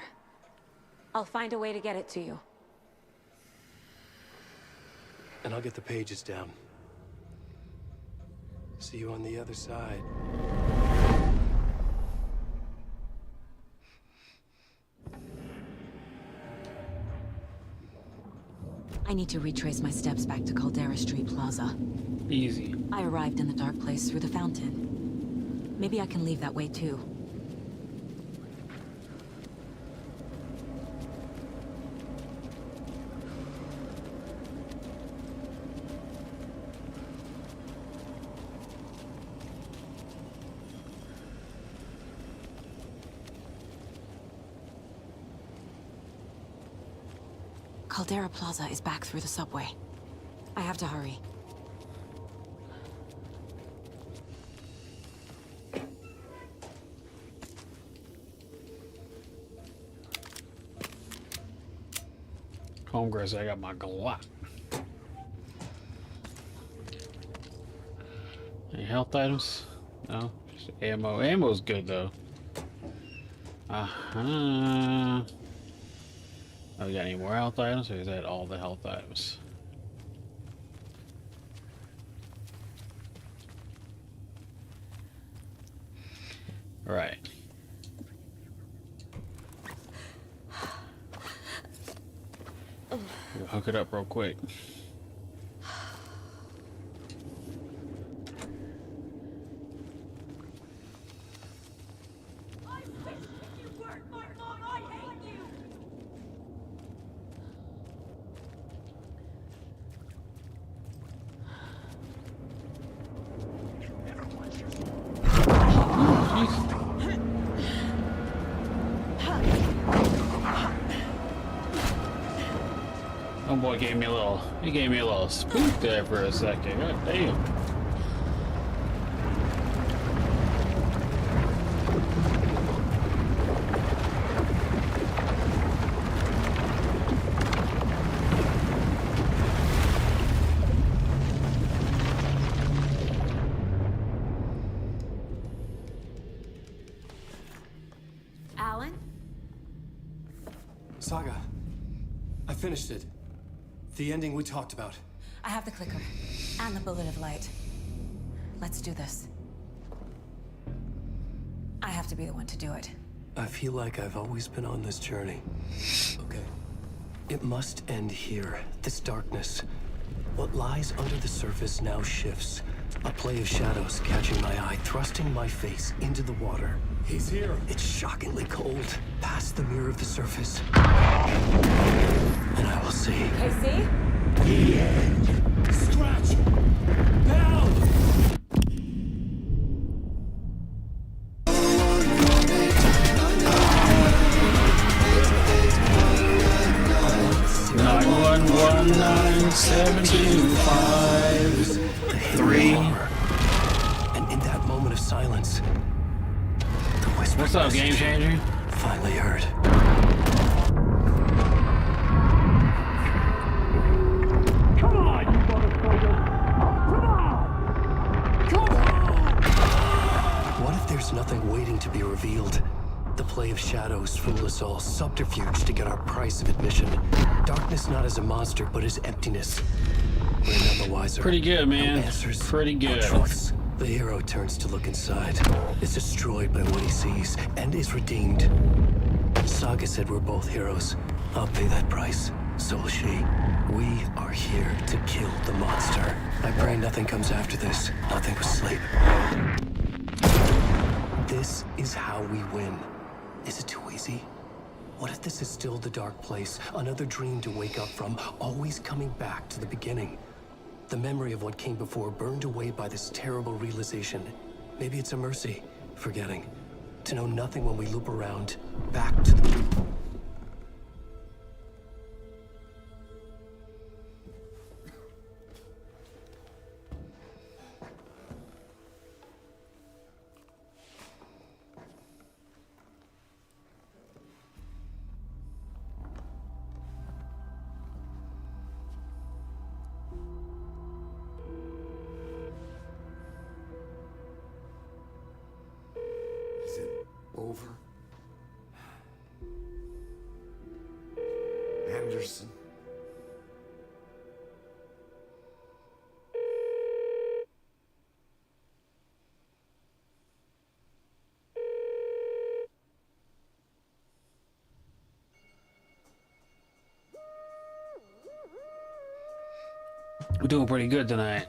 I'll find a way to get it to you. And I'll get the pages down. See you on the other side. I need to retrace my steps back to Caldera Street Plaza. Easy. I arrived in the dark place through the fountain. Maybe I can leave that way too. Caldera Plaza is back through the subway. I have to hurry. Homegirls, I got my Glock. Any health items? No, just ammo. Ammo's good though. Oh, we got any more health items, or is that all the health items? All right. We'll hook it up real quick. Oh boy, he gave me a little spook there for a second. God damn. Alan? Saga, I finished it. The ending we talked about. I have the clicker and the bullet of light. Let's do this. I have to be the one to do it. I feel like I've always been on this journey. Okay. It must end here. This darkness. What lies under the surface now shifts. A play of shadows catching my eye, thrusting my face into the water. He's here. It's shockingly cold, past the mirror of the surface. And I will see. Casey? The end. Scratch! Now! Nine 725 3. And in that moment of silence, the whisper. What's up, game changer? Finally heard. Come on, you motherfucker! Come on! Come on! What if there's nothing waiting to be revealed? The play of shadows fool us all, subterfuge to get our price of admission. Darkness not as a monster, but as emptiness. We're none the wiser. Pretty good, man. No answers, Pretty good. no truths. The hero turns to look inside, is destroyed by what he sees, and is redeemed. Saga said we're both heroes. I'll pay that price. So will she. We are here to kill the monster. I pray nothing comes after this. Nothing but sleep. This is how we win. Is it too easy? What if this is still the dark place? Another dream to wake up from, always coming back to the beginning. The memory of what came before burned away by this terrible realization. Maybe it's a mercy, forgetting. To know nothing when we loop around, back to the... Is it over? Anderson? We're doing pretty good tonight.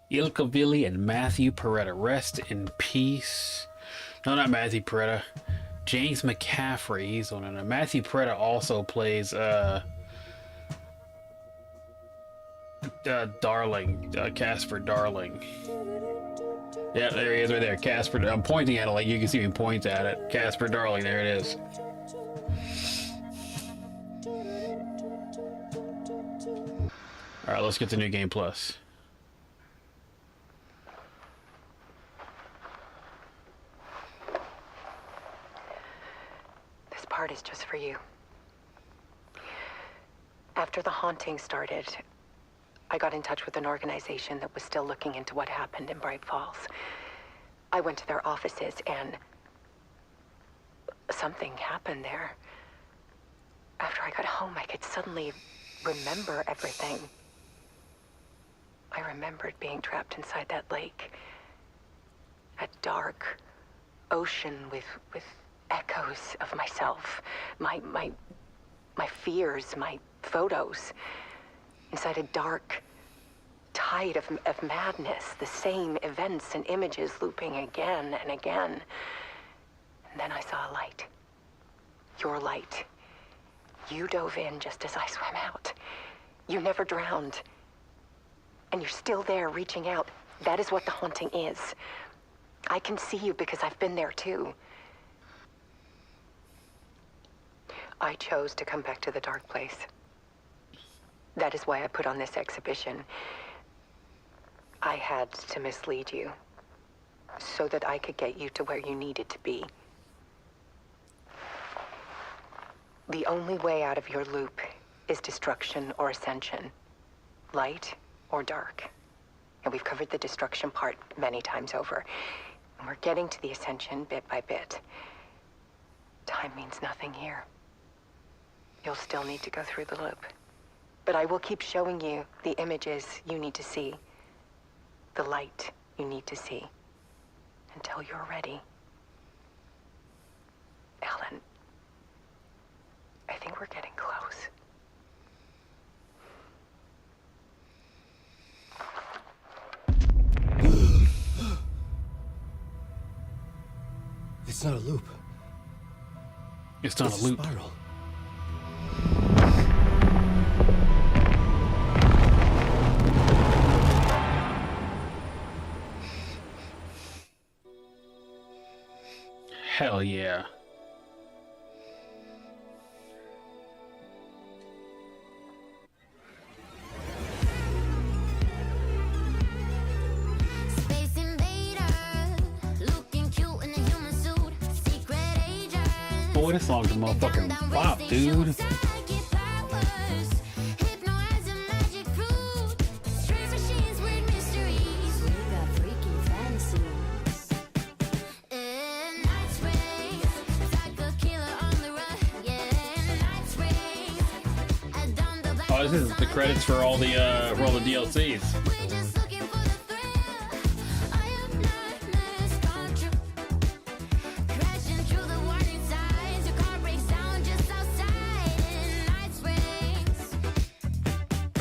Ilka Villi and Matthew Peretta, rest in peace. No, not Matthew Peretta. James McCaffrey, he's on it. Matthew Peretta also plays Darling, Casper Darling. Yeah, there he is right there, Casper. I'm pointing at it like you can see me point at it. Casper Darling, there it is. All right, let's get to New Game Plus. This part is just for you. After the haunting started, I got in touch with an organization that was still looking into what happened in Bright Falls. I went to their offices and something happened there. After I got home, I could suddenly remember everything. I remembered being trapped inside that lake. A dark ocean with echoes of myself. My fears, my photos. Inside a dark tide of madness. The same events and images looping again and again. And then I saw a light. Your light. You dove in just as I swam out. You never drowned. And you're still there reaching out. That is what the haunting is. I can see you because I've been there too. I chose to come back to the dark place. That is why I put on this exhibition. I had to mislead you so that I could get you to where you needed to be. The only way out of your loop is destruction or ascension. Light or dark. And we've covered the destruction part many times over. And we're getting to the ascension bit by bit. Time means nothing here. You'll still need to go through the loop. But I will keep showing you the images you need to see. The light you need to see. Until you're ready. Alan, I think we're getting close. It's not a loop. It's not a loop. Spiral. Hell yeah. Boy, this song's a motherfucking bop, dude. Oh, this is the credits for all the DLCs.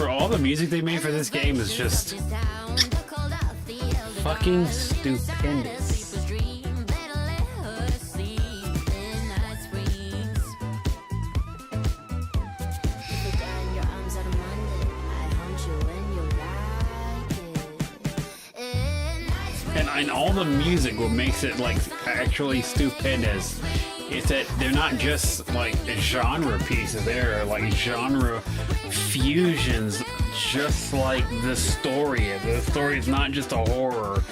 For all the music they made for this game is just fucking stupendous. And all the music, what makes it like actually stupendous, is that they're not just like genre pieces, they're like genre fusions, just like the story. The story is not just a horror.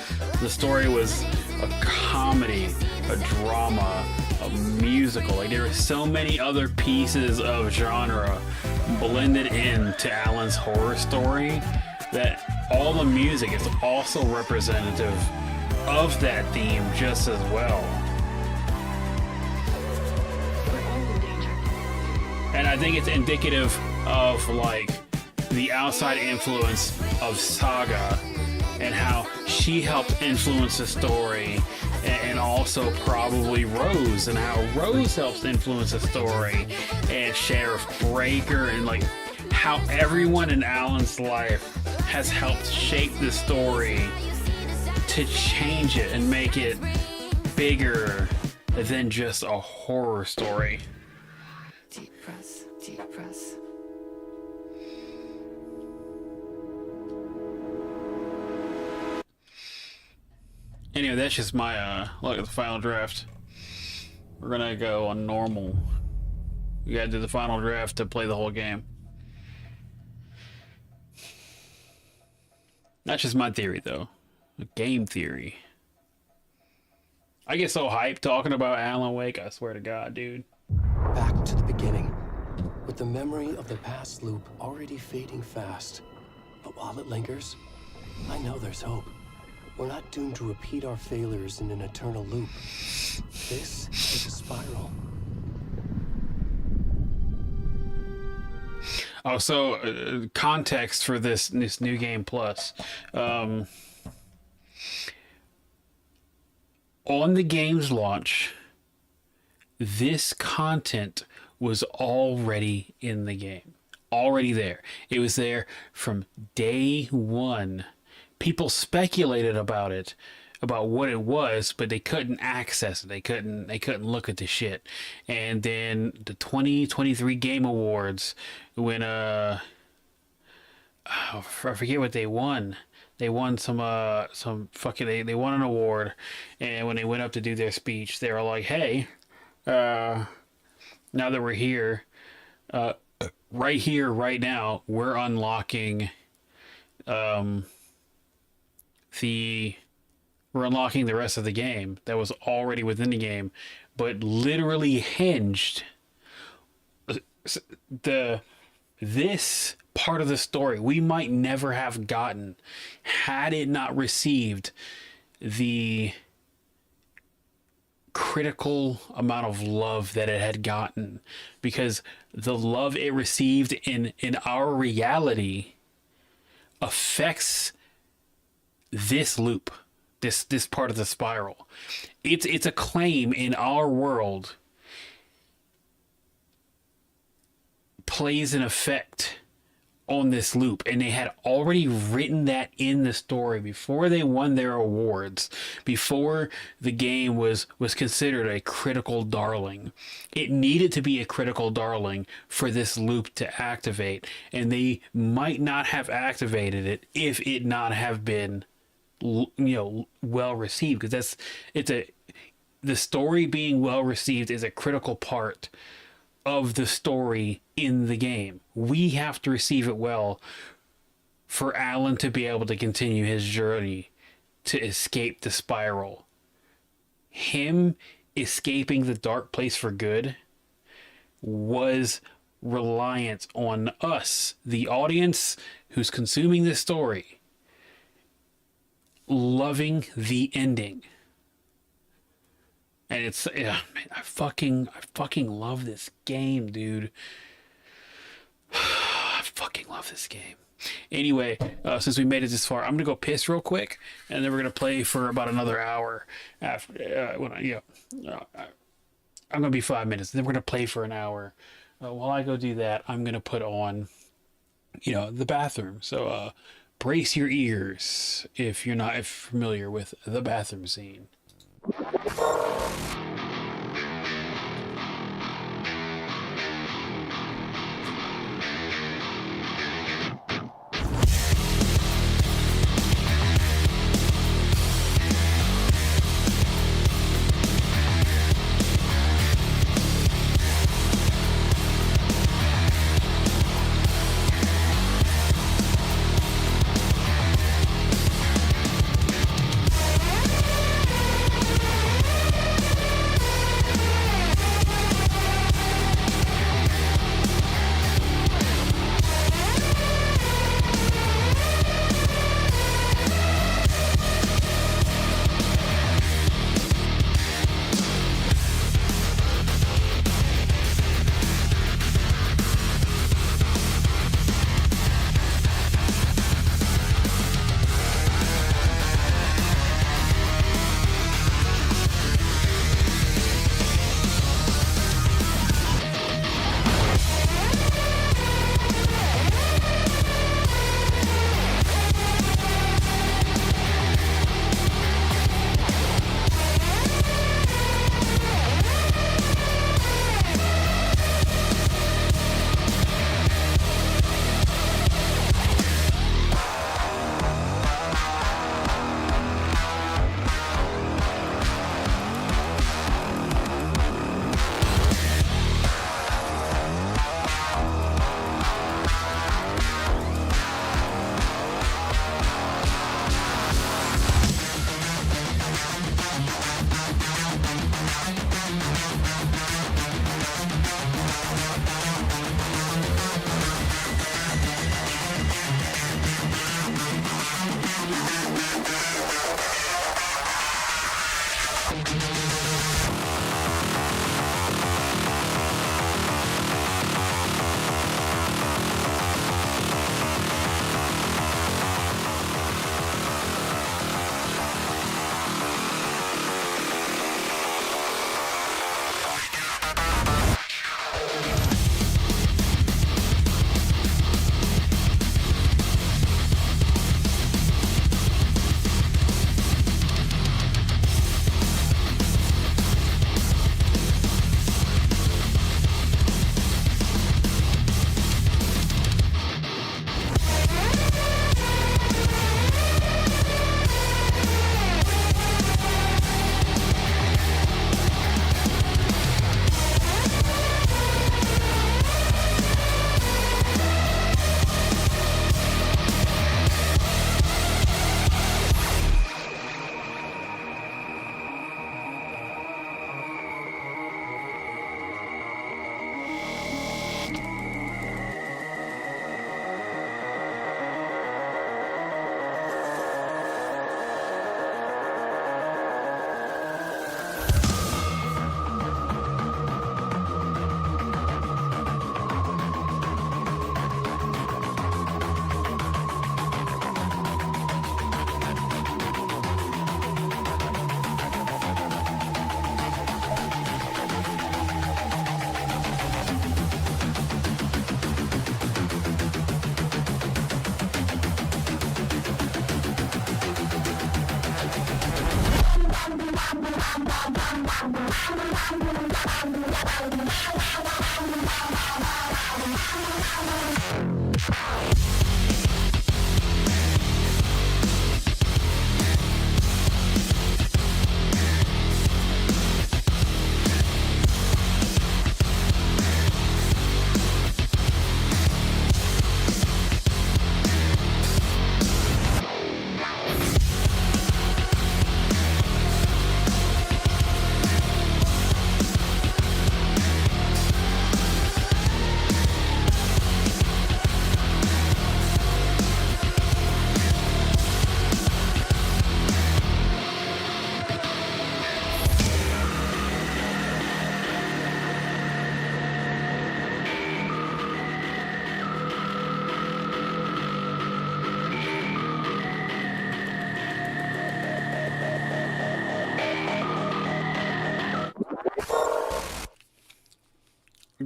The story was a comedy, a drama, a musical. Like there are so many other pieces of genre blended into Alan's horror story that all the music is also representative of that theme just as well. And I think it's indicative of like the outside influence of Saga and how she helped influence the story, and also probably Rose and how Rose helps influence the story, and Sheriff Breaker, and like how everyone in Alan's life has helped shape the story to change it and make it bigger than just a horror story. Deep breath, deep breath. Anyway, that's just my look at the final draft. We're gonna go on normal. You gotta do the final draft to play the whole game. That's just my theory, though. A game theory. I get so hyped talking about Alan Wake, I swear to God, dude. Back to the beginning, with the memory of the past loop already fading fast. But while it lingers, I know there's hope. We're not doomed to repeat our failures in an eternal loop. This is a spiral. Oh, so context for this new game plus. On the game's launch, this content was already in the game. Already there. It was there from day one. People speculated about it, about what it was, but they couldn't access it. They couldn't look at the shit. And then the 2023 Game Awards, when I forget what they won. They won some fucking they won an award, and when they went up to do their speech, they were like, "Hey, now that we're here, right here, right now, we're unlocking we're unlocking the rest of the game that was already within the game, but literally hinged this part of the story we might never have gotten had it not received the critical amount of love that it had gotten, because the love it received in our reality affects this loop, this part of the spiral. It's a claim in our world plays an effect on this loop, and they had already written that in the story before they won their awards, before the game was considered a critical darling. It needed to be a critical darling for this loop to activate, and they might not have activated it if it not have been, well received, because the story being well received is a critical part of the story in the game. We have to receive it well for Alan to be able to continue his journey to escape the spiral. Him escaping the dark place for good was reliant on us, the audience who's consuming this story, loving the ending. And it's, man, I fucking love this game, dude. I fucking love this game. Anyway, since we made it this far, I'm gonna go piss real quick, and then we're gonna play for about another hour. After I'm gonna be 5 minutes. Then we're gonna play for an hour. While I go do that, I'm gonna put on you know, the bathroom. So brace your ears if you're not familiar with the bathroom scene.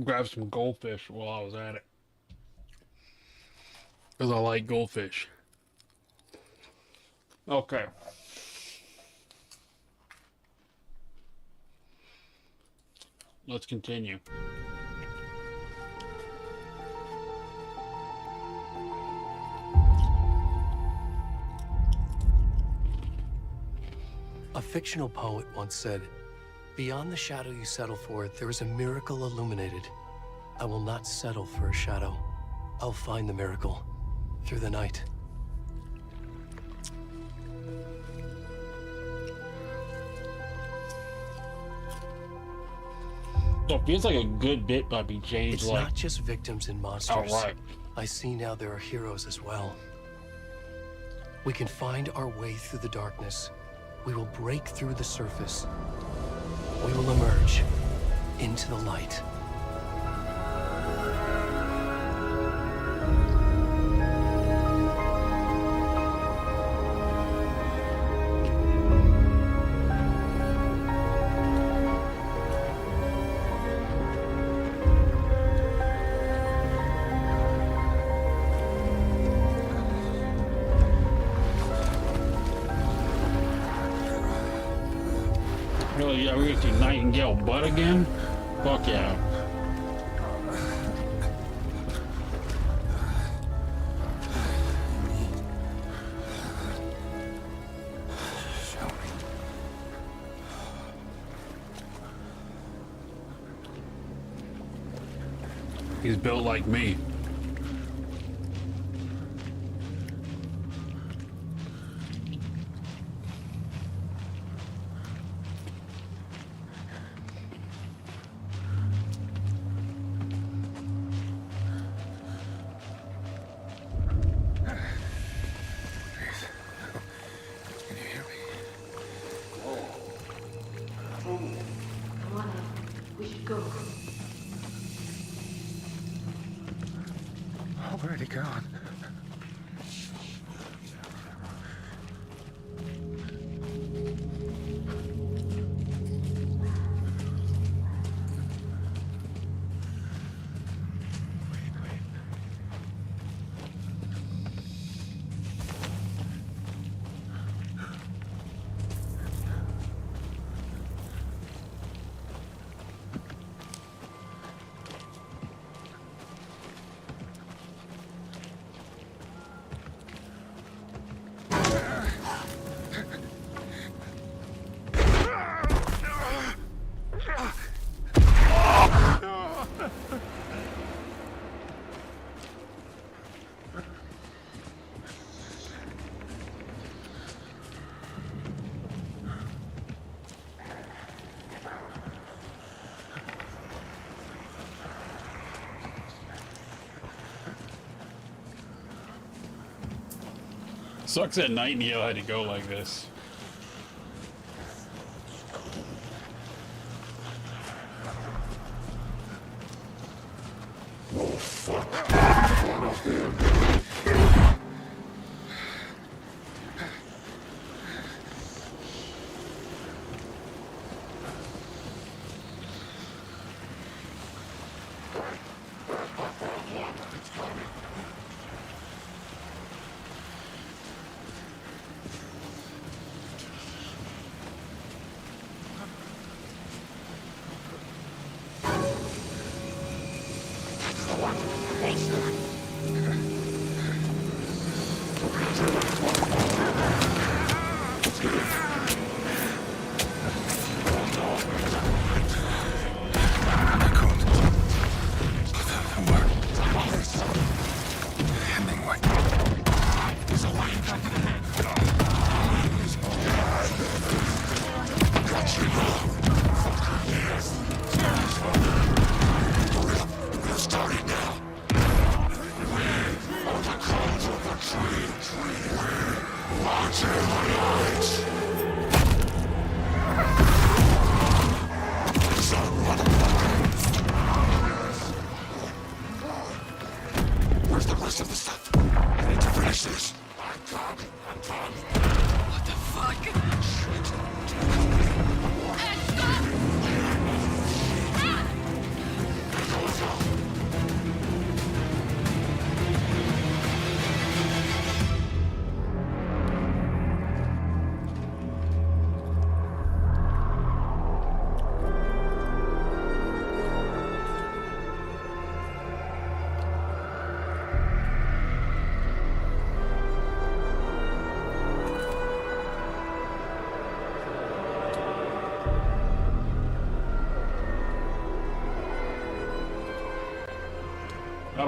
Grab some goldfish while I was at it. Because I like goldfish. Okay. Let's continue. A fictional poet once said, "Beyond the shadow you settle for, there is a miracle illuminated. I will not settle for a shadow. I'll find the miracle through the night." So it feels like a good bit might be changed. It's like, not just victims and monsters. outright. I see now there are heroes as well. We can find our way through the darkness. We will break through the surface. We will emerge into the light. Really, are we going to see Nightingale butt again? Fuck yeah. He's built like me. We should go. Where'd he gone? Sucks that Nightingale had to go like this. Oh, fuck. Where's the rest of the stuff? I need to finish this. I'm done. What the fuck?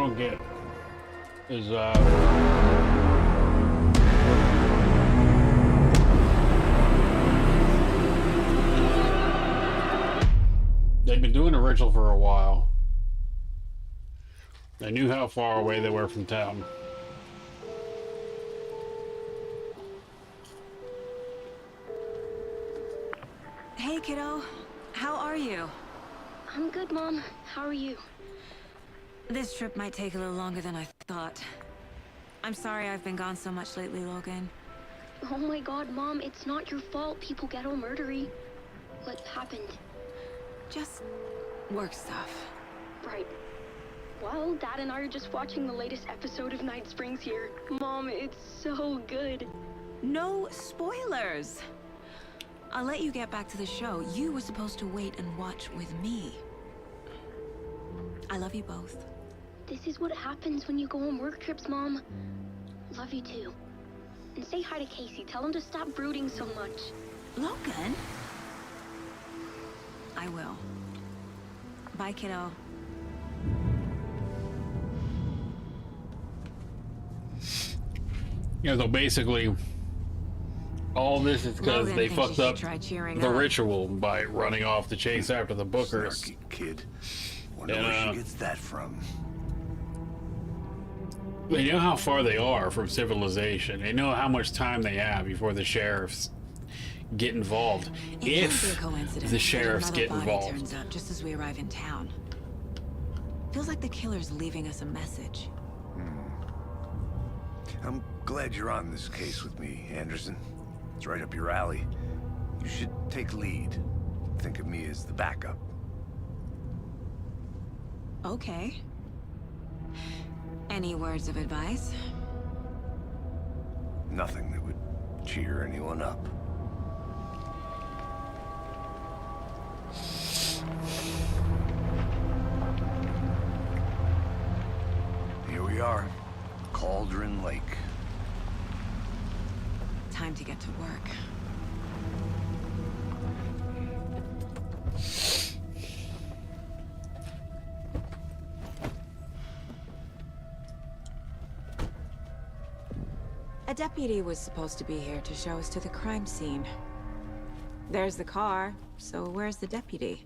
don't get is they've been doing a ritual for a while. They knew how far away they were from town. Hey, kiddo. How are you? I'm good, Mom. How are you? This trip might take a little longer than I thought. I'm sorry I've been gone so much lately, Logan. Oh my god, Mom, it's not your fault people get all murdery. What happened? Just work stuff. Right. Well, Dad and I are just watching the latest episode of Night Springs here. Mom, it's so good. No spoilers! I'll let you get back to the show. You were supposed to wait and watch with me. I love you both. This is what happens when you go on work trips, Mom. Love you too. And say hi to Casey. Tell him to stop brooding so much. Logan? I will. Bye, kiddo. Yeah, so basically, all this is because they fucked up the ritual by running off to chase after the Bookers. Snarky kid. Wonder where she gets that from. They know how far they are from civilization. They know how much time they have before the sheriffs get involved. If the sheriffs get involved. Turns up just as we arrive in town. Feels like the killer's leaving us a message. I'm glad you're on this case with me, Anderson. It's right up your alley. You should take lead. Think of me as the backup. Okay. Any words of advice? Nothing that would cheer anyone up. Here we are. Cauldron Lake. Time to get to work. A deputy was supposed to be here to show us to the crime scene. There's the car, so where's the deputy?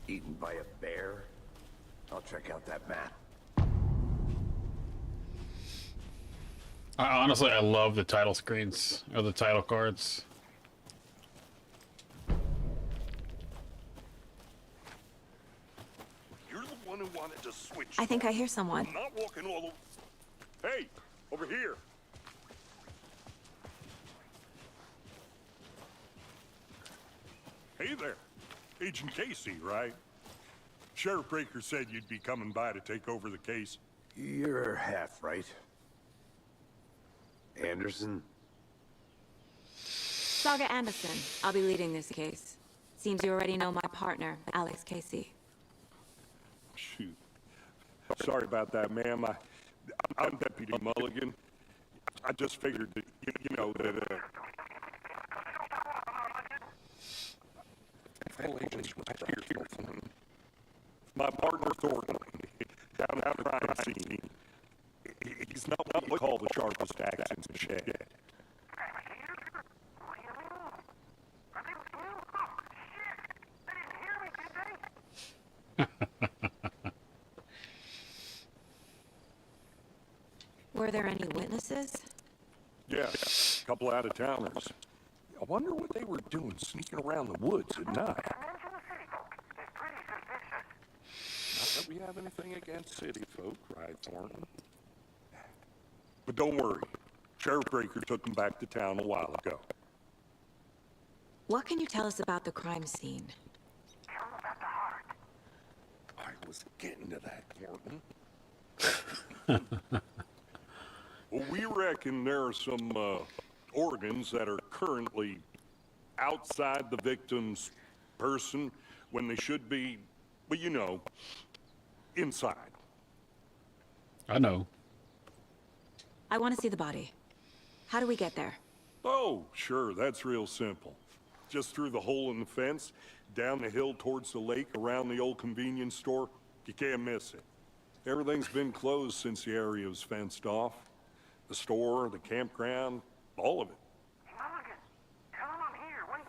Eaten by a bear? I'll check out that map. Honestly, I love the title screens, or the title cards. You're the one who wanted to switch. I think I hear someone. I'm not walking all over. Hey, over here. Hey there. Agent Casey, right? Sheriff Breaker said you'd be coming by to take over the case. You're half right. Anderson? Saga Anderson. I'll be leading this case. Seems you already know my partner, Alex Casey. Shoot. Sorry about that, ma'am. I'm Deputy Mulligan. I just figured that, you know, that, Federal agents was here. My partner, Thornton, down at the crime scene. He's not what you call the sharpest axe in the shed. Were there any witnesses? Yeah, a couple out-of-towners. I wonder what they were doing sneaking around the woods at night. Not that we have anything against city folk, right, Thornton? But don't worry. Sheriff Breaker took them back to town a while ago. What can you tell us about the crime scene? I was getting to that, Thornton. Well, we reckon there are some organs that are currently outside the victim's person when they should be, well, you know, inside. I know. I want to see the body. How do we get there? Oh, sure, that's real simple. Just through the hole in the fence, down the hill towards the lake, around the old convenience store. You can't miss it. Everything's been closed since the area was fenced off. The store, the campground, all of it. Mulligan, tell him I'm here, waiting.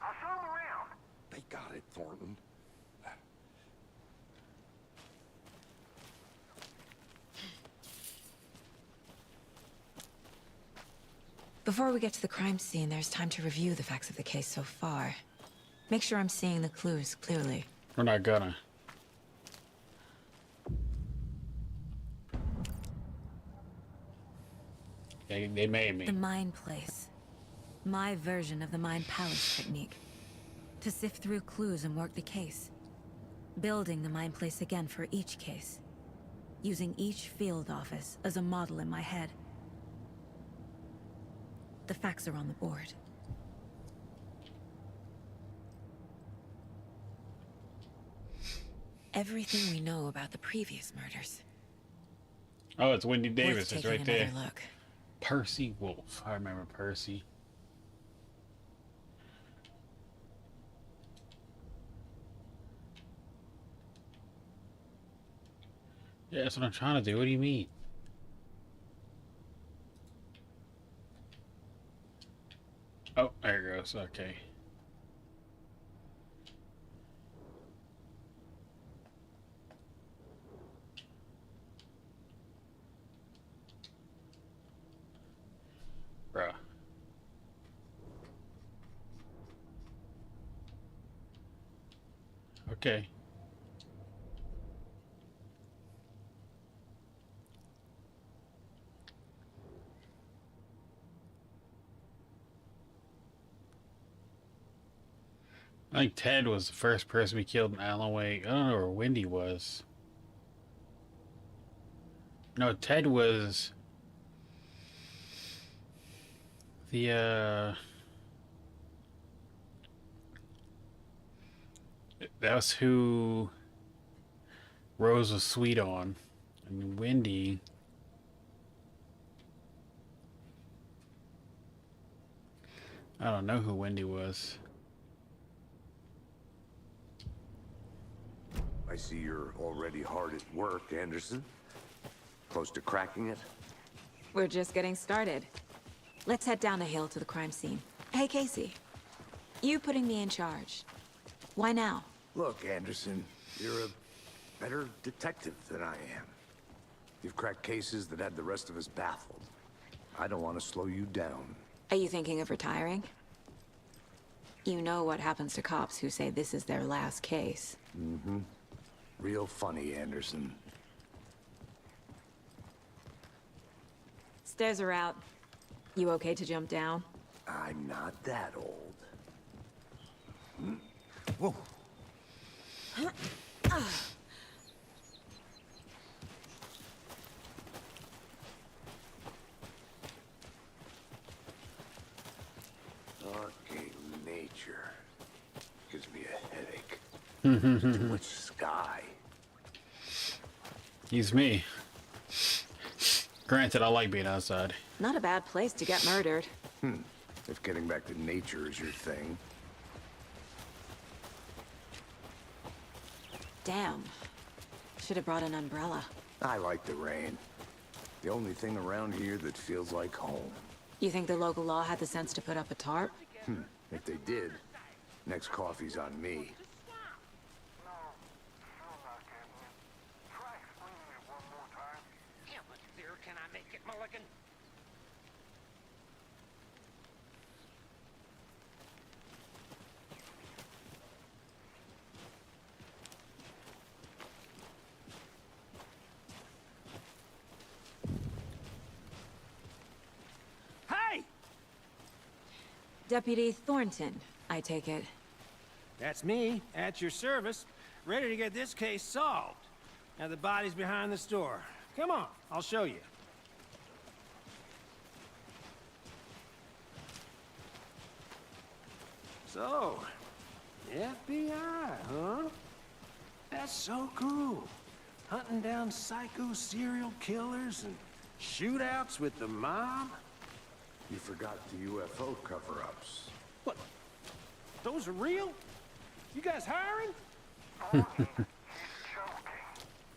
I'll show him around. They got it, Thornton. Before we get to the crime scene, there's time to review the facts of the case so far. Make sure I'm seeing the clues clearly. We're not gonna. They made me. The Mind Place. My version of the Mind Palace technique. To sift through clues and work the case. Building the Mind Place again for each case. Using each field office as a model in my head. The facts are on the board. Everything we know about the previous murders. Oh, it's Wendy Davis. It's right there. Look. Percy Wolf. I remember Percy. Yeah, that's what I'm trying to do. What do you mean? Oh, there it goes. Okay. Bruh. Okay. I think Ted was the first person we killed in Alan Wake. I don't know where Wendy was. No, Ted was the that was who Rose was sweet on. And Wendy, I don't know who Wendy was. I see you're already hard at work, Anderson. Close to cracking it? We're just getting started. Let's head down the hill to the crime scene. Hey, Casey. You putting me in charge. Why now? Look, Anderson, you're a better detective than I am. You've cracked cases that had the rest of us baffled. I don't want to slow you down. Are you thinking of retiring? You know what happens to cops who say this is their last case. Mm-hmm. Real funny, Anderson. Stairs are out. You okay to jump down? I'm not that old. Whoa. Okay, nature gives me a headache. Too much sky. He's me. Granted, I like being outside. Not a bad place to get murdered. If getting back to nature is your thing. Damn. Should have brought an umbrella. I like the rain. The only thing around here that feels like home. You think the local law had the sense to put up a tarp? If they did, next coffee's on me. Can I make it, Mulligan? Hey! Deputy Thornton, I take it. That's me, at your service, ready to get this case solved. Now the body's behind the store. Come on, I'll show you. So, FBI, huh? That's so cool. Hunting down psycho serial killers and shootouts with the mob. You forgot the UFO cover-ups. What? Those are real? You guys hiring?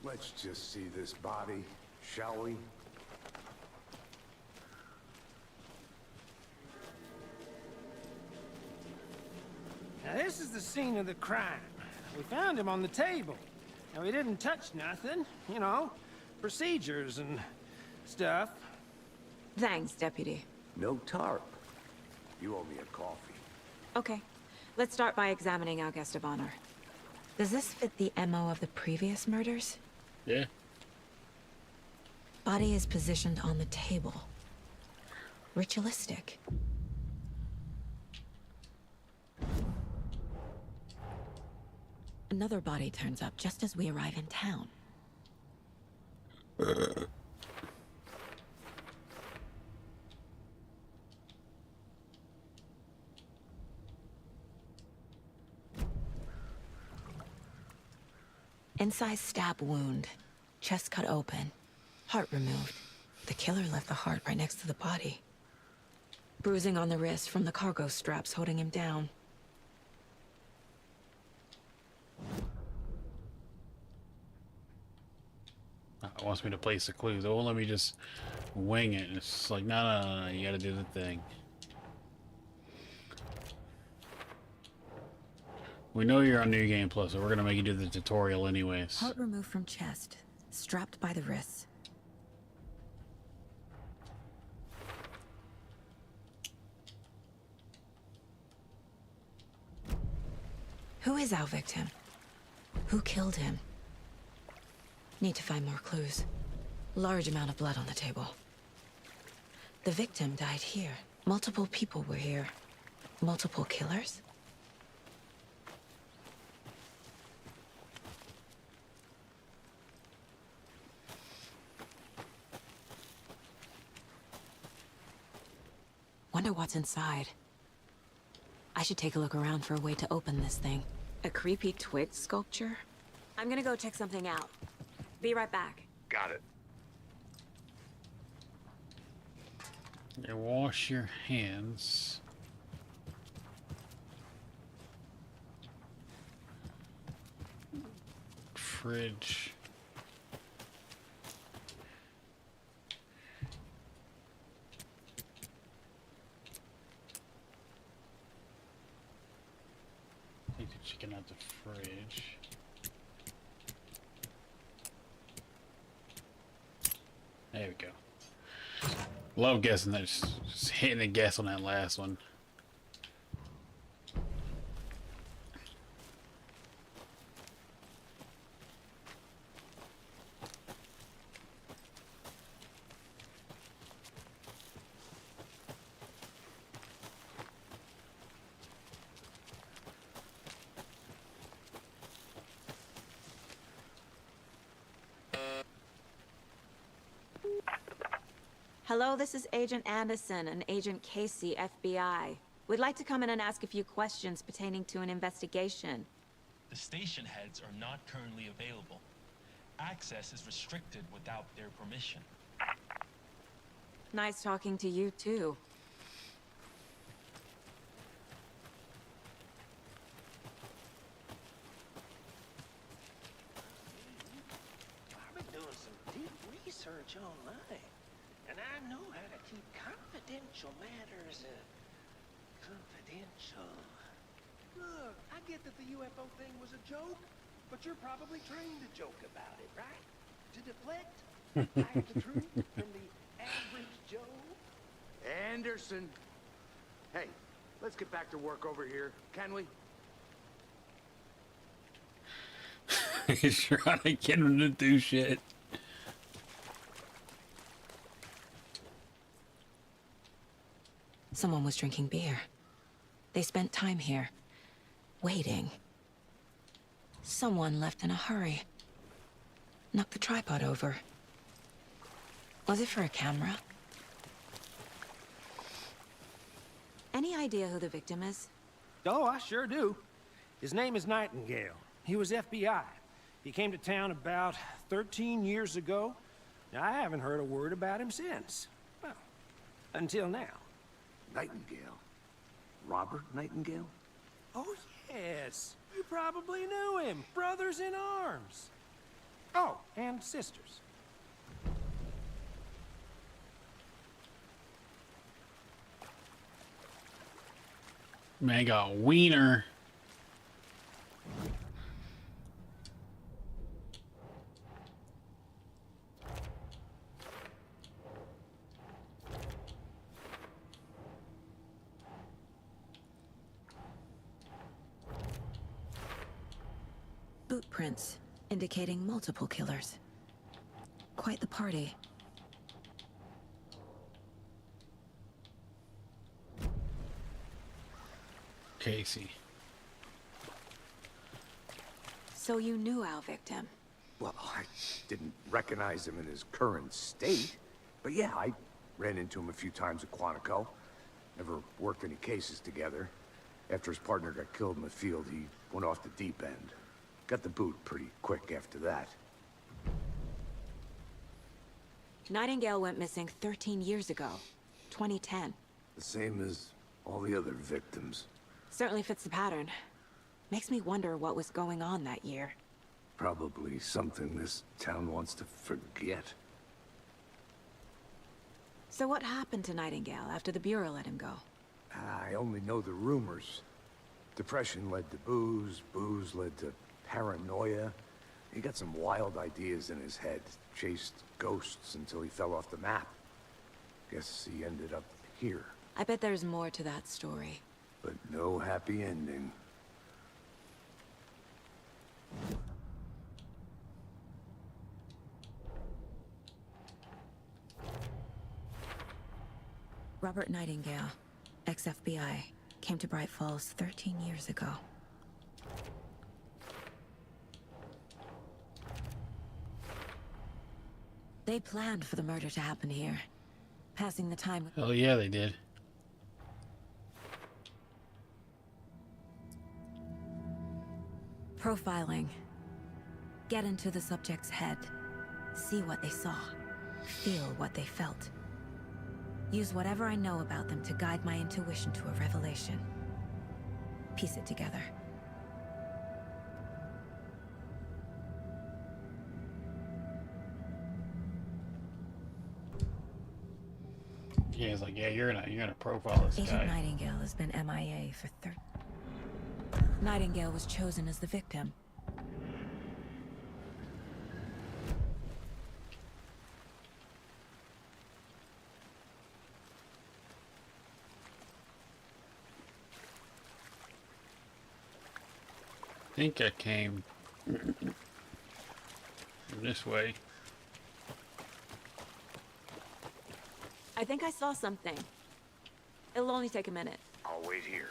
Let's just see this body, shall we? Now, this is the scene of the crime. We found him on the table. And we didn't touch nothing, you know, procedures and stuff. Thanks, Deputy. No tarp. You owe me a coffee. Okay, let's start by examining our guest of honor. Does this fit the MO of the previous murders? Yeah. Body is positioned on the table. Ritualistic. Another body turns up just as we arrive in town. Incised stab wound. Chest cut open. Heart removed. The killer left the heart right next to the body. Bruising on the wrist from the cargo straps holding him down. It wants me to place the clues. It won't let me just wing it. It's like, no, you gotta do the thing. We know you're on New Game Plus, so we're gonna make you do the tutorial anyways. Heart removed from chest, strapped by the wrists. Who is our victim? Who killed him? Need to find more clues. Large amount of blood on the table. The victim died here. Multiple people were here. Multiple killers? Wonder what's inside. I should take a look around for a way to open this thing. A creepy twig sculpture? I'm gonna go check something out. Be right back. Got it. You wash your hands. Fridge. Take the chicken out the fridge. There we go. Love guessing that. Just hitting a guess on that last one. Hello, this is Agent Anderson and Agent Casey, FBI. We'd like to come in and ask a few questions pertaining to an investigation. The station heads are not currently available. Access is restricted without their permission. Nice talking to you, too. I've been doing some deep research online. And I know how to keep confidential matters, confidential. Look, I get that the UFO thing was a joke, but you're probably trained to joke about it, right? To deflect, hide the truth from the average Joe. Anderson. Hey, let's get back to work over here, can we? He's trying to get him to do shit. Someone was drinking beer. They spent time here, waiting. Someone left in a hurry. Knocked the tripod over. Was it for a camera? Any idea who the victim is? Oh, I sure do. His name is Nightingale. He was FBI. He came to town about 13 years ago. Now, I haven't heard a word about him since. Well, until now. Nightingale? Robert Nightingale? Oh, yes. You probably knew him. Brothers in arms. Oh, and sisters. Man got wiener. Boot prints indicating multiple killers. Quite the party. Casey. So you knew our victim? Well, I didn't recognize him in his current state. But yeah, I ran into him a few times at Quantico. Never worked any cases together. After his partner got killed in the field, he went off the deep end. Got the boot pretty quick after that. Nightingale went missing 13 years ago. 2010. The same as all the other victims. Certainly fits the pattern. Makes me wonder what was going on that year. Probably something this town wants to forget. So what happened to Nightingale after the Bureau let him go? I only know the rumors. Depression led to booze, booze led to paranoia. He got some wild ideas in his head, chased ghosts until he fell off the map. Guess he ended up here. I bet there's more to that story. But no happy ending. Robert Nightingale, ex-FBI, came to Bright Falls 13 years ago. They planned for the murder to happen here, passing the time. Hell yeah, they did. Profiling. Get into the subject's head. See what they saw. Feel what they felt. Use whatever I know about them to guide my intuition to a revelation. Piece it together. Yeah, he's like, yeah, you're gonna profile this Agent guy. Nightingale has been MIA for Nightingale was chosen as the victim. I think I came this way. I think I saw something. It'll only take a minute. I'll wait here.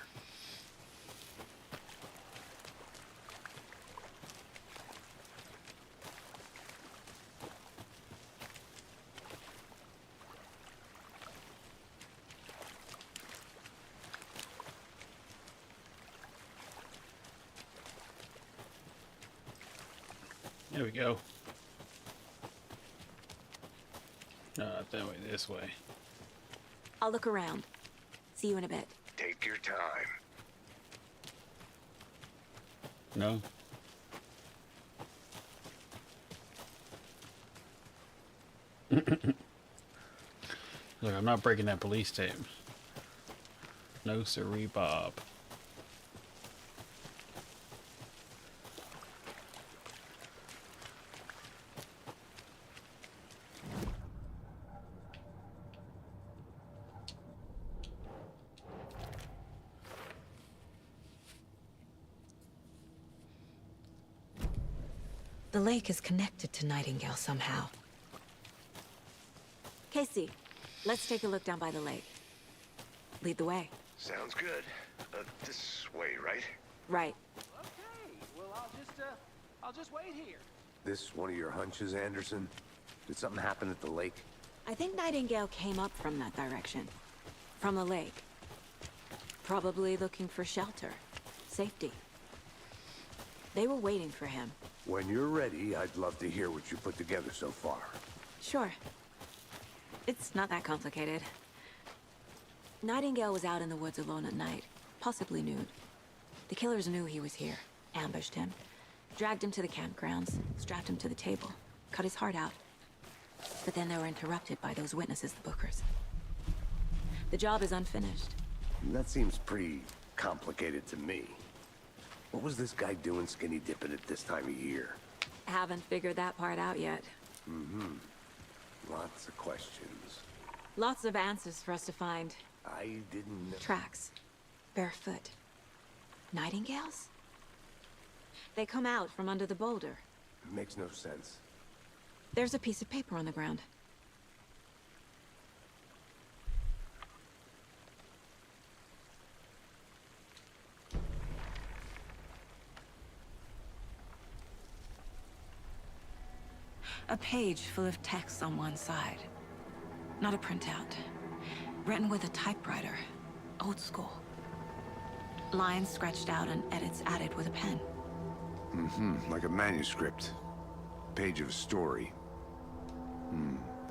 There we go. Not that way, this way. I'll look around. See you in a bit. Take your time. No? Look, I'm not breaking that police tape. No siree, Bob. The lake is connected to Nightingale somehow. Casey, let's take a look down by the lake. Lead the way. Sounds good. This way, right? Right. Okay, well, I'll just wait here. This one of your hunches, Anderson? Did something happen at the lake? I think Nightingale came up from that direction. From the lake. Probably looking for shelter. Safety. They were waiting for him. When you're ready, I'd love to hear what you put together so far. Sure. It's not that complicated. Nightingale was out in the woods alone at night, possibly nude. The killers knew he was here, ambushed him, Dragged him to the campgrounds, strapped him to the table, cut his heart out. But then they were interrupted by those witnesses, the Bookers. The job is unfinished. That seems pretty complicated to me. What was this guy doing skinny dipping at this time of year? Haven't figured that part out yet. Mm-hmm. Lots of questions. Lots of answers for us to find. I didn't know. Tracks. Barefoot. Nightingales? They come out from under the boulder. Makes no sense. There's a piece of paper on the ground. A page full of text on one side. Not a printout. Written with a typewriter. Old school. Lines scratched out and edits added with a pen. Mm-hmm. Like a manuscript. Page of a story.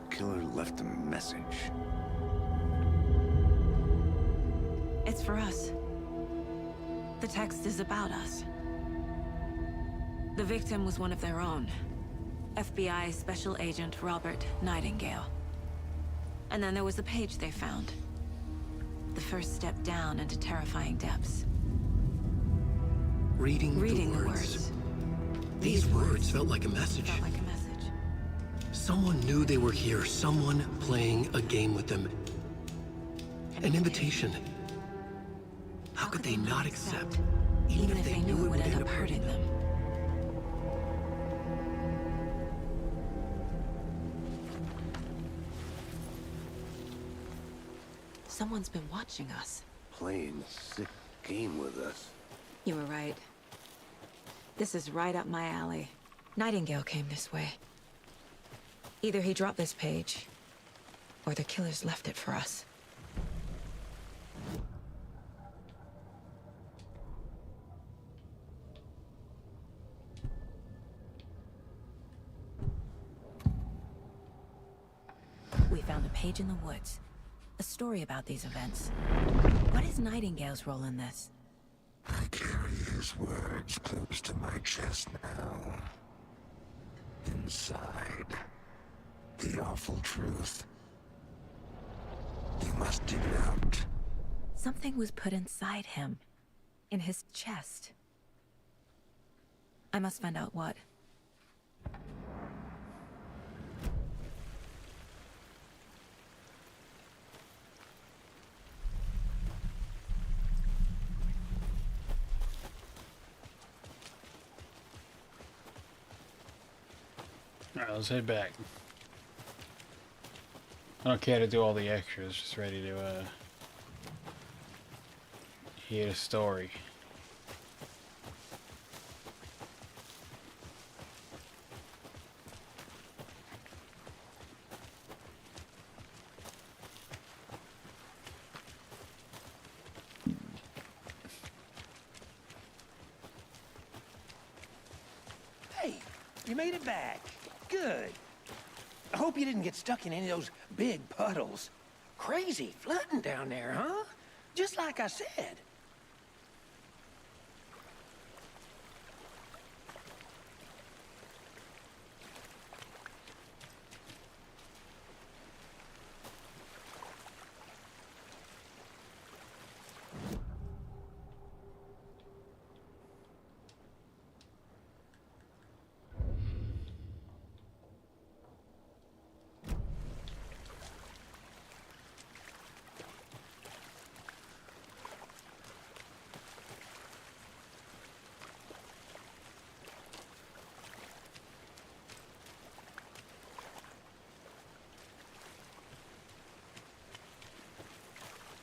Killer left a message. It's for us. The text is about us. The victim was one of their own. FBI Special Agent Robert Nightingale. And then there was the page they found. The first step down into terrifying depths. Reading the words. These words felt like a message. Felt like a message. Someone knew they were here. Someone playing a game with them. An invitation. How could they not accept? Even if they knew it would end up hurting them. Someone's been watching us. Playing a sick game with us. You were right. This is right up my alley. Nightingale came this way. Either he dropped this page, or the killers left it for us. We found a page in the woods. A story about these events. What is Nightingale's role in this? I carry his words close to my chest now. Inside, the awful truth. You must dig it out. Something was put inside him. In his chest. I must find out what. Alright, let's head back. I don't care to do all the extras, just ready to hear the story. Hey, you made it back. Good. I hope you didn't get stuck in any of those big puddles. Crazy flooding down there, huh? Just like I said.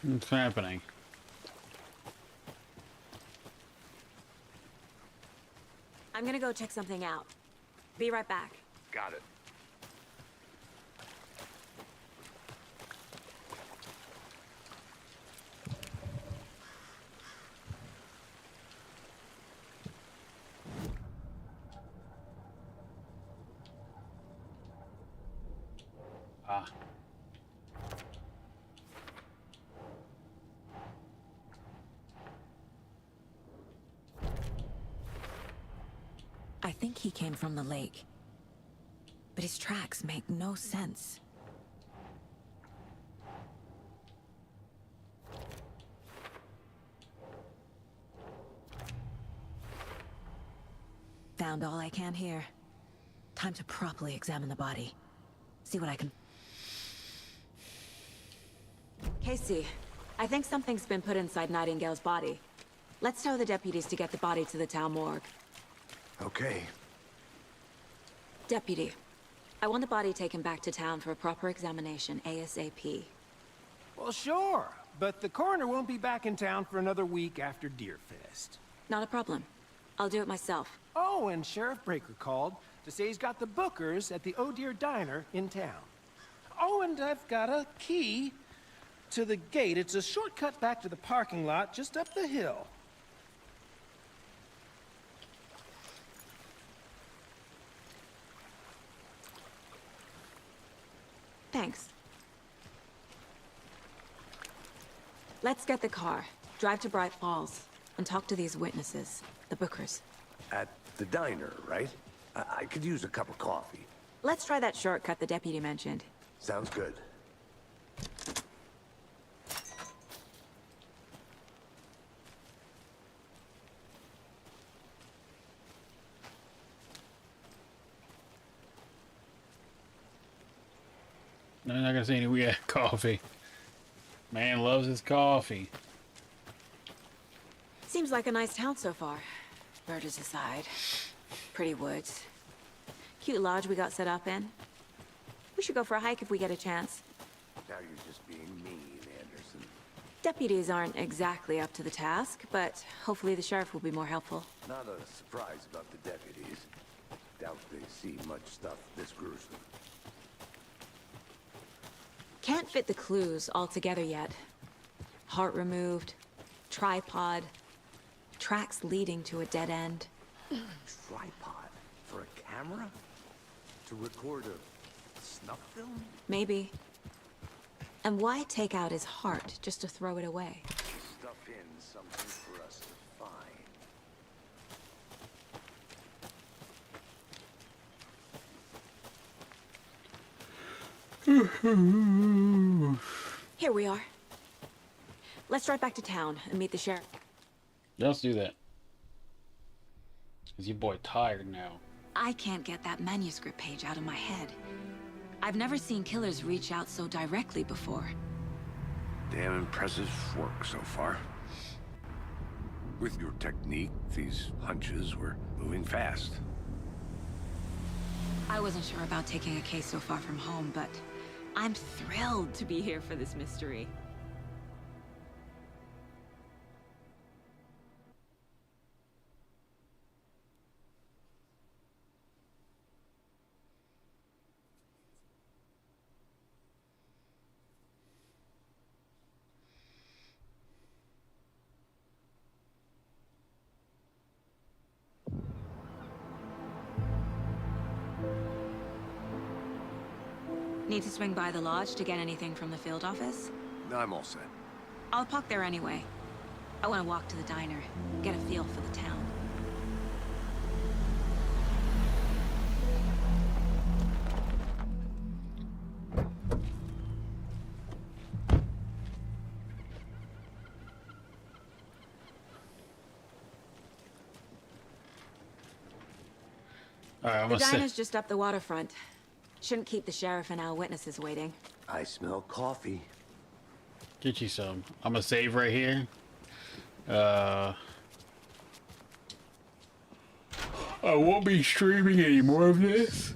What's happening? I'm gonna go check something out. Be right back. Got it. Ah. I think he came from the lake. But his tracks make no sense. Found all I can here. Time to properly examine the body. See what I can... Casey, I think something's been put inside Nightingale's body. Let's tell the deputies to get the body to the town morgue. Okay. Deputy, I want the body taken back to town for a proper examination ASAP. Well, sure, but the coroner won't be back in town for another week after Deerfest. Not a problem. I'll do it myself. Oh, and Sheriff Breaker called to say he's got the bookers at the Oh Dear Diner in town. Oh, and I've got a key to the gate. It's a shortcut back to the parking lot just up the hill. Thanks. Let's get the car, drive to Bright Falls, and talk to these witnesses, the bookers. At the diner, right? I could use a cup of coffee. Let's try that shortcut the deputy mentioned. Sounds good. No, I'm not gonna say any. We got coffee. Man loves his coffee. Seems like a nice town so far. Murders aside. Pretty woods. Cute lodge we got set up in. We should go for a hike if we get a chance. Now you're just being mean, Anderson. Deputies aren't exactly up to the task, but hopefully the sheriff will be more helpful. Not a surprise about the deputies. Doubt they see much stuff this gruesome. Can't fit the clues all together yet. Heart removed, tripod, tracks leading to a dead end. Tripod? For a camera? To record a snuff film? Maybe. And why take out his heart just to throw it away? Stuff in something for us to find. Here we are. Let's drive back to town and meet the sheriff. Let's do that. Is your boy tired now? I can't get that manuscript page out of my head. I've never seen killers reach out so directly before. Damn impressive work so far. With your technique, these hunches were moving fast. I wasn't sure about taking a case so far from home, but I'm thrilled to be here for this mystery. Need to swing by the lodge to get anything from the field office? I'm all set. I'll park there anyway. I want to walk to the diner, get a feel for the town. All right, The diner's just up the waterfront. Shouldn't keep the sheriff and our witnesses waiting. I smell coffee. Get you some. I'm gonna save right here. I won't be streaming any more of this,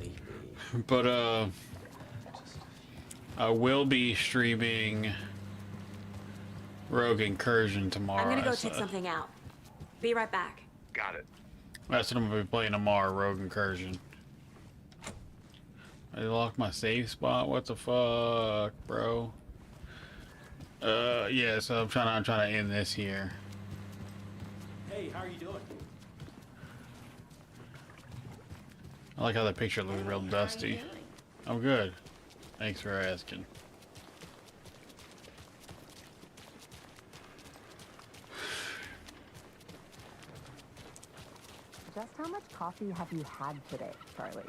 but I will be streaming Rogue Incursion tomorrow. I'm gonna go check something out. Be right back. Got it. That's what I'm gonna be playing tomorrow, Rogue Incursion. I locked my save spot. What the fuck, bro? Yeah. So I'm trying to end this here. Hey, how are you doing? I like how the picture looks real dusty. I'm good. Thanks for asking. Just how much coffee have you had today, Charlie?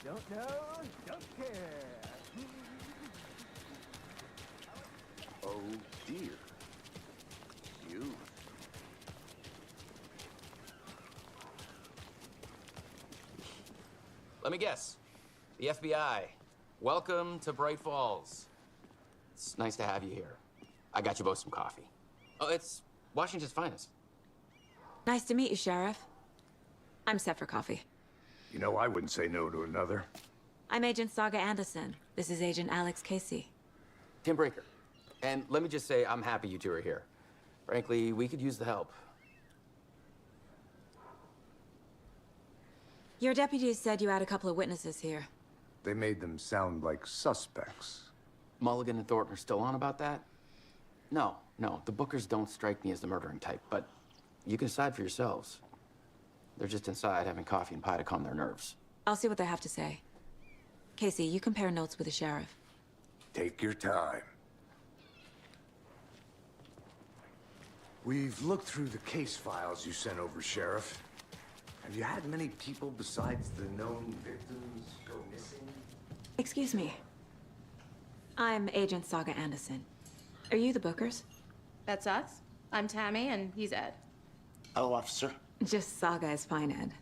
Don't know, don't care. Oh dear. You. Let me guess. The FBI. Welcome to Bright Falls. It's nice to have you here. I got you both some coffee. Oh, it's Washington's finest. Nice to meet you, Sheriff. I'm set for coffee. You know, I wouldn't say no to another. I'm Agent Saga Anderson. This is Agent Alex Casey. Tim Breaker. And let me just say, I'm happy you two are here. Frankly, we could use the help. Your deputies said you had a couple of witnesses here. They made them sound like suspects. Mulligan and Thornton are still on about that? No, the Bookers don't strike me as the murdering type, but you can decide for yourselves. They're just inside having coffee and pie to calm their nerves. I'll see what they have to say. Casey, you compare notes with the sheriff. Take your time. We've looked through the case files you sent over, Sheriff. Have you had many people besides the known victims go missing? Excuse me. I'm Agent Saga Anderson. Are you the Bookers? That's us. I'm Tammy, and he's Ed. Hello, officer. Just Saga is fine, Ed.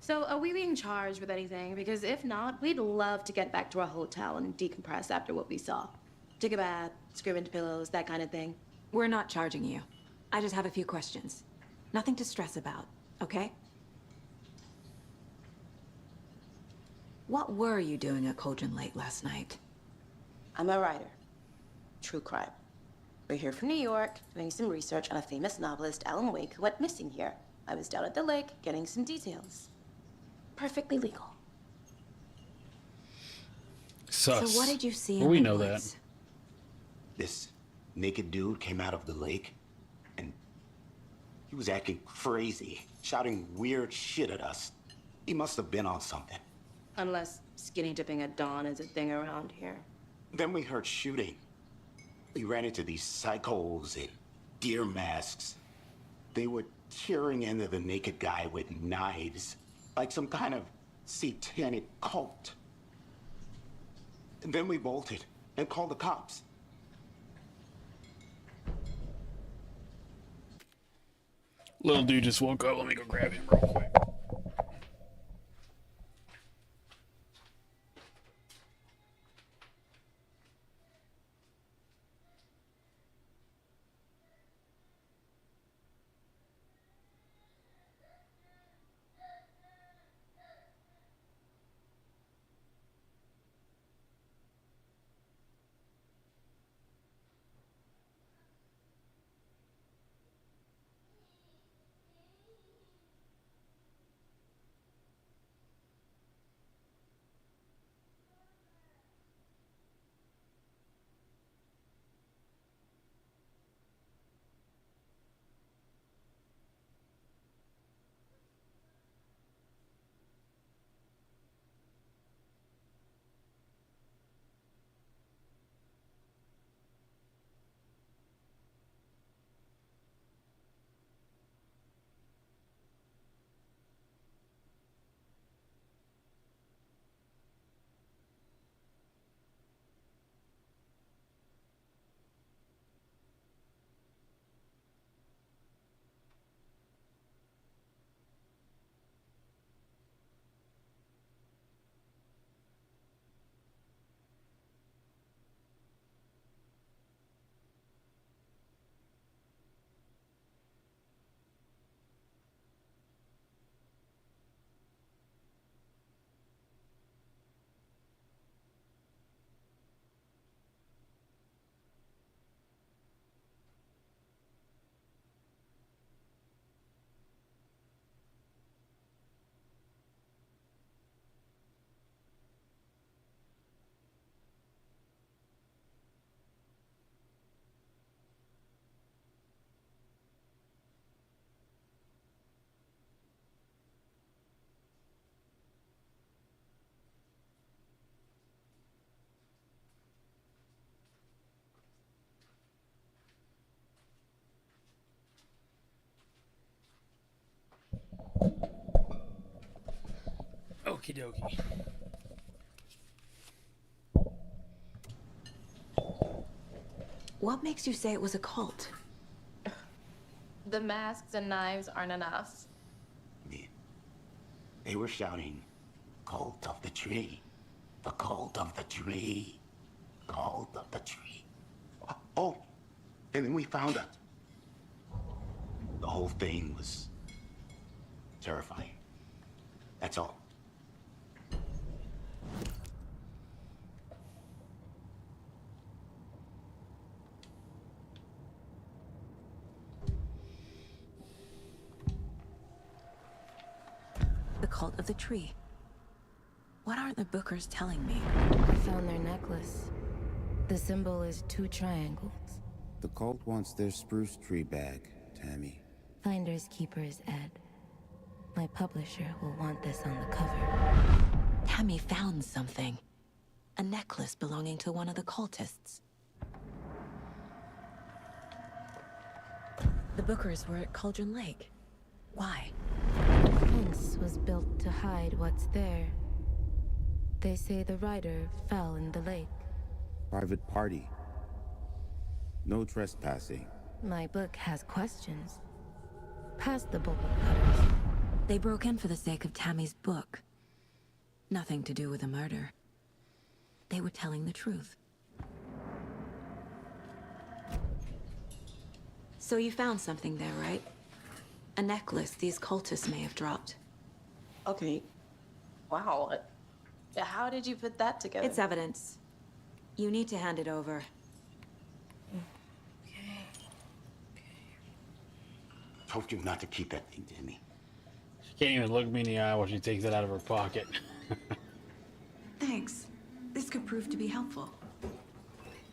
So, are we being charged with anything? Because if not, we'd love to get back to our hotel and decompress after what we saw. Take a bath, scream into pillows, that kind of thing. We're not charging you. I just have a few questions. Nothing to stress about, okay? What were you doing at Cauldron Lake last night? I'm a writer. True crime. We're here from New York, doing some research on a famous novelist, Alan Wake, who went missing here. I was down at the lake, getting some details. Perfectly legal. Sus. So what did you see Well, in we the know woods? that. This naked dude came out of the lake, and he was acting crazy, shouting weird shit at us. He must have been on something. Unless skinny dipping at dawn is a thing around here. Then we heard shooting. We ran into these psychos in deer masks. They were tearing into the naked guy with knives, like some kind of satanic cult. And then we bolted and called the cops. Little dude just woke up. Let me go grab him real quick. Okie dokie. What makes you say it was a cult? The masks and knives aren't enough. They were shouting, "Cult of the tree. The cult of the tree. Cult of the tree." Oh, and then we found it. The whole thing was terrifying. That's all. The cult of the tree. What aren't the Bookers telling me? I found their necklace. The symbol is 2 triangles. The cult wants their spruce tree back, Tammy. Finders keepers, Ed. My publisher will want this on the cover. Tammy found something. A necklace belonging to one of the cultists. The Bookers were at Cauldron Lake. Why? The fence was built to hide what's there. They say the rider fell in the lake. Private party. No trespassing. My book has questions. Past the bullet cutters. They broke in for the sake of Tammy's book. Nothing to do with a murder. They were telling the truth. So you found something there, right? A necklace these cultists may have dropped. Okay. Wow. How did you put that together? It's evidence. You need to hand it over. Told you not to keep that thing, Tammy. She can't even look me in the eye while she takes it out of her pocket. Thanks. This could prove to be helpful.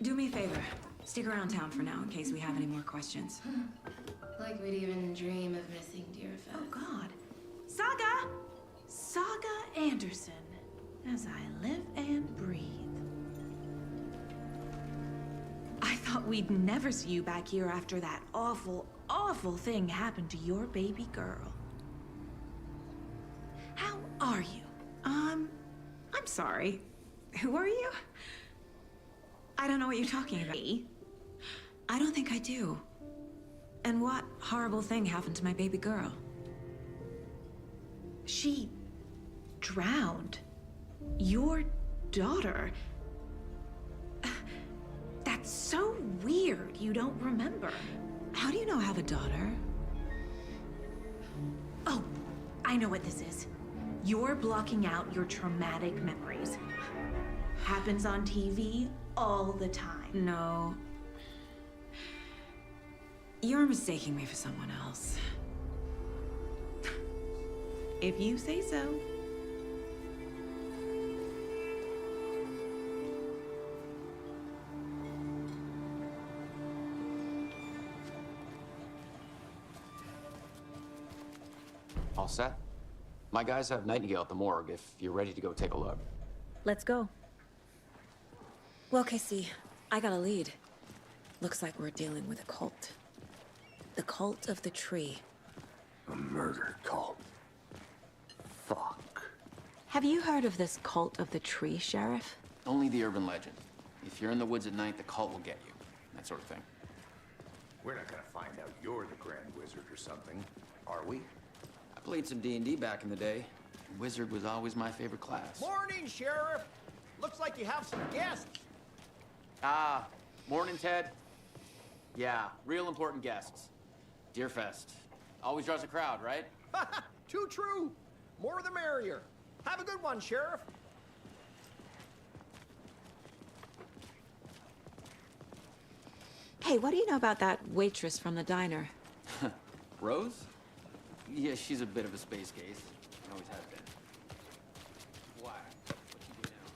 Do me a favor. Stick around town for now in case we have any more questions. Like we'd even dream of missing Deerfest. Oh, God. Saga! Saga Anderson. As I live and breathe. I thought we'd never see you back here after that awful, awful thing happened to your baby girl. How are you? I'm sorry. Who are you? I don't know what you're talking about. I don't think I do. And what horrible thing happened to my baby girl? She drowned. Your daughter. That's so weird you don't remember. How do you know I have a daughter? Oh, I know what this is. You're blocking out your traumatic memories. Happens on TV all the time. No. You're mistaking me for someone else. If you say so. All set? My guys have Nightingale at the morgue if you're ready to go take a look. Let's go. Well, Casey, I got a lead. Looks like we're dealing with a cult. The cult of the tree. A murder cult. Fuck. Have you heard of this cult of the tree, Sheriff? Only the urban legend. If you're in the woods at night, the cult will get you. That sort of thing. We're not gonna find out you're the Grand Wizard or something, are we? I played some D&D back in the day. Wizard was always my favorite class. Morning, Sheriff. Looks like you have some guests. Ah, morning, Ted. Yeah, real important guests. Deerfest. Always draws a crowd, right? Too true. More the merrier. Have a good one, Sheriff. Hey, what do you know about that waitress from the diner? Rose? Yeah, she's a bit of a space case. Always has been. Why? What you do now?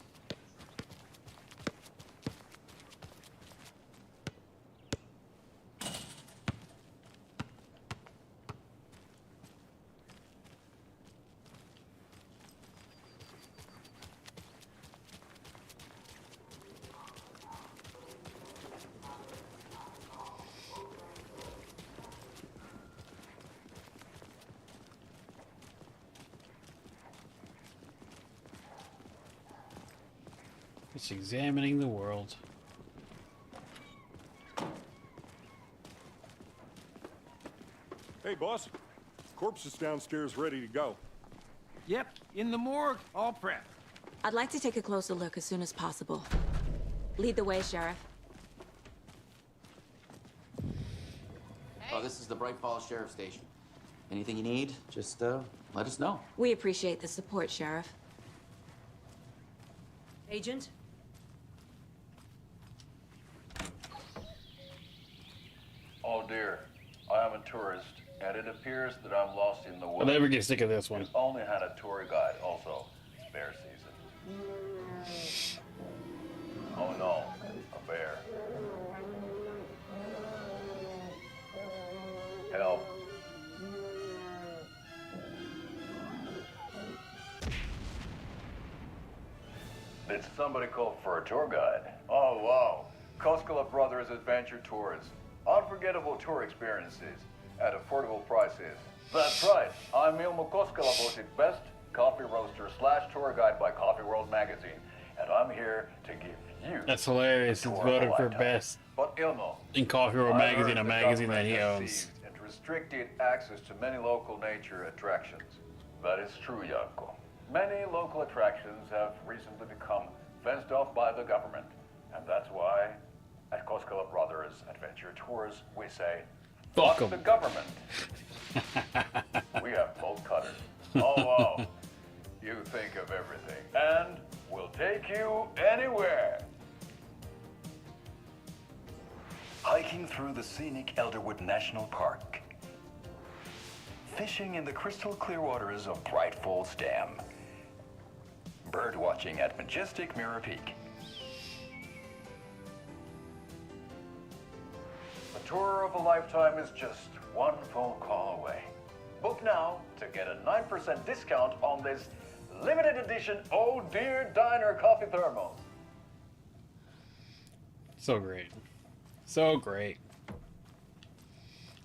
Just examining the world. Hey, boss. Corpse is downstairs ready to go. Yep, in the morgue, all prepped. I'd like to take a closer look as soon as possible. Lead the way, Sheriff. Oh, this is the Bright Falls Sheriff Station. Anything you need, just let us know. We appreciate the support, Sheriff. Agent? Oh dear, I am a tourist, and it appears that I'm lost in the woods. I'll never get sick of this one. We've only had a tour guide, also. Bear season. Oh no, a bear. Help. Did somebody call for a tour guide? Oh wow, Koskela Brothers Adventure Tours. Unforgettable tour experiences at affordable prices. That's right, I'm Ilmo Koskela, voted best coffee roaster / tour guide by Coffee World magazine, and I'm here to give you. That's hilarious. It's voted for best But Ilmo, in Coffee World I magazine, heard a the magazine that government he has owns. seized and restricted access to many local nature attractions. That is true, Janko. Many local attractions have recently become fenced off by the government, and that's why at Koskela Brothers Adventure Tours we say, Fuck fuck 'em. the government. We have bolt cutters. Oh wow. You think of everything, and we'll take you anywhere. Hiking through the scenic Elderwood National Park. Fishing in the crystal clear waters of Bright Falls Dam. Bird watching at majestic Mirror Peak. The tour of a lifetime is just one phone call away. Book now to get a 9% discount on this limited edition Oh Dear Diner coffee thermos. So great. So great.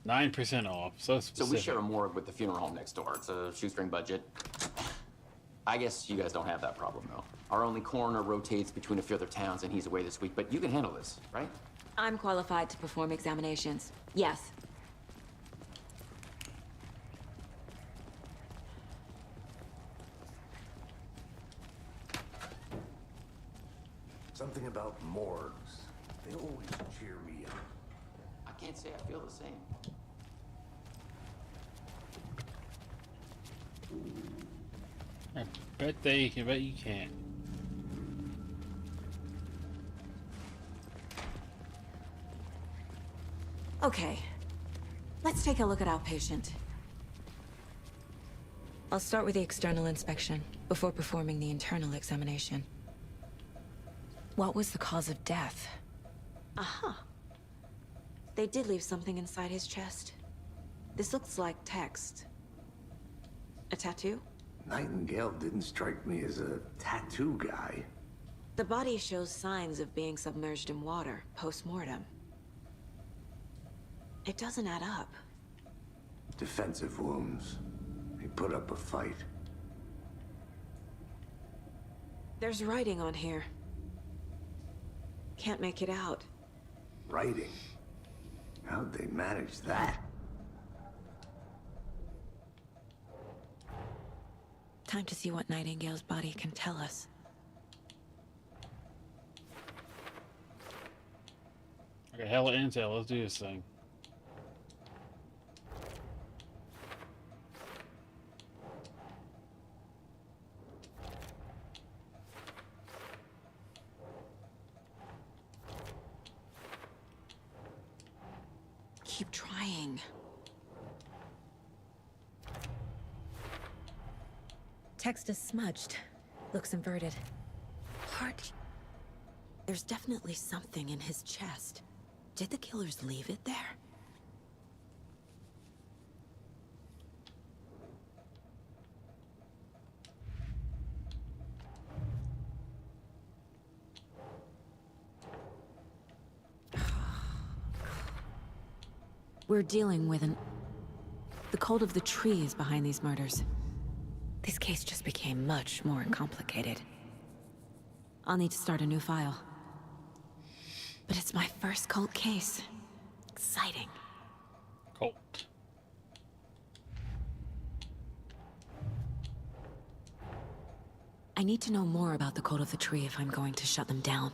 9% off. So So specific. we share a morgue with the funeral home next door. It's a shoestring budget. I guess you guys don't have that problem, though. Our only coroner rotates between a few other towns, and he's away this week, but you can handle this, right? I'm qualified to perform examinations. Yes. Something about morgues. They always cheer me up. I can't say I feel the same. I bet you can. Okay. Let's take a look at our patient. I'll start with the external inspection before performing the internal examination. What was the cause of death? Aha. They did leave something inside his chest. This looks like text. A tattoo? Nightingale didn't strike me as a tattoo guy. The body shows signs of being submerged in water post-mortem. It doesn't add up. Defensive wounds. He put up a fight. There's writing on here. Can't make it out. Writing? How'd they manage that? Time to see what Nightingale's body can tell us. Okay, hella intel. Let's do this thing. Keep trying. Text is smudged. Looks inverted. Heart. There's definitely something in his chest. Did the killers leave it there? We're dealing with the cult of the tree is behind these murders. This case just became much more complicated. I'll need to start a new file. But it's my first cult case. Exciting. Cult. I need to know more about the Cult of the Tree if I'm going to shut them down.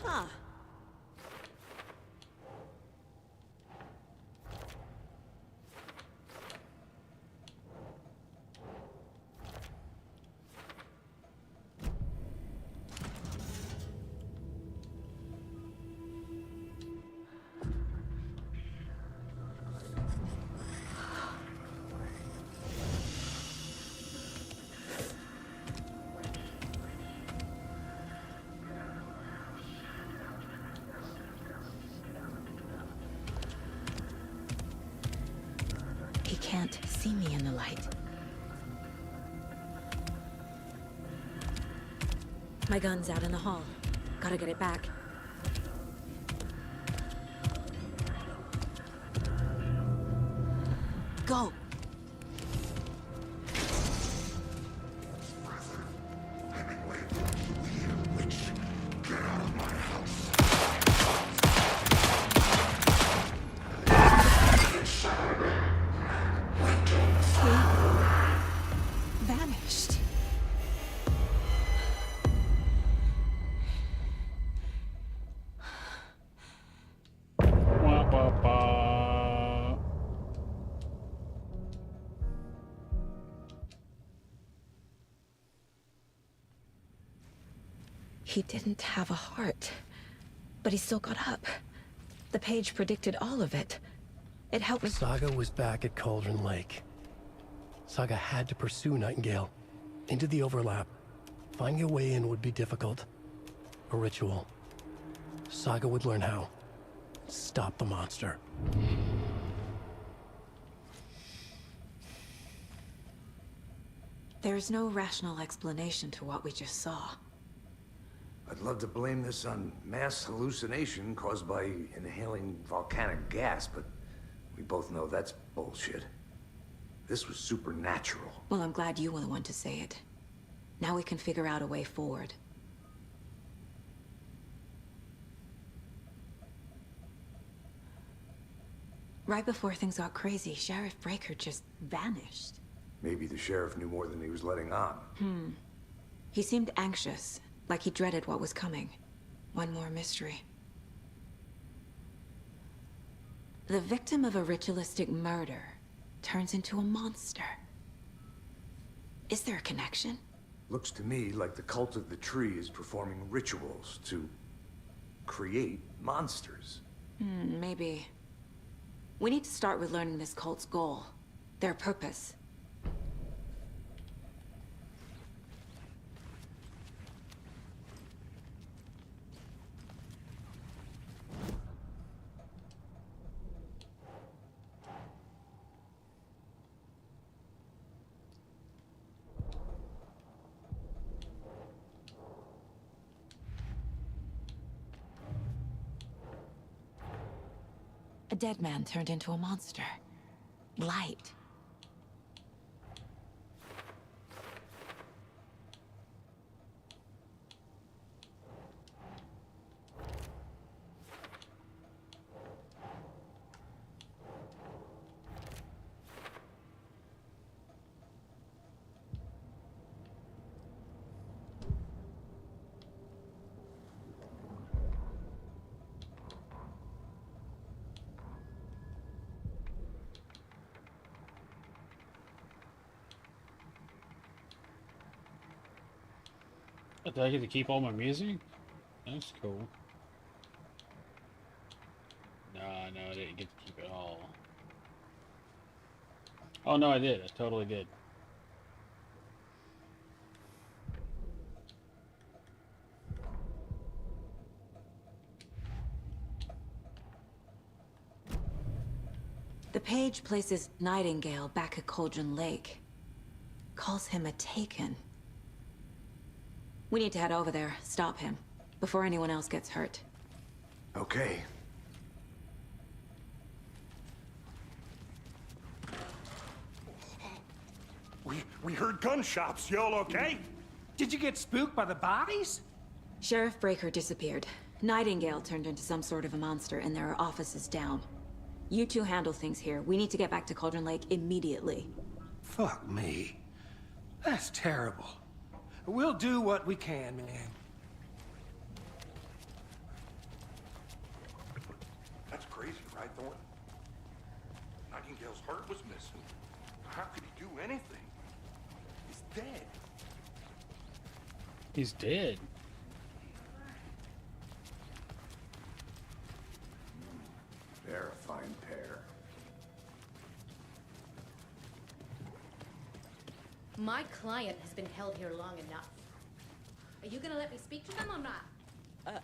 Huh. He can't see me in the light. My gun's out in the hall. Gotta get it back. Go! Vanished. Wah, wah, wah. He didn't have a heart, but he still got up. The page predicted all of it. It helped. Saga was back at Cauldron Lake. Saga had to pursue Nightingale into the overlap. Finding a way in would be difficult. A ritual. Saga would learn how. Stop the monster. There's no rational explanation to what we just saw. I'd love to blame this on mass hallucination caused by inhaling volcanic gas, but we both know that's bullshit. This was supernatural. Well, I'm glad you were the one to say it. Now we can figure out a way forward. Right before things got crazy, Sheriff Breaker just vanished. Maybe the sheriff knew more than he was letting on. He seemed anxious, like he dreaded what was coming. One more mystery. The victim of a ritualistic murder turns into a monster. Is there a connection? Looks to me like the cult of the tree is performing rituals to create monsters. Maybe. We need to start with learning this cult's goal. Their purpose. A dead man turned into a monster. Light. Do I get to keep all my music? That's cool. No, I didn't get to keep it all. Oh no, I did. I totally did. The page places Nightingale back at Cauldron Lake. Calls him a Taken. We need to head over there, stop him, before anyone else gets hurt. Okay. We heard gunshots. Y'all okay? Did you get spooked by the bodies? Sheriff Breaker disappeared. Nightingale turned into some sort of a monster, and there are offices down. You two handle things here. We need to get back to Cauldron Lake immediately. Fuck me. That's terrible. We'll do what we can, man. That's crazy, right, Thornton? Nightingale's heart was missing. How could he do anything? He's dead. He's dead. They're a fine pair. My client has been held here long enough. Are you gonna let me speak to them or not?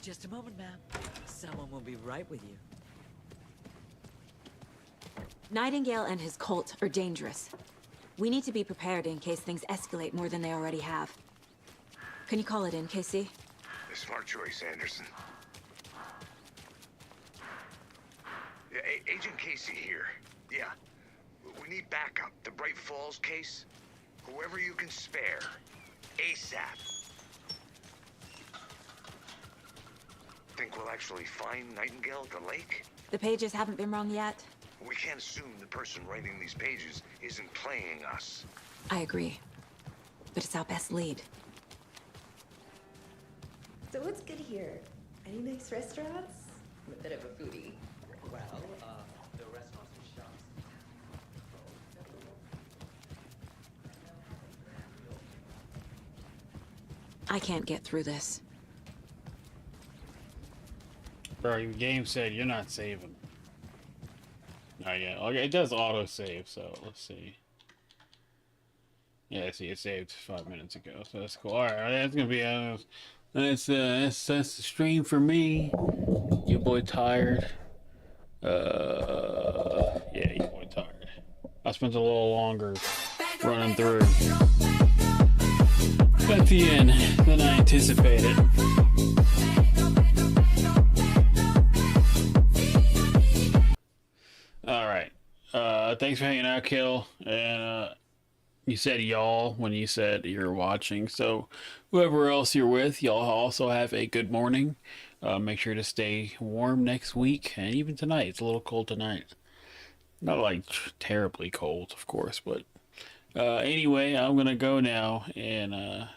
Just a moment, ma'am. Someone will be right with you. Nightingale and his cult are dangerous. We need to be prepared in case things escalate more than they already have. Can you call it in, KC? Smart choice, Anderson. Yeah, Agent Casey here. Yeah. We need backup. The Bright Falls case. Whoever you can spare. ASAP. Think we'll actually find Nightingale at the lake? The pages haven't been wrong yet. We can't assume the person writing these pages isn't playing us. I agree. But it's our best lead. So what's good here? Any nice restaurants? I'm a bit of a foodie. Well, the restaurants and shops. I can't get through this. Bro, your game said you're not saving. Oh yeah, okay, it does auto save, so let's see. Yeah, I see it saved 5 minutes ago, so that's cool. All right, that's gonna be that's the stream for me. Your boy tired. Yeah, your boy tired. I spent a little longer running through at the end than I anticipated. All right. Thanks for hanging out, Kill. And you said y'all when you said you're watching. So whoever else you're with, y'all also have a good morning. Make sure to stay warm next week and even tonight. It's a little cold tonight. Not like terribly cold, of course, but anyway, I'm gonna go now and